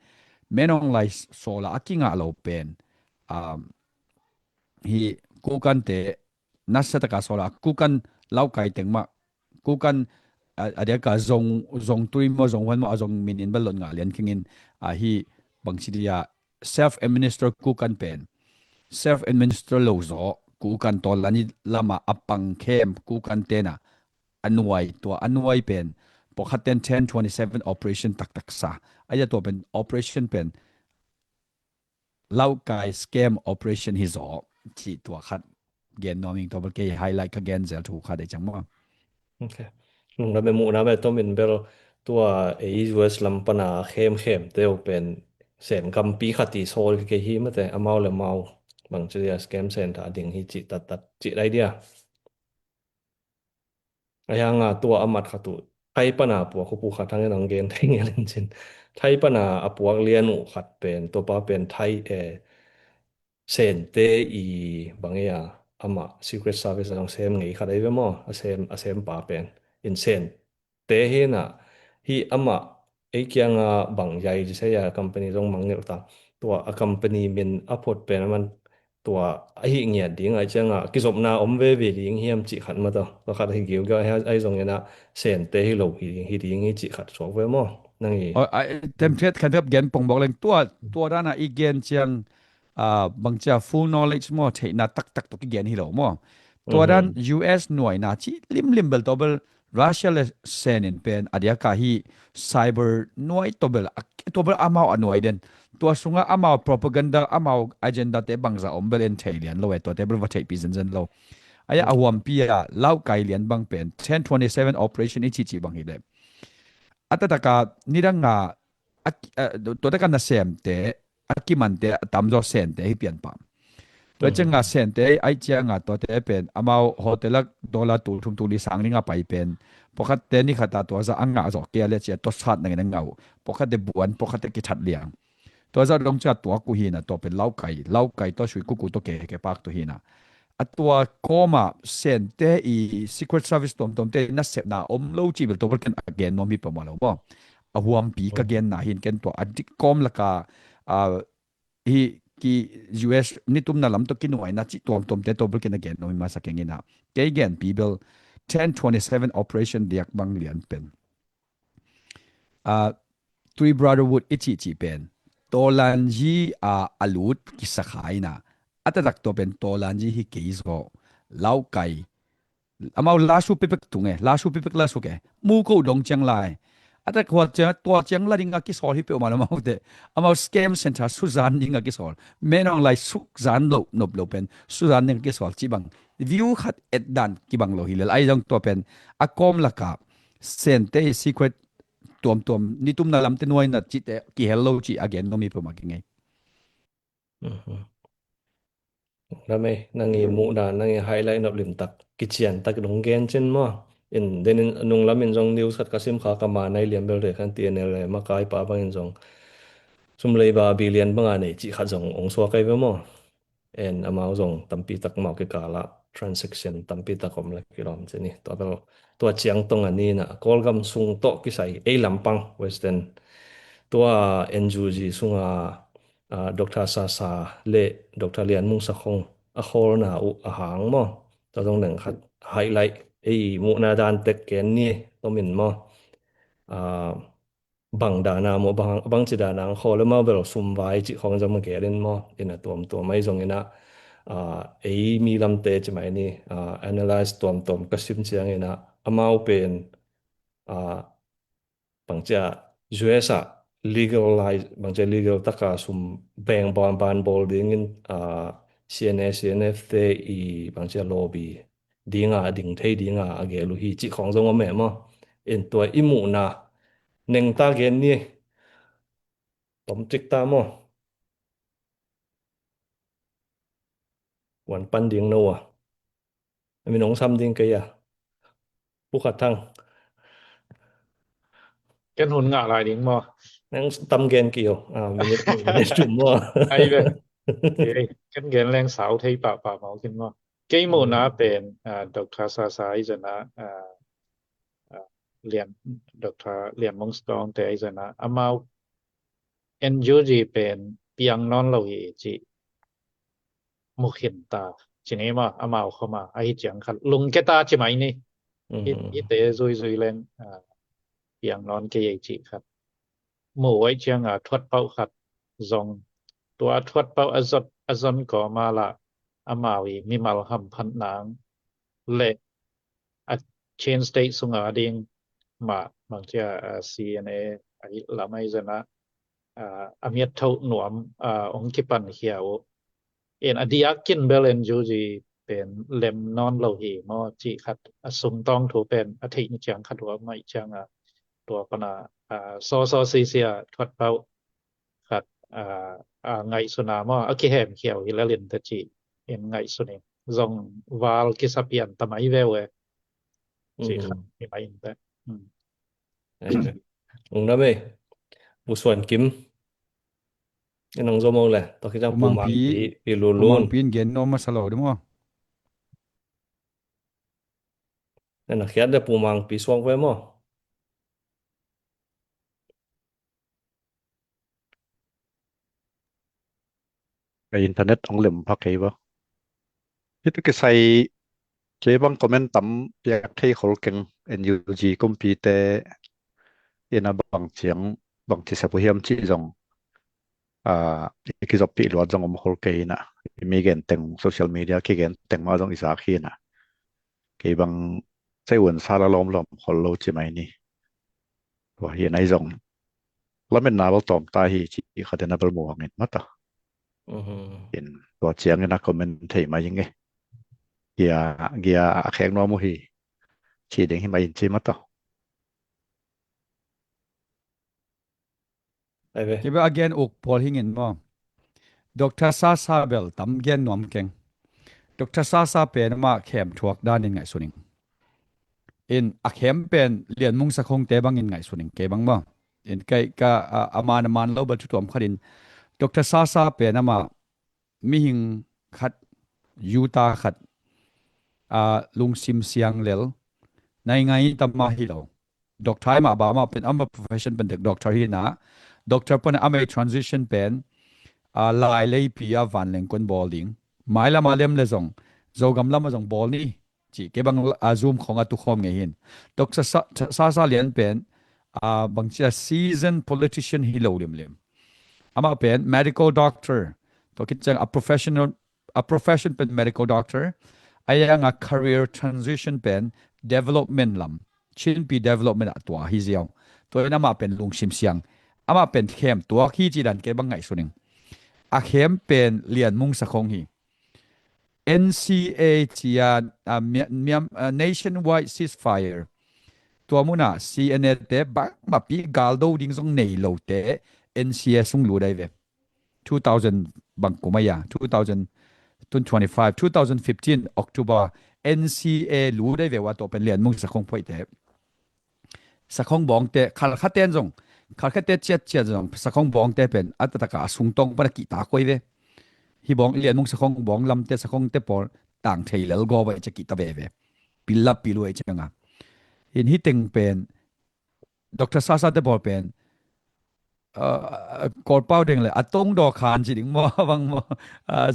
menong lai sola akinga lo pen hi kukan te nasata ka sola kukan lau kai tengma kukan adia ka zong tui mo zong wan mo azong min in balon nga lian kingin hi bangsidia self administer kukan pen self administer lo zo kukan tolani lama apang kem kukan tena anuai pen pokaten 1027 operation tak sa aya to pen operation pen lau kai scam operation hi zo chi to khat gen noming to ke highlight ka gen zel thu kha de chang mo okay ลงไปหมู่นะไปต้มเป็นเบลตัวUS ลำปนาเข้มเตียวเป็นเส้นกำปีขัดตีโซลเกฮีมาแต่เอาเมาเลยเมาบางทีสแกมเส้นถาดิ่งฮิจิตัดจิไรเดียไอ้ยังตัวอมัดขัดตุไทยปนาปัวเขาปูขัดทั้งนังเกนไทยเงี้ยเล่นจินไทยปนาปัวเรียนอุขัดเป็นตัวป้าเป็นไทยเส้นเตอีบางอย่างอามา Secret Service ลองเซมไงขัดได้ไหมมั้งเซมป้าเป็นอินเซนเตเฮน่ะฮีอามาไอ้เกียงบางใหญ่จะใช้ยาคัมพานีตรงบางเนี่ยต่างตัวคัมพานีเป็นอัพพอร์ตเป็นมันตัวไอ้เงี้ยดิ่งไอ้เจ้ากิจกรรมน่ะอมเวบีดิ่งเฮียมจิขัดมาตัวขัดให้เกี่ยวกับไอ้ตรงนี้นะเซนเตให้เราดิ่งให้จิขัดสอบไว้มั้งนั่นเองเต็มเท็ดคันเทบเกนปงบอกเลยตัวด้านน่ะอีเกนเจียงบางจะ full knowledge มอเทนะตักตัวกิเกนฮิโลมอตัวด้าน US หน่วยนาจิลิมเบลตัวเบล Russia และเซนินเป็นอดียกาฮี cyber หน่วยตัวเบลอามาหน่วยเด่นตัวสุงอามา propaganda อามา agenda เตบางจะอมเบลเอนเทเลียนโลเวตัวเตเบลวัตเทปีซันโลอายะอวมปีอะเล่าไกเลียนบางเป็น1027 operation อิจิบางฮิเลอัตตะกานิรังตัวตะกันน่ะเซมเตaki man te tamzo sen te hi pian pam to chenga sen te ai chianga to te pen amao hotelak dollar tu thum tu li sanglinga pai pen pokat te ni khata to za anga zo ke le che to sat nang ngau pokat de buan pokat te ki that liang to za long cha to ku hi na to pen lau kai to shui ku to ke pak to hi na atwa koma sen te I secret service tom te na sep na om lo chi bel to ken again no mi pa ma lo bo ahuam pi ka gen na hin ken to adik kom la ka hi ki US nitum na lam to kinuai na chi tom te to bulkin again no ma sakengina ke again people 1027 operation diak bang lian pen three brotherhood ichi pen tolan ji alut ki sakhai na atadak to pen tolan ji hi keizo lau kai amau la su pipek tunge la su ke mu ko dong chang lai ata kwaตัวเจียงละดิงกิสอลฮิเปอมาแล้วเดอมาสแกมเซ็นเตอร์สุซานดิงกิสอลเมนองไลสุซานโลนบโลเป็นสุซานดิงกิสอลจิบังวิวขัดเอ็ดดันกิบังโลฮิเลไอจังตัวเป็นอะคอมละกาเซนเตซีเครตตัวนี่ตุ้มนาลำเตนวยนัดจิตกิเฮลโลจิอเกนโนมีประมาณไงแล้วไม่นั่งอีมูดานั่งอีไฮไลท์นับลิมตักกิจยันตักดงเกนเช่นมั้งin den nung lamin jong news khat kasim kha kama nai liam bel re khan TNL le makai pa bang jong sumlei ba billion banga nei chi kha jong ong so kai mo en amao jong tampi tak mau ke kala transaction tampi takom la kilom cheni to chiang tong ani na kolgam sung to ki sai e lampang western to NGG sunga Dr. Sasa le Dr. Lian Mung Sakhong a khol na u a hang mo to jong nang khat highlight mu na dan tek ken ni to min mo bang dana mo bang chi dana kho le ma bel sum vai chi khong jam ke ren mo ina tom mai jong ina mi lam te chi mai ni analyze tom ka sim chiang ina amau pen bang cha US legalize bang cha legal taka sum bang ban bol ding in CNF te bang cha lobby dinga ding thei dinga age lu hi chi khong jong me mo en to imu na neng ta gen ni tom tik ta mo wan pan ding no mi nong sam ding ke ya pu khat thang ken hun nga lai ding mo nang tam gen kiyo mi chum mo ai ve ken gen leng sao thei pa mau kin mo ke mo na pen Dr. Sasa izana เรียนดรเรียนมงสกองแต่ไอ้ซะนะอามาNUG เป็นเปียงนอนเราจิมุขินตาจินี้มาอามาเข้ามาไอ้จังคันลุงแกตาใช่ไหมนี่อีเตซุยๆเล่นเปียงนอนเกยจิครับหมู่ไว้จังทวดเป้าครับซองตัวทวดเป้าอซอนก็มาละอามาวีมีมัลหัมพันนางและเชนสเตทสุงาดิงมาบางทีCNA ไอ้ละไม่ซะนะอามีเท่าหนวมองคิปันเขียวเอ็นอดียกินเบลนจูจีเป็นเล่มนอนโลหีมอจิขัดสุงต้องถูเป็นอธิจังขัดหัวไม่จังตัวปนาซอซีเซียทวดเป้าขัดไงสุนามออคิแหมเขียวฮิลเลนตะจิเอ็นไงสุนิซองวาลกิสเปียนตะไมเวเวจิขัดมีไปอินแต่องนะเมบุส่วนกิมนองโซโมแหละตอกิจังปูมังปีลูลูน ปีนเกนno masalah de mo นั่นน่ะเขียนได้ปูมังปีสวงไว้มั้อไปอินเทอร์เน็ตองเหล่มพักไอ้บ่คิดว่าใส่เจบังคอมเมนต์ตำเปียกที่เขาเก่ง NUG กุมปีแต่เอ็นบางเสียงบางที่สะพุเฮียมที่จงคิดว่าปีหลวดจงอมเขาเก่งนะมีเกณฑ์แต่งโซเชียลมีเดียเกณฑ์แต่งมาจงอิสาขีนะเกี่ยบางใส่วนซาลาลอมลอมคนโลจิไหมนี่ว่าเห็นไอ้จงแล้วเป็นนาบลตอมตาฮีที่เขาจะนาบลหมวกเงินมาต่อเห็นตัวเสียงนะคอมเมนต์ที่มายังไงเกียแข็งนัวมุฮีชีเด้งให้มาอินจิมาต่อไอ้เว้ย Kiba again ok Paul hingin mo Dr. Sasa Bell tam gen nom keng Dr. Sasa pen ma khem thuak dan in ngai suning in a khem pen lian mung sa khong te bang in ngai suning ke bang mo in kai ka aman lo ba tu tom kharin Dr. Sasa pen ma mi hing khat yuta khat lung sim siang lel nai ngai tam ma hi lo doctor ma ba ma pen am profession pen doctor hi na doctor pon amai transition pen lai lei pia van leng kon bowling mai la malem le zong zogam lam zong ball ni chi ke bang zoom khonga tu khom nge hin doctor sa lian pen bang cha seasoned politician hi lo lem ama pen medical doctor to kit chang a profession pen medical doctor ayang a career transition pen development lam chin pi development atwa hi ziaw to na ma pen lung sim siang ama pen khem tua khi chi dan ke bang ngai suning a khem pen lian mung sa khong hi NCA chia nationwide ceasefire tua muna CNA te ba ma pi galdo ding song nei lo te NCA sung lu dai ve 2000 bang kumaya 2025 2015 October NCA lu dai ve wa to pen lian mung sa khong phoi te sa khong bong te khal khaten jong khal khate chet jong sa khong bong te pen atataka sung tong pa ki ta koi ve hi bong lian mung sa khong bong lam te sa khong te por tang thei lel go ba che ki ta ve ve pilla pilu e changa in hi teng pen Dr. Sasa te bol pen kor pau deng le atong do khan ji ding mo bang mo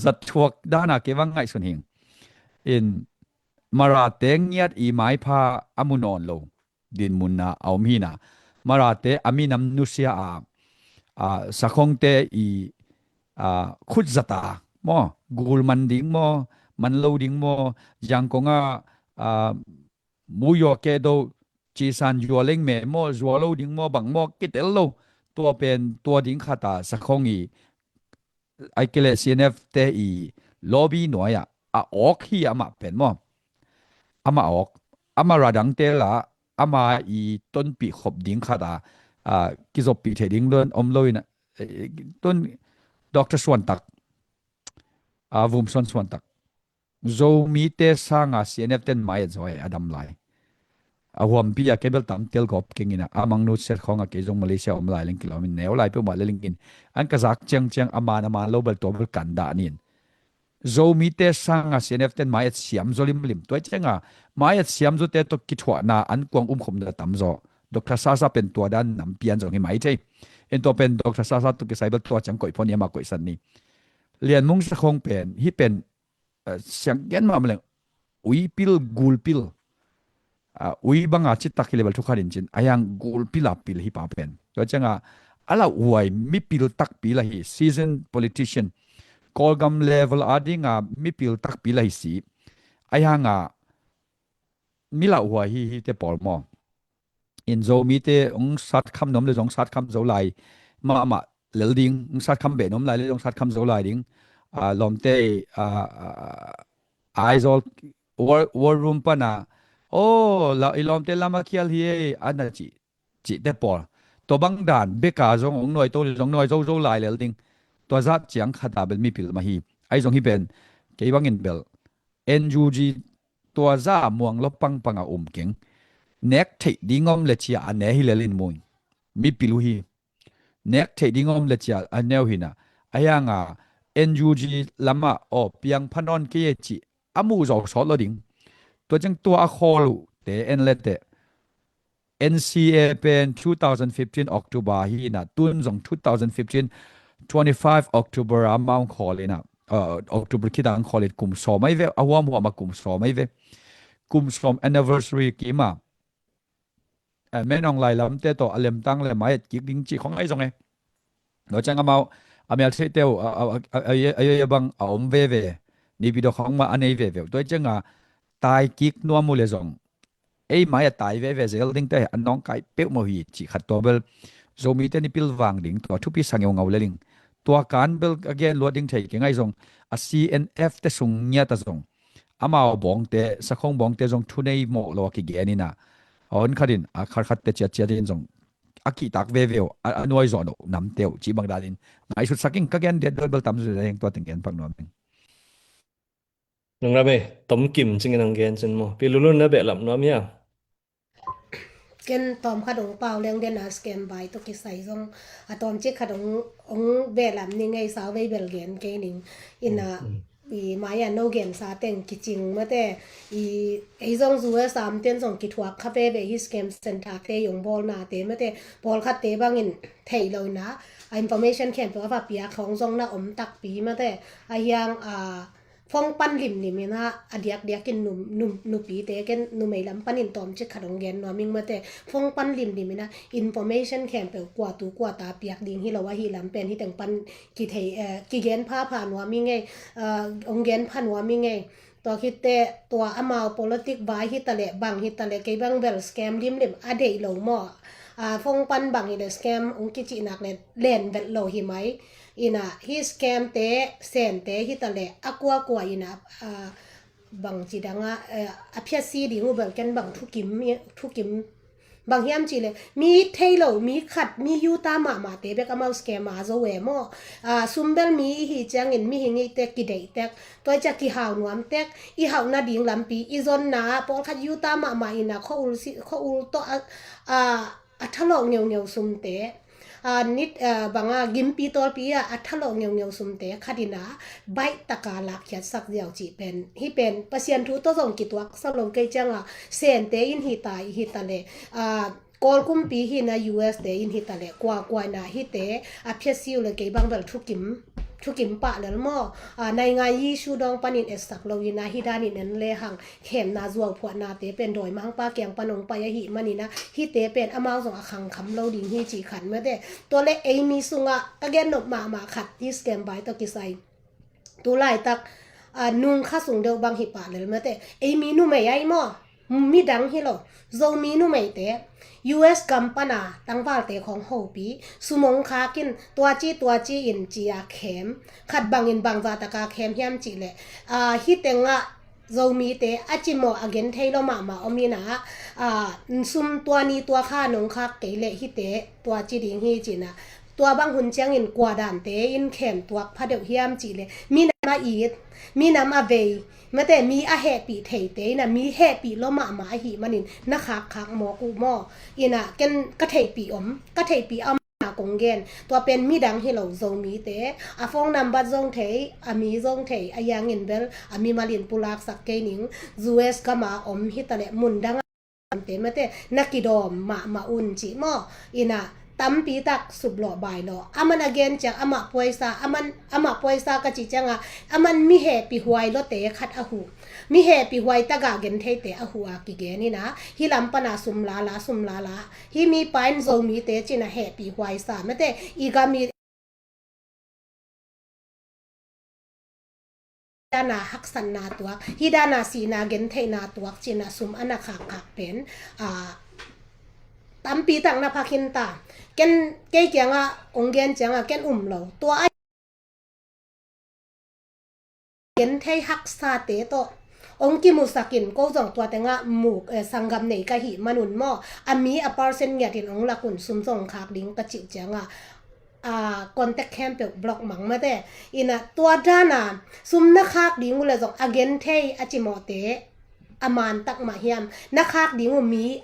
zat thuak dana ke wang ngai sun hing in mara teng yat i mai pha amunon lo din munna aumhina marate aminam nusia sakhong te i khut zata mo gul manding mo man loading mo jangkonga muyo ke do chi san yualeng me mo loading mo bang mo kitello to pen to ding khata sakhong i aikele CNF te i lobby noya ok hi ama pen mo ama ok ama radang te la ama i ton pi khop ding khada kizop pi the ding lon omloina ton Dr. Swantak vum Swantak zo mi te sanga CNF ten mai zoi adam lai awam pi a kebel tam tel gop kingina amang nu set khonga ke jong Malaysia omlai ling kilomin neu lai pe ma lingin an kazak cheng amana ma lobel to bel kan da nin zo mi te sanga CNF ten mai siam zo lim toi chenga mai siam zo te to ki thwa na an kwang khom da tam zo Dr. Sasa pen tua dan nam pian zo hi mai che en to pen Dr. Sasa tu ki saibal to chang koi phon ya ma koi san ni lian mung sa khong pen hi pen siang gen ma mleng ui pil gul pil ui banga chi tak level thu kharin chin ayang gul pila pil hi pa pen to changa ala uai mi pil tak pila hi seasoned politician kolgam level adinga mi pil tak pila hi si ayanga mila uai hi te pol mo in zo mi te ong sat kham nom le jong sat kham zo lai ma lelding ong sat kham be nom lai le jong sat kham zo lai ding lom te aizol war room pana la ilom te lama khial hi ana chi te pol to bang dan beka jong ong noi to jong noi zo lai lelding to za chiang khata bel mi pil ma hi ai jong hi ben ke bang in bel NUG to za muang lo panga keng nek thei dingom le chia ane hi lelin moi mi pilu hi nek thei dingom le chia aneu hina ayanga NUG lama piang phanon ke chi amu zo so lo ding to jang to a kholu te en lete NCA pen 2015 October hi na tun jong 2015 25 October amount kholina October kidang kholit kum so mai ve awam wa ma kum so mai ve kum som anniversary ki ma men ong lai lam te to alem tang le mai ki ding chi khong ai jong e no chang amao amel se teu ay bang om ve ni bi do khong ma anei ve to changa tai kik no mu le jong ei mai tai ve zel ding te anong kai pe mo hi chi khat to bel zomi te ni pil wang ding to thu pi sang ngau le ling to kan bel again loading thei ke ngai jong a CNF te sung nya ta jong amao bong te sa khong bong te jong thu nei mo lo ki ge ni na on kharin a khat te chia din jong aki tak ve anoi zo no nam teu chi bang dalin ngai su saking ka gen de bel tam zu reng to ting gen pang no nang ra be tom kim ching nang gen chen mo pilulun na be lam no mia ken tom khadong pau leng den as kem bai to ki sai jong atom che khadong ong be lam ni ngai sa ve bel gen ke ning ina i maya no gen sa teng ki ching ma te i ei jong zu sam ten jong ki thuak kha pe be hi scam center te yong bol na te ma te bol kha te bangin thei lo na information ken to va pia khong jong na om tak pi ma te a yang phong pan lim ni mena adiak kin num pi te ken nu mei lam panin tom che khadong gen no ming ma te phong pan lim ni mena information ken pe kwa ta piak ding hi lo wa hi lam pen hi teng pan ki thei ki gen pha no mi nge ong gen phan no mi nge to ki te to amao politic bai hi tale bang hi tale ke bang bel scam lim a dei lo mo phong pan bang hi le scam ong ki chi nak le len vel lo hi mai ina hi scam te sen te hi tale akwa ina bang chi danga aphya si di hu bel ken bang thu kim bang hiam chi le mi thailo mi khat mi yu ta ma te be kamal scam ma zo we mo sumbel mi hi chang in mi hi ngi te ki dei tek toy cha ki haw nuam tek i haw na ding lam pi i zon na pol khat yu ta ma ina kho ul to athalong ngeu sum te nit banga gimpi tol pia athalong ngeu sumte khadina bai takala khyat sak diaw chi pen hi pen pasien thu to jong ki tuak salong ke changa sen te in hi tai hi tale kol kum pi hi na US te in hi tale kwa na hi te aphya siu le ke bang bel thukim pa lel mo nai nga yi shu dong panin estak lo ina hi dani nen le hang khem na zuaw phwa na te pen doi mang pa kyang panong pa ya hi manina hi te pen amao jong akhang kham lo ding hi chi khan ma de to le amy sunga again no ma khat ti scam bai to ki sai tu lai tak nung kha sung deu bang hi pa lel ma te amy nu me ai mo mi dang hi lo zo mi nu me te US company tangwal te khong ho pi sumong kha kin tua chi in chia khem khat bangin bangwa ta ka khem hiam chi le hi tenga zomi te achimo again thailo ma omina sum tua ni tua kha nong kha ke le hi te tua chi ding hi china tua bang hun chang in kwa dan te in khem tuak phadeu hiam chi le mi na mi na ma ve ma te mi a happy thei te na mi happy lo ma hi manin na khak mo ku mo ina ken ka thei pi om กงเกนตัวเป็นมีดังให้เราซงมีเตอะฟองนำบัดซงเทอะมีซงเทอะยังอินเบลอะมีมาลินปุลากสักเกนิง US กะมาอมฮิตะเลมุนดังเตมะเตนักกิดอมมาอุนจิมออินะtampi tak sublo bailo aman again chang ama poisa ama poisa ka chi changa aman mi he pi huai lo te khat a hu mi he pi huai ta ga gen the te a hu a ki ge ni na hi lam pana sumla la hi mi pain zo mi te china he pi huai sa me te i ga mi dana haksan na tuak hi dana si na gen the na tuak china sum ana kha pen tampi tak na phakin ta ken ke kyanga onggen changa ken lo tua ken thei hak sa te to ongki musakin ko jong tua tenga muk sangam nei ka hi manun mo ami a person ngia tin ong la kun sum jong khak ding ka chi changa contact camp block mang ma te ina tua dana sum na khak ding ula jong again thei achimo te aman tak ma hiam na khak ding mi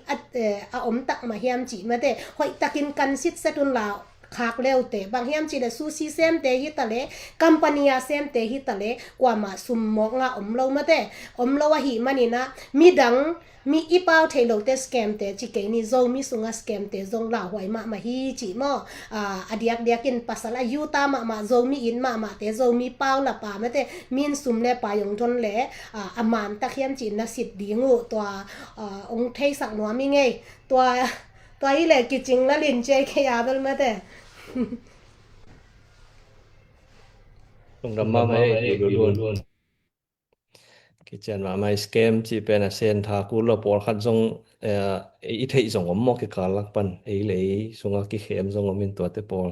a om tak ma hiam chi ma te hoi takin kan sit setun la khak leu te bang hiam chi da sushi sem te hi tale company a sem te hi tale kwa ma sum mo nga om lo ma te om lo wa hi manina mi dang mi ipau thailo te scam te chi ke ni zo mi sunga scam te zong la hoi ma hi chi mo adiak diakin pasala yuta ma zo mi in ma te zo mi pau la pa ma te min sum le pa yong thon le aman ta khiam chi na sit dingu to ong thei sak no mi nge to i le ki ching la lin che ke ya bel ma te ต้องดำมาไม่ล้วนกิจการไม่สแกมจีเป็นเส้นทางกูเราปอลขัดส่งอีเทส่งอมมอกกิการลักปันเลยส่งกิเข้มส่งอมินตัวเตปอล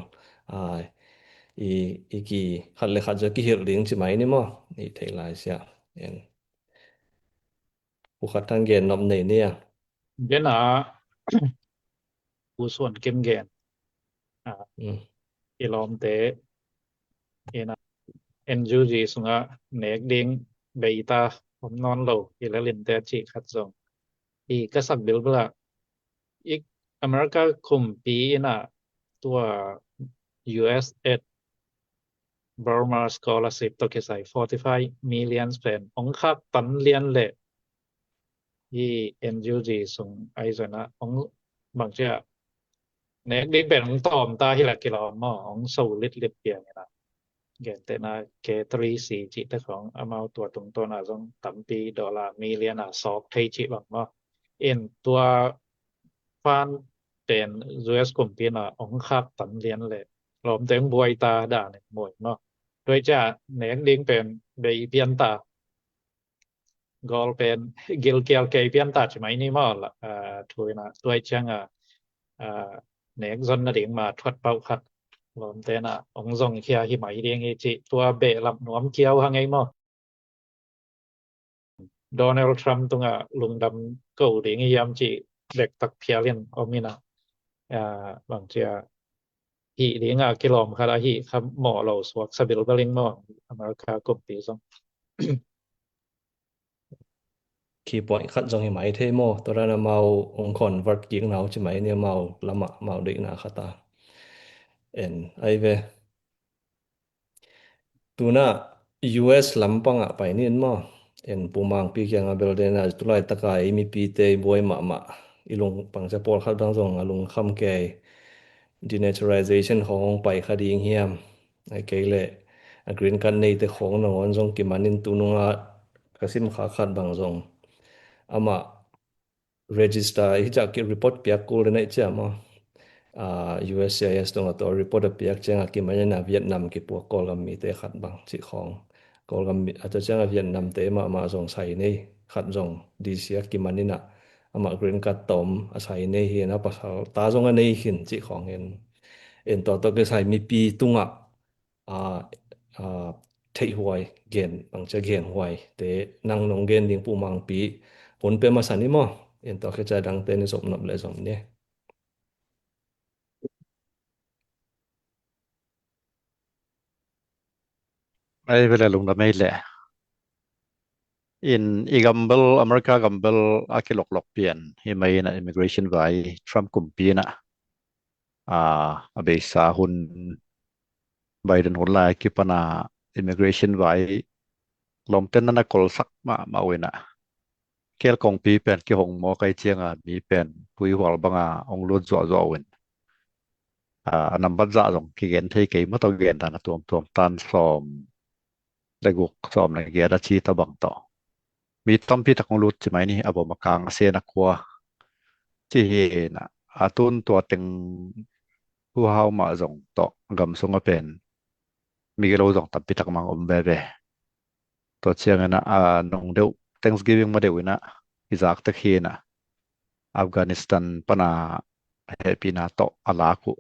อีกีขัดเลยขัดจะกิเหลิงใช่ไหมนี่มั้งอีเทลายเสียเองผู้ขัดทางเกณฑ์นำเนี่ย เดี๋ยวนะผู้ส่วนเกมเกนอีลอมเตอีนะเอ็นจูจีสุงะเนกดิงเบยตาผมนอนโลอีละลินเตจิขัดส่งอีกษักบิลบละอีกอเมริกาคุมปีนะตัว US Ed Burma Scholarship ตัวke sai 45 million spend องคักตันเรียนเลอี NUG ส่งไอซนะองบางเจ้าเนกดิงเป็นองตอมตาฮิละกิลอมองสูลิดลิบเปียงนะเกตนะเกตรีสีจิตของเอามาตัวตรงตัวน่ะต้องตัมปีดอลลาร์มิเลียนซอกไทจิบังมาเอ็นตัวฟานเป็น US กลุ่มปีน่ะองคักตันเรียนเลยรวมถึงบวยตาด่าเนี่ยหมดเนาะโดยจะเนกดิงเป็นเบยเปียนตากอลเป็นกิลเกียลเกยเปียนตาใช่ไหมนี่มอละถวยนะด้วยจังเนกซอนนะดิงมาทวดเป่าคัดรวมแต่น่ะองซงเคียหิไหมเรียงจิตัวเบะลับหนวมเกียวหังไงมอโดนัลด์ทรัมป์ตรงลุงดำเก่าดิงยามจิเล็กตักเพียเลียนอมินะบางเจียหิดิงกิลอมคาราหิคำหมอเราสวกสบิลบลิงมออเมริกากบปีซองคีปอยขัดจงหิมายเทโมตัวนั้นเมาองคอนวัดยิงเราใช่ไหมเนี่ยเมาละมะเมาดึกนะคตาไอเวตัวน่ะ US ลำปังไปนี่มั้งปูมังปีเกียงเบลเดน่ะตุลายตะกายมีปีเตยบวยมาอีลงปังจะปอลขัดดังจงลงคำแก่ denaturization ของไปคดีเฮียมไอเกลเลยกรีนกันในแต่ของนอนจงกิมันนินตุนงะกระสิมขาขัดบางจงอามา register ที่จะกิ report เปียกกูเลยนะเจ้ามาUSCIS ตรงตัว report เปียกเจ้ากิมันยังเวียดนามกิปัวกอลกัมมีเตขัดบางสิของกอลกัมมีอาจจะเจ้าเวียดนามเตมาจงใส่ในขัดจงดีเสียกิมันนี่นะอามา green กัดตอมอาศัยในเห็นนะภาษาตาจงอันนี้หินสิของเห็นตัวก็ใส่มีปีตุงเทหวยเกณฑ์บางจะเกณฑ์หวยแต่นั่งนงเกณฑ์ดิ่งปูมังปีผลเป็นมาสันนี่มั้งเห็นตัวก็จะดังเต้นสมนับเลยสมเนี่ยไอ้เวลาลงละไม่แหละอีกัมเบลอเมริกากัมเบลอากิลอกเปลี่ยนให้ไม่นะ immigration ไว้ทรัมป์กลุ่มปีนะ abisa hun Biden hun la ki pana immigration vai lom ten na kol sak ma wena kel kong pi pen ki hong mo kai chianga mi pen pui wal banga ong lut zo wen anam bat za jong ki gen thei ke ma to gen tan tuom tan som da guk som na ge da chi ta bang toมีต้อมพี่ตะกงรุดใช่ไหมนี่อบมากางเสียนักกัวที่เห็นตุนตัวตึงผู้เฮามาส่งต่อกำสงเป็นมีเราส่งตับพี่ตะกมังเบเบตัวเชียงนะนงเดียว Thanksgiving มาเดียวนะอิจากตะเคียนะอัฟกานิสถานปนาเฮปีนาโตอาลากุ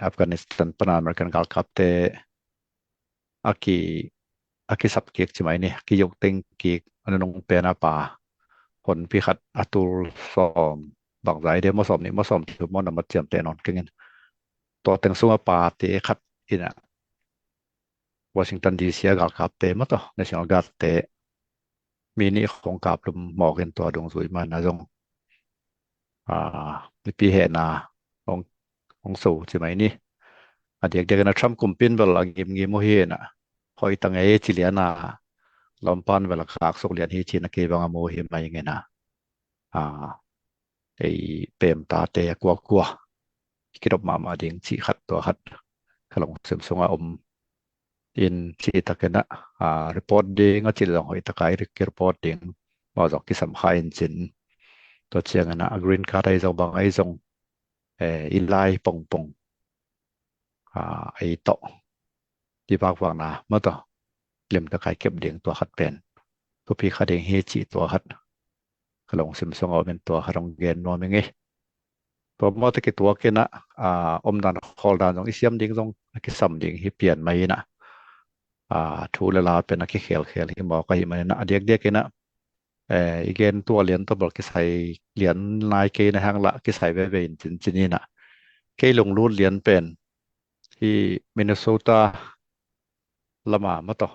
อัฟกานิสถานปนาอเมริกันกัลคับเตaki sap kek chimai ni ki yok teng ki anong pena pa hon pi khat atul som bang zai de mo som ni mo som tu mo na ma chiam te non kingen to teng sunga pa te khat ina Washington DC gal kap te ma to national guard te mi ni khong kap lum mo gen to dong zui ma na jong mi pi he na ong so chimai ni adiak de na Trump kumpin bal agim ngi mo he na hoi tang e chiliana lompan wala khak sok lian hi chin ke bang mo hi mai nge na ei pem ta te kwa kidop ma ding chi khat to khat khalong sem songa in chi takena report ding a chil hoi takai report ding ma jok ki sam kha in chin to chiang na green card ai zo bang ai zong ilai pong ai toที่ภาคฝั่งนาเมื่อต่อเล่มตะไคร้เก็บเดียงตัวขัดเป็นตัวพี่ขัดเองเฮจิตัวขัดขลงซิมซองเอาเป็นตัวขัดลงเกณฑ์นวมยังไงตัวมอตะกี้ตัวเกณฑ์อมดันคอลดานตรงอิเซียมดิ่งตรงกิสัมดิ่งที่เปลี่ยนมาอีนะทูเลลาเป็นนักเขียลที่บอกก็ยังไงนะเด็กๆนะอีเกณฑ์ตัวเรียนตัวบอกกิใส่เรียนนายเกณฑ์ในห้างละกิใส่เว็บจินนี่นะเกณฑ์ลงรุ่นเรียนเป็นที่มินนิโซตาละมาต่อ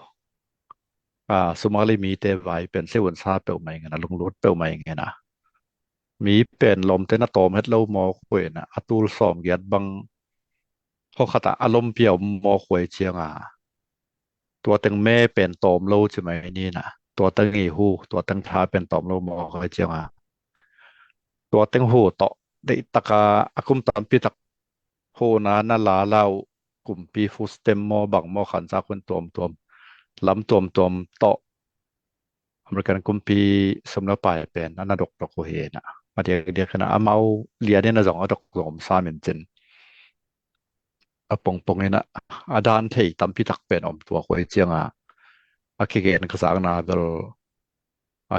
สุมาลีมีเตไว้เป็นเสวนซาเปียวใหม่ไงนะลงรถเปียวใหม่ไงนะมีเป็นลมเตนะตอมเฮ็ดเล่ามอขวยนะอตูลซ่อมเกียดบังเขาคตะอารมณ์เปียวมอขวยเชียงตัวตึงแม่เป็นตอมโลใช่ไหมนี่นะตัวตึงอีหูตัวตึงพาเป็นตอมโลมอขวยเชียงตัวตึงหูต่อได้ตะกาอากุมตามปีตักโหนาลาเล่ากลุ่มปีฟูสเต็มมอบังมอขันซาคนตัวลำตัวต่ออเมริกันกลุ่มปีสมรปายเป็นอันดอกโคเฮนะมาเดียกนะเมาเลียเนี่ยนะ2ดอก3 3เหมือนจินปงนี่นะดานเทตัมพิตักเป็นตัวโคเฮเจียงคิเกนกษานาเบล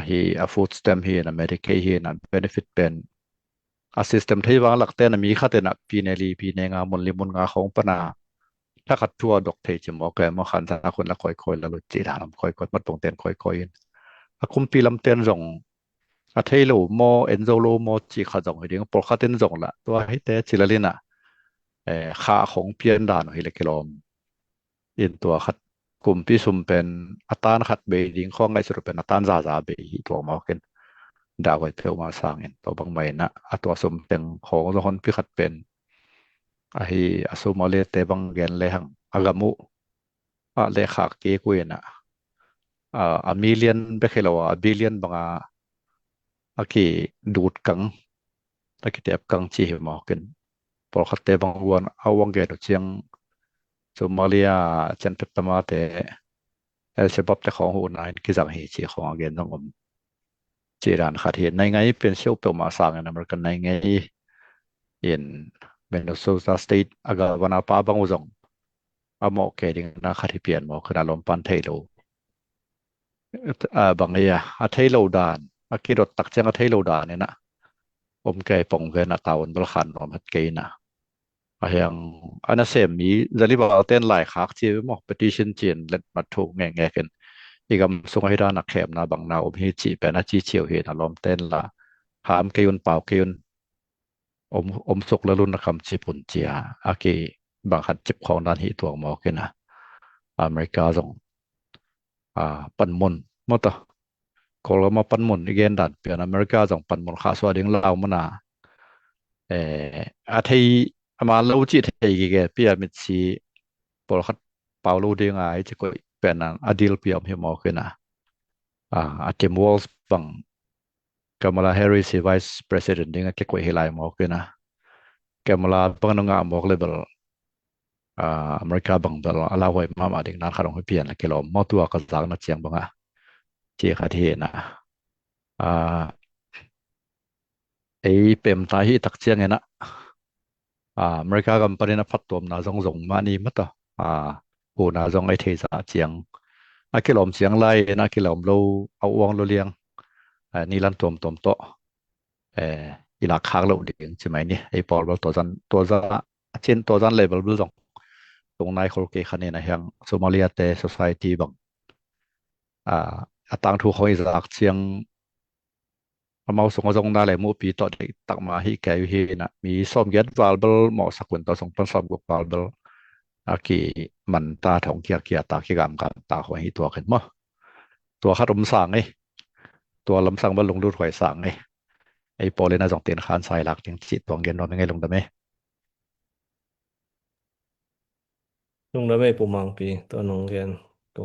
ฮีฟูดสเต็มฮีนะเมดิเคฮีนะเบเนฟิตเป็นซิสเต็มที่วางหลักเต้นมีค่าเต้นปีเนลีปีเนงามนลิมุนงาของปนาถ้าขัดทั่วดอกเทจมอแกมอขันสาคนละค่อยๆละลุจิดานค่อยๆมัดตรงเต้นค่อยๆคุมปีลำเต้นส่งเทโลมอเอ็นโซโลมอจีขาส่งให้เดียงปอลคาเต้นส่งละตัวให้เตจิลลินะขาของเพียนดานให้เล็กลอมอินตัวขัดกลุ่มปีซุมเป็นอัตานขัดเบดิ้งข้องไงสุดเป็นอัตานซาเบยตัวมอกันดาวไว้เพียวมาสร้างเองตัวบางใบนะตัวสมเต็งของทุกคนพิขัดเป็นอสุมาเลเตบังเกนเลหังอากามุเลขาเกกุยนะมิลเลียนเบคเลวบิลเลียนบังกีดูดกังตะกิเตบกังจีหมอกันพอขัดเตบังวันเอาวังเกนเชียงสุมาเลียเจนเปตมาเตเฉพาะแต่ของหูนายกิจังเฮจีของเกนต้องจีรานขัดเห็นในไงเป็นเชี่ยวเปียวมาสร้างนะมันกันในไงเห็นMinnesota State aga wana pa bang uzong amo ke ding na khati pian mo khana lom pan thailo bangaya a thailo dan akirot tak chang a thailo dan ne na ke pong ke na taun bal khan om hat ke na yang ana sem mi zali ba ten lai khak chi mo petition chin let ma thu nge ken igam sung hi da na khem na bang na hi chi pe na chi chiu he na lom ten la ham ke yun pau ke yunสุกละรุ่นคำชิปุ่นเจียอากีบางขัดจิบของด้านหิตัวหมอกันนะอเมริกาส่งปันมุนมอตก็เรามาปันมุนอีกเกนดันเปลี่ยนอเมริกาส่งปันมุนข้าสวัสดีเรามานา อาไทยมาเราจิไทยแกเปียมิดซีปอลคัดเปาโลเดงไอจะก็เป็นอันอดีลเปียมเฮมอขึ้นนะอาเจมวอลส์บังกามลาแฮร์ริสไวส์ประธานเดงก็ก็เฮลายมอขึ้นนะกามลาบังนงามอกเลเบลอเมริกาบังเบลอาลาไว้มาเด็กนั้นขนมให้เปลี่ยนกิโลมอตัวก็จากนัดเชียงบังเจียขัดเฮนะไอเป็นตาฮีตักเชียงไงนะอเมริกากัมปรินาพัดตัวนาจงมานี่มัตตากูนาจงไอเทสาเชียงกิโลมเชียงไล่นะกิโลมเราเอาวงเราเลี้ยงนี่ลันตัวโตอีหลักค้างเราเลี้ยงใช่ไหมนี่ไอปอลเราตัวจะเช่นตัวจันเลเวลบุลตรงในโคลเกคันนี้นะยังโซมาเลียเต society บังต่างทุกของอิสระเชียงมาส่งจงได้เลยมูปีต่อได้ตักมาให้แกอยู่ที่นะมีซ่อมเย็ดวาลเบิลหมอสักคนต่อส่งต้นซ่อมกับวาลเบิลกี่มันตาถงเกียตาขี้กำกันตาของให้ตัวขึ้นมั้ตัวขัดลมสั่งไงตัวลมสั่งบรรลงดูดหอยสั่งไงไอ้ปอเลยน่าจงเตียนคานสายหลักยังจิตตัวเงินนอนยังไงลงได้ไหมลงได้ไหมปูมังปีตัวนงเกนก็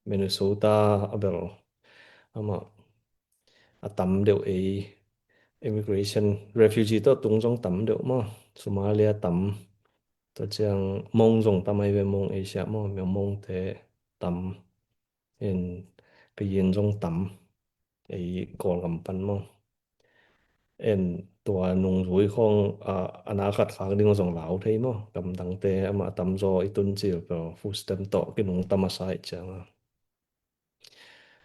มินนิโซตาอเบลอามาตัมเดียวimmigration refugee ตัวตุงจงตัมเดียวมั้งโซมาเลียตัมตัวเจียงมงจงตัมไอเวมงเอเชียมั้งเมียวมงเตตัมเห็นไปยืนจงตัมไอ้กอลกำปันมั้งตัวนุงรุยของอนาคตฝากดิ้งส่งเหลาเทมั้งกำดังเตะมาตัมโจอีตุนจิลก็ฟูสเต็มโตกินุงตัมมาใส่จัง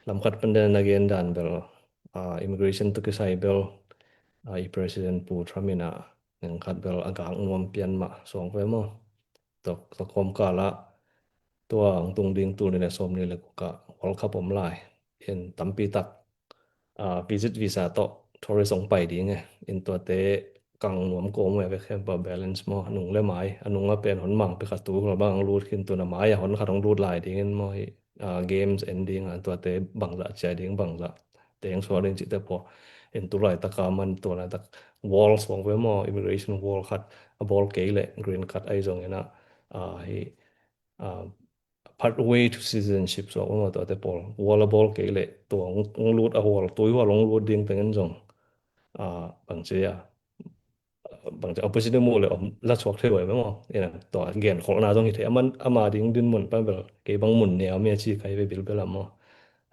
ลำคัดเป็นเดินนักเรียนดันเบลimmigration ตุกใส่เบลi president ปูทรัมป์นะหนึ่งคัดเบลอากาศงวมเปลี่ยนมาสองไปมั้งตกความกาละตัวตรงดิ่งตัวในสมนี่เลยก็วอลคับผมไล่เห็นตั้มปีตักvisit visa ต่อทัวริสต์ไปดีไงเห็นตัวเตะกังหนวมโกงไว้แค่บา balance มั้งหนุ่งเล่ไม้นุ่งก็เป็นหนมังไปขัดตัวเราบ้างรูดขึ้นตัวหน้าไม้หนขัดต้องรูดลายดีเงี้ยมั้งgames ending ตัวเตะบังละใจดิ้งบังละแต่ยังสวนเรื่องจิตแต่พอเห็นตัวไรตะการมันตัวนั้นตะ walls วงไว้มั้ง immigration wall ขัดball เกยเลย green card ไอ้ตรงนี้นะให้pathway to citizenship so ว่าตัวแต่พอ wall ball เกยเลยตัวงรูดเอา wall ตัวว่าลงรูดดิ้งเป็นงั้นจงบางทีบางที opposite มูเลยลัดสวกเทไว้ไหมมั้งเนี่ยนะตัวเกียนของนาจงหิตมันมาดิ้งดินหมุนไปแบบเก็บบางหมุนเนี่ยมีอาชีพใครไปบิลไปละมั้ง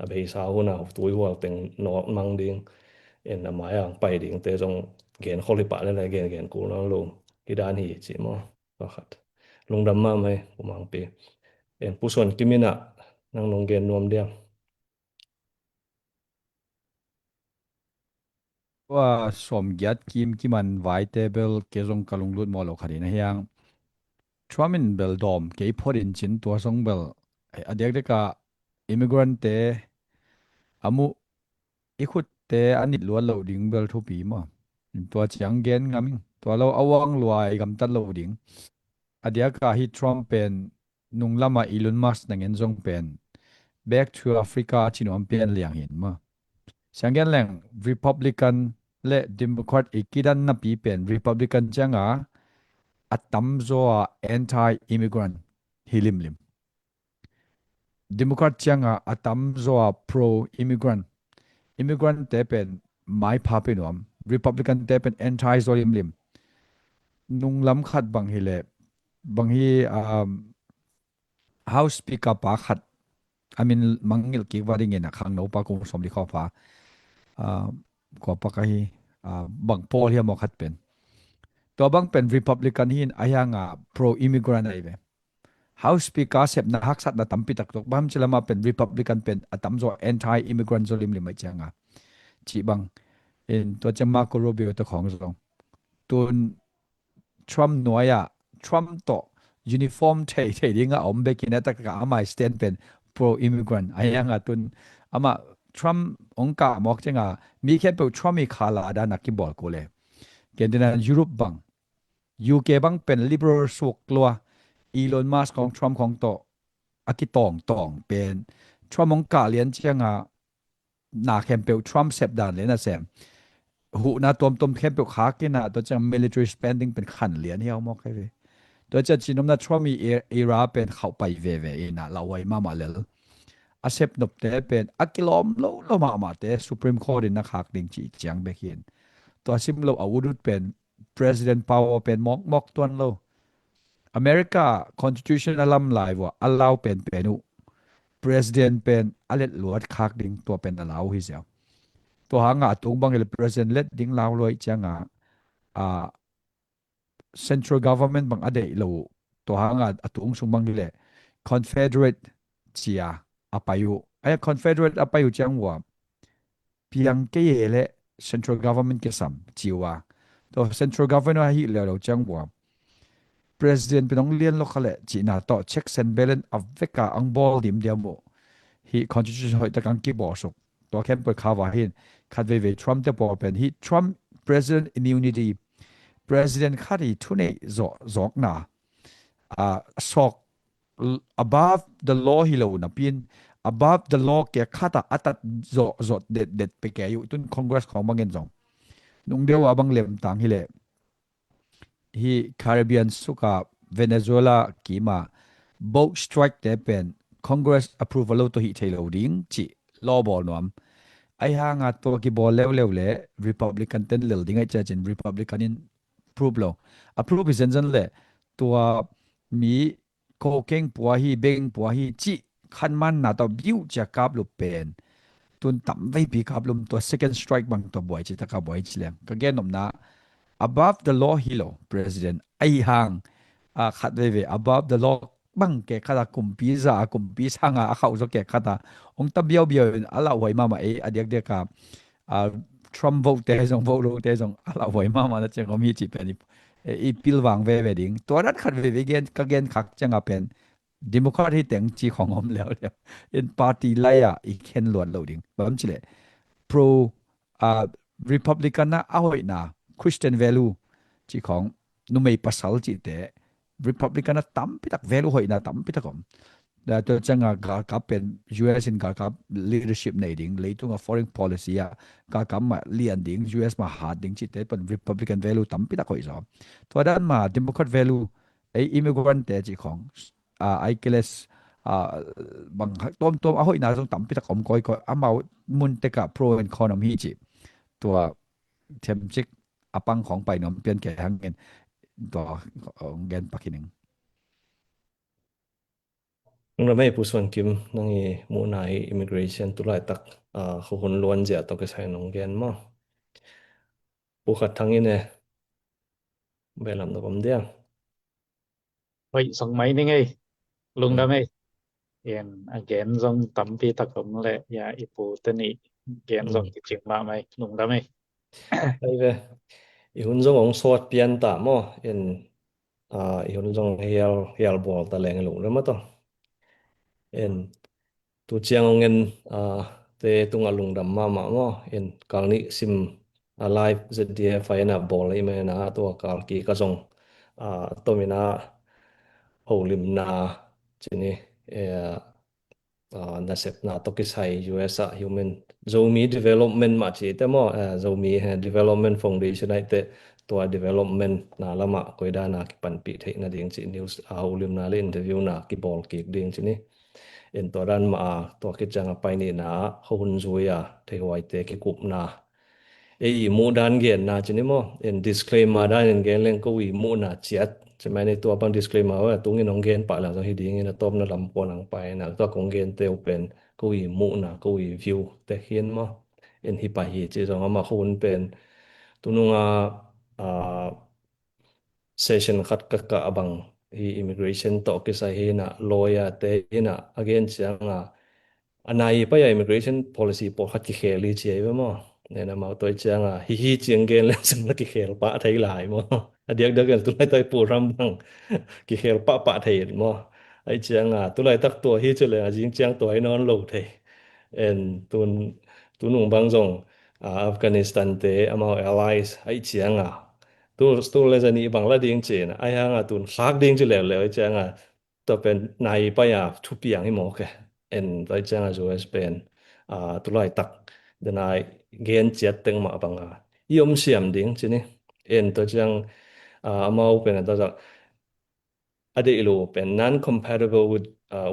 ไปสาวคนน่ะตัวว่าเป็นนอมังดิ้งน่ะหมายไปดิ้งแต่จงเกียนข้อริปะนั่นแหละเกียนกูนั่นลงที่ด้านหิจิมั้งก็ขัดลงดำมาไหมผมมังปีผู้ส่วนกิมินะนั่งลงเกียนนวมเดียงว่าสมยัดกิมันไว้เตเบิลเกจงกะลงลุดมอลคดีนะยังทรัมมินเบลดอมเกยพอดินจินตัวทรงเบลอเดียกเด็กะอิมิเกรนเตอามุอีขุดเตอันนี้ล้วนโหลดิ้งเบลทุปีมั้งตัวเจียงเกนงามิงตัวเราเอาวังลวยกำตัดโหลดิ้งอเดียกะฮิทรัมเป็นนุงลามาอีลุนมัสนังเงินจงเป็น back to Africa ชินอมเป็นเลียงเห็นมั้งเสียงเกนแหล่ง Republican และ Democrat อีกกี่ด้านนับปีเป็น Republican จังอัตตัมโซ anti immigrant ฮิลิมDemocrat จังอัตตัมโซ pro immigrant เตเป็นไม่พาไปนวม Republican เตเป็น anti โซลิมนุงล้ำขัดบางฮิเลบางฮีHouse Speaker ปาขัดมังงิลกิวาดิเงินขังโนปากุสมดิข้อฟ้ากว่าปากฮีบางโพลเฮียมอขัดเป็นตัวบางเป็น Republican หินอายังpro immigrant อะไรแบบ House Speaker เสพนักฮักสัตนะตั้มปิตักตกบ้ามจะละมาเป็น Republican เป็นตั้มโซ anti immigrant โซลิมไม่จังจีบังตัวจะมาโกโรบิโอตัวของส่งตัวทรัมป์หน่วยทรัมป์ต่อยูนิฟอร์มเท่ๆดิ้งอมเบกินแต่ก็อามาสแตนเป็น pro immigrant อายังตุนอามาทรัมป์องค์การบอกจังมีแค่เป็นทรัมป์มีขาลาดานักกิบอลกูเลยเกณฑ์นั้นยุโรปบัง UK บังเป็น liberal สุกลัวอีลอนมัสของทรัมป์ของโตอากิตองเป็นทรัมป์องค์การเลี้ยนจังนาแคมเปลทรัมป์เซปดานเลยนะแซม หูนาตอมเข้มเปขากินะตัวจัง military spending เป็นขันเหรียญเฮียวมอกให้เวตัวจะจินมนาทรัมมีอีราเป็นเข้าไปเวนะเราไว้มาเลลอาเซปนบเตเป็นอักลอมโลมาเต Supreme Court นักฮักดิงจีเจียงเบกินตัวซิมโลอาวุธเป็น President Power เป็นมอกตัวนโลอเมริกา Constitution อลัมไลว่า allow เป็นอุ President เป็นอเลดลวดคักดิงตัวเป็น allow ฮิเซลตัวหางาตุงบังเอล President เล็ดดิงลาวลอยจังCentral Government บางอเดโลตัวหางาตุงสุงบังเล Confederate เจียอปายุConfederate อปายุจังว่าเพียงเกยเล Central Government เกสัมจิวาตัว Central Government ฮิเลเราจังว่า President เป็นองเลียนโลกเลจีน่าต่อ checks and balance อเวกาอังบอลดิมเดียมโมฮี constitution หอยตะกังกีบอสุกตัวเข้มเปิดข่าวว่าเห็นคัดเว Trump จะบอกเป็นฮี Trump President immunity President คัดที่ทุนจอกนาสอก above the law ฮิโลนะเป็น above the law แกคัดอัตจอเด็ดไปแกอยู่ตุน Congress ของบางเงินจงนุ่งเดียวว่าบางเล่มต่างฮิเลฮีคาริเบียนสุกาเวเนซุเอลากีมาboth strike แต่เป็น Congress approval ตัวฮิเทโลดิ้งจีลอบอลนวมไอ้ห่างตัวกีบอลเร็วเลย Republican เต้นเร็วดิ้งไอ้เจ้าจิน Republican นิน approve โล approve เป็นจังเลยตัวมีโคเก่งปัวฮีเบงปัวฮีจีขันมันน่ะตัวบิวจะกับลูกเป็นตุนต่ำไว้ปีกับลุมตัว second strike บางตัวบ่อยจีตะกับบ่อยจีเลี้ยงก็แก่นมนะabove the law ฮิโล president ไอ้ห่างขัดเว above the law บังแกขัดกุมปีซ่ากุมปีซ่างเขาจะแกขัดองตะเบียวอะไรไว้มาเดียกกับTrump vote แต่จง vote ลงแต่จงอะไรไว้มาแล้วจะก็มีจีเป็นอีพิลวังเวดิ้งตัวนั้นขัดเวเกนก็เกนขักจังเป็นดิโมแครตที่แต่งจีของผมแล้วเป็นปาร์ตี้ไล่อีกเห็นล้วนเราดิ้งแบบนี้เลย pro Republican นะเอาไว้นะ Christian value จีของนุ่มไม่ปัสสาวะจีแต่ Republican นะตั้มพิทัก value หอยนะตั้มพิทักผมแต่ตัวจังกับเป็น US in กับ leadership ในดิ้งเลยตัว foreign policy กับมาเลียนดิ้ง US มาหาดิ้งจีแต่เป็น Republican value ตั้มพิทักหอยสอบตัวด้านมา Democrat value ไอ้ immigrant แต่จีของไอ้เกลสบางตัวเอาหอยนะต้องตั้มพิทักผมก็อามามุนเตกับ pro economy จีตัวเทมจิกอปังของไปน้ำเปลี่ยนแก่ทั้งเงินตัวเงินปักหนึ่งเราไม่ผู้ส่วนกิมนั่งมูนาย immigration ตุลาตักเขาคนล้วนเสียต้องไปใช้น้องแกนมั้งผู้ขัดทั้งนี้เนี่ยเบลล์ตัวผมเดียวVậy xong mấyนี่ไงลุงได้ไหมเอ็นแกนส่งตำปีตะกมแหละอย่าอีปูตะนี่แกนส่งจริงมาไหมลุงได้ไหม ไอ้เว้ยอีหุ่นส่งของสวดเปลี่ยนตามมั้งอีหุ่นส่งเฮียลบอลตะแรงหลงแล้วมั้งต่อตุเจียงเงินเตตุงอลุงดำมามั้งกลางนี้ซิมไลฟ์ZDF ไฟน่ะบอลเลยมั้ยนะตัวกลางกีก็ส่งตัวมีนะโหลิมนาจีนี่nasib na tokisai US human zomi development ma chi te mo zomi development foundation ai te to development na lama koida na ki pan pi the na ding chi news ulim na le interview na ki bol ki ding chi ni en to ran ma to ki changa pai ni na hun zuya the wai te ki kup na mu dan gen na chi ni mo en disclaimer dan en gen leng ko wi mu na chiatใช่ไหมในตัวบาง disclaimer ว่าตรงนี้น้องเกณฑ์ปะแล้วตรงที่ดีงี้นะต้มนะลำปนหลังไปนะตัวของเกณฑ์เตียวเป็นกุยมุนะกุยวิวแต่เขียนมาเอ็นที่ไปเหตุที่สองมาคุณเป็นตัวนุ่งsession ขัดกะบังที่ immigration ต่อกิจเหนะ lawyer แต่นะ again เสียงอันไหนไปยัง immigration policy ปกขัดกิเคลีเจียไปมั้งเนี่ยนะมาตัวเจียงฮิเจียงเกณฑ์เล่นสมนักกิเคลปะไทยหลายมั้งเดี๋ยวกันตัวไหนตัวปูรำบังกิเคลปะไทยมั้งไอ้เจียงตัวไหนตักตัวฮิจุเลยจริงเจียงตัวไอ้นอนโลไทยตัวนุ่งบางส่งอัฟกานิสถานเตะอามา allies ไอ้เจียงตัวเลยจะนี่บางละดิ้งเจนไอ้ห่างตัวซักดิ้งจุเลยไอ้เจียงตัวเป็นนายไปทุบอย่างให้หมดแกไอ้เจียงจะเป็นตัวไหนตักเดินไอ้เกณฑ์เจ็ดตึงมาบัง yom siam ding chini en to chang amau pen to ja ade ilu pen non compatible with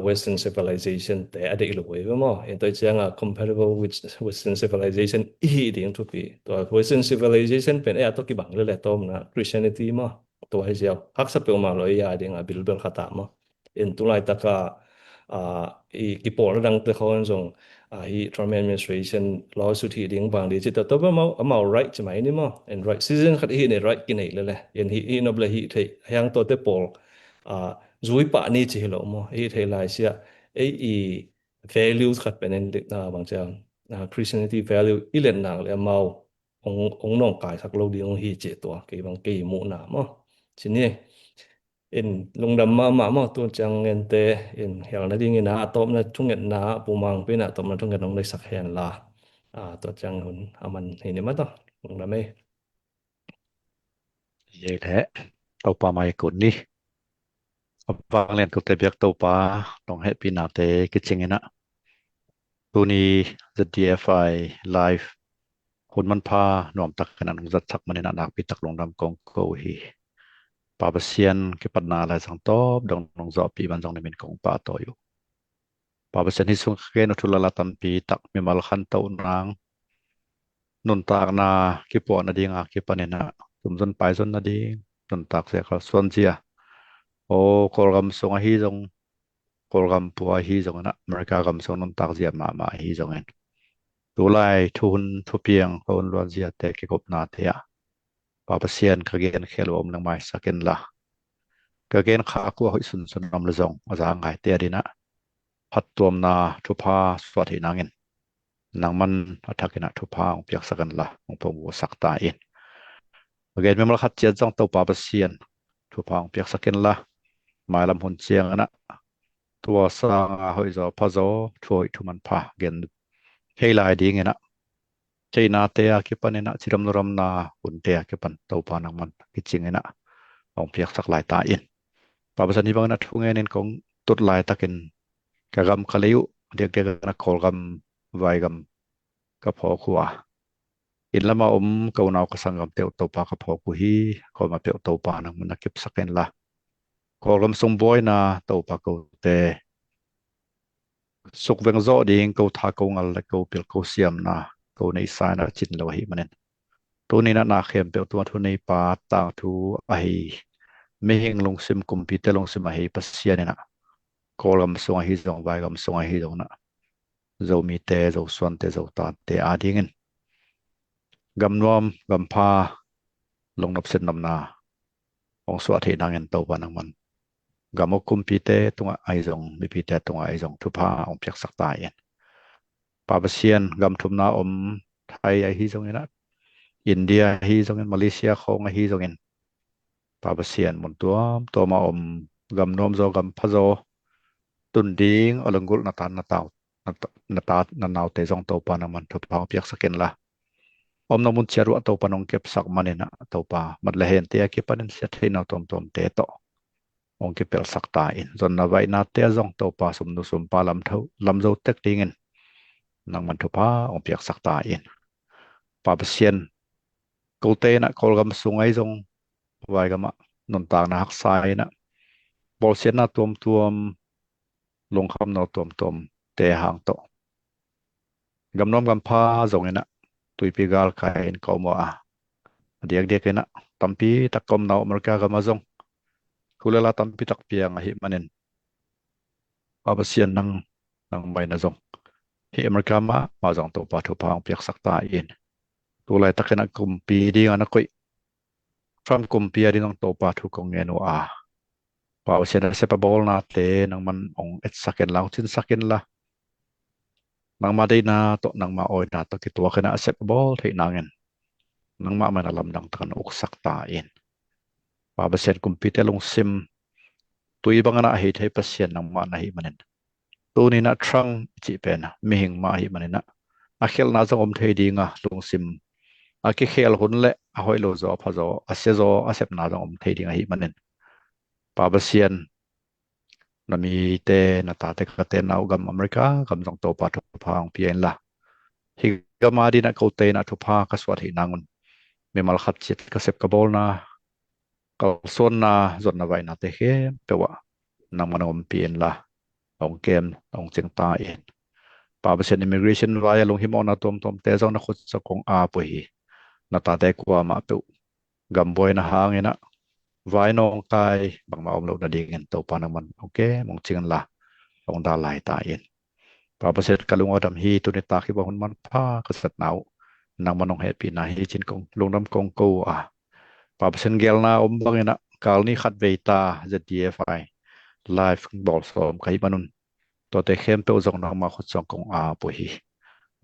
western civilization te ade ilu we mo en to chang compatible with western civilization I ding to pi to western civilization pen to ki bang le tom na Christianity mo to hai sia hak sa pe ma lo ya ding bilbel khata mo en tu lai ta ka I ki por dang te khon song hi Trump administration lawsuit hi ding bang di chita to ma right chmai ni mo and right season khat hi ne right ki nei le en hi no ble hi thei yang to te pol zui pa ni chi lo mo hi thei lai sia I values khat pen en bang chang Christianity value ilen nang le mau ong nong kai sak lo ding hi che to ke bang ke mu na mo chini in lungdam ma tu chang en te in hel na ding ina atom na thunget na pumang pe na tom na thunget nong dai sak hen la to chang hun aman ni ma to lungdam me ye the to pa mai kun ni apang len ko te biak to pa tong he pi na te ki chingena tu ni ZDFI live คนมันพาหนอมตักขนาดของจัดทักมันในนักปิตักลงดำกองโกฮีปาบเซียนกิปัดนาลายสังตอบดงนงจอปีบันจงในมินกองปาต่ออยู่ปาบเซียนที่สุงเกนทุลลาตันปีตักมีมาลคันเต้านางนุนตากนากิปวนาดีงากิปันเนนะตุมจนไปจนนาดีนุนตากเสียเขาส่วนเจียโอโคลกำสงฮีจงโคลกำปัวฮีจงนะอเมริกากำสงนุนตากเจียมาฮีจงเองดูไลทุนทุเพียงคนล้วนเสียแต่เก็บนาเทียปาปเซียนกระเกนเคลวมนังไม้สักเกนละกระเกนขากัวหิสุนสุนนำละจงอาจารย์ไงเตียดีนะพัดตัวนาทุพาสวัสดินางเงินนางมันอัฐกินะทุพาองเปียกสักกันละองพงวัวสักตาอินกระเกนไม่มาขัดเจียจงตัวปาปเซียนทุพาองเปียกสักกันละหมายลำหุนเจียงนะตัวสร้างหอยจอพะโจช่วยทุมันพาเกนเฮลายดีเงินะใจนาเตียกิปันนะจิรมนรมนาหุ่นเตียกิปันตัวปานังมันกิจงนะองเปียกสักหลายตาอินปาปสันนิบังนะทุงเงินของตุดหลายตะกินกะกำคลิวเดียกนะโคลกำไวกำกะพอขัวอินละมากาวนาวกสังกำเตียวตัวปากะพอกุฮีก็มาเปียวตัวปานังมันนักเก็บสักเงินละโคลกำทรงบอยนาตัวปากเตสุกเวงโซดิงกูทากูงัลกูเปิลกูเสียมนากูในสายนาจินโลหิมันเนตัวนี้นาเข้มเปิลตัวทุนในป่าต่างทูไอไม่เฮงลงซิมคอมพิวเตอร์ลงซิมไอปัสเซียเนี่ยนะกูลำส่งไอฮิจงไว้กำส่งไอฮิจงนะเรามีเตะเราส่วนเตะเราตาเตะอาดิเงินกำนวมกำพาลงนับเส้นนำนาองสวัสดิ์นางเงินตัวปานังมันกำมกุมพิเตตรงไอจงมีพิเตตรงไอจงทุพาองเปียกสักตายเองปาปเซียนกำทุมนาไทยไอฮีจงเนี่ยนะอินเดียฮีจงเนี่ยมาเลเซียคงไอฮีจงเนี่ยปาปเซียนหมดตัวมากำนวมโจกำพะโจตุนดิงอลังกุลนาตานนาตาวนาตานานาวเตจงตัวปานังมันทุพาองเปียกสักเองละนมุนเชียร์ตัวปานองเก็บสักมันเนี่ยนะตัวปามันละเห็นเตียเก็บปานินเสียที่นาตอมเตโตองค์เปิลสักตาอินจนนาไว้นาเตียจงตัวปาสมนุสมปาลำเท่าลำโจเต็กดิ้งนังมันทุพาองค์เปียกสักตาอินปาเปเซียนกูเตนะกอลกำสุงไอจงไว้กำมะนนตางนาฮักไซนะบอลเซียนนาตัวลงคำนาตัวเตะห่างโตกำน้อมกำพาจงเนะตุยปีกาลไกน์กอมัวเดียกนะตั้มปีตะกอมนาวอเมริกากำมาจงคุเลลาตั้มปีตักเปียงหิมันเนปาเปเซียนนังใบนะจงที่อเมริกามาจงตัวปาทุพางเปียกสักตาอินตัวไรตะเกนักกุมปีดีกันนักกุยทรัมกุมปีดีนังตัวปาทุกงเงินว่าปาเปเซียนเซปบอลนาเตนังมันองเอ็ดสักเกนลาวชินสักเกนละนังมาได้นาโตนังมาออยนาตะกิตัวขณะเซปบอลที่นางเงินนังมามันลำดังตะกันอกสักตาอินปาเปเซียนกุมปีเตลงซิมตุยบังนะเหตุให้เปเซียนนังมานะหิมันเนตัวนี้นะทรังจีเป็นไม่หิงมาหิมันนะอาเคลน่าจะอมเทดีงะลงซิมอาเคเคลหุ่นเละอาหอยโลโซพะโซอาเซโซอาเซปน่าจะอมเทดีงะหิมันนปาเปเซียนนั่นมีเตนาตาเตกเตนเอากัมอเมริกากัมจงโตปาทุพางเพียนละฮิกามาดีนะเขาเตนะทุพากสวัสดินางุน Memang khatchet kasep kabol na kalson na zon na vai na te he pewa nang manom pien la ong kem ong cheng ta en pa besen immigration vai long him on atom tom te zong na khut sa kong a po hi na ta te kwa ma pe gamboi na hangena vai nong kai bang ma om lo na ding en to pa na man okay mong ching la ong da lai ta en pa besen kalung odam hi tu ni ta ki ba hun man pha kasat nau nang manong happy na hi chin kong long dam kong ko a pa besen gel na om bangena kal ni khat veita zdfi live ball som kai manun to te khem pe zong na ma khut song kong a po hi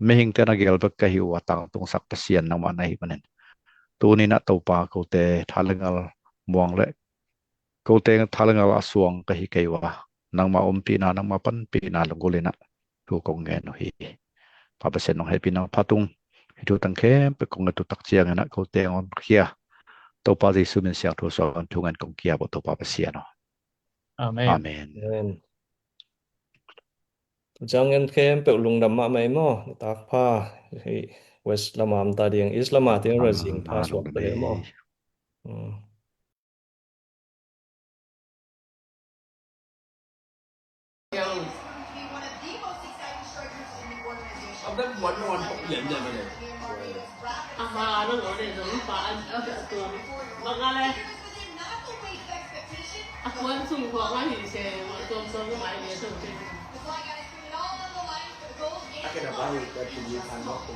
me hing te na gel bak ka hi wa tang tung sak pasian na ma nai manen tu ni na to pa ko te thalengal muang le ko te thalengal aswang ka hi kai wa nang ma om pi na nang ma pan pi na lo le na tu kong nge no hi pa besen no happy na patung tu tang khem pe kong tu tak chiang na ko te on khia to pa ji sumin siang tu so an thungan kong kia bo to pa pasian no Amen. amen Amen. Jangan kem pe lung dam ma mai mo tak pha hi West Lamam ta ding Islama ting razing pha swak pe le mo. Akhirnya baik dan pilihan waktu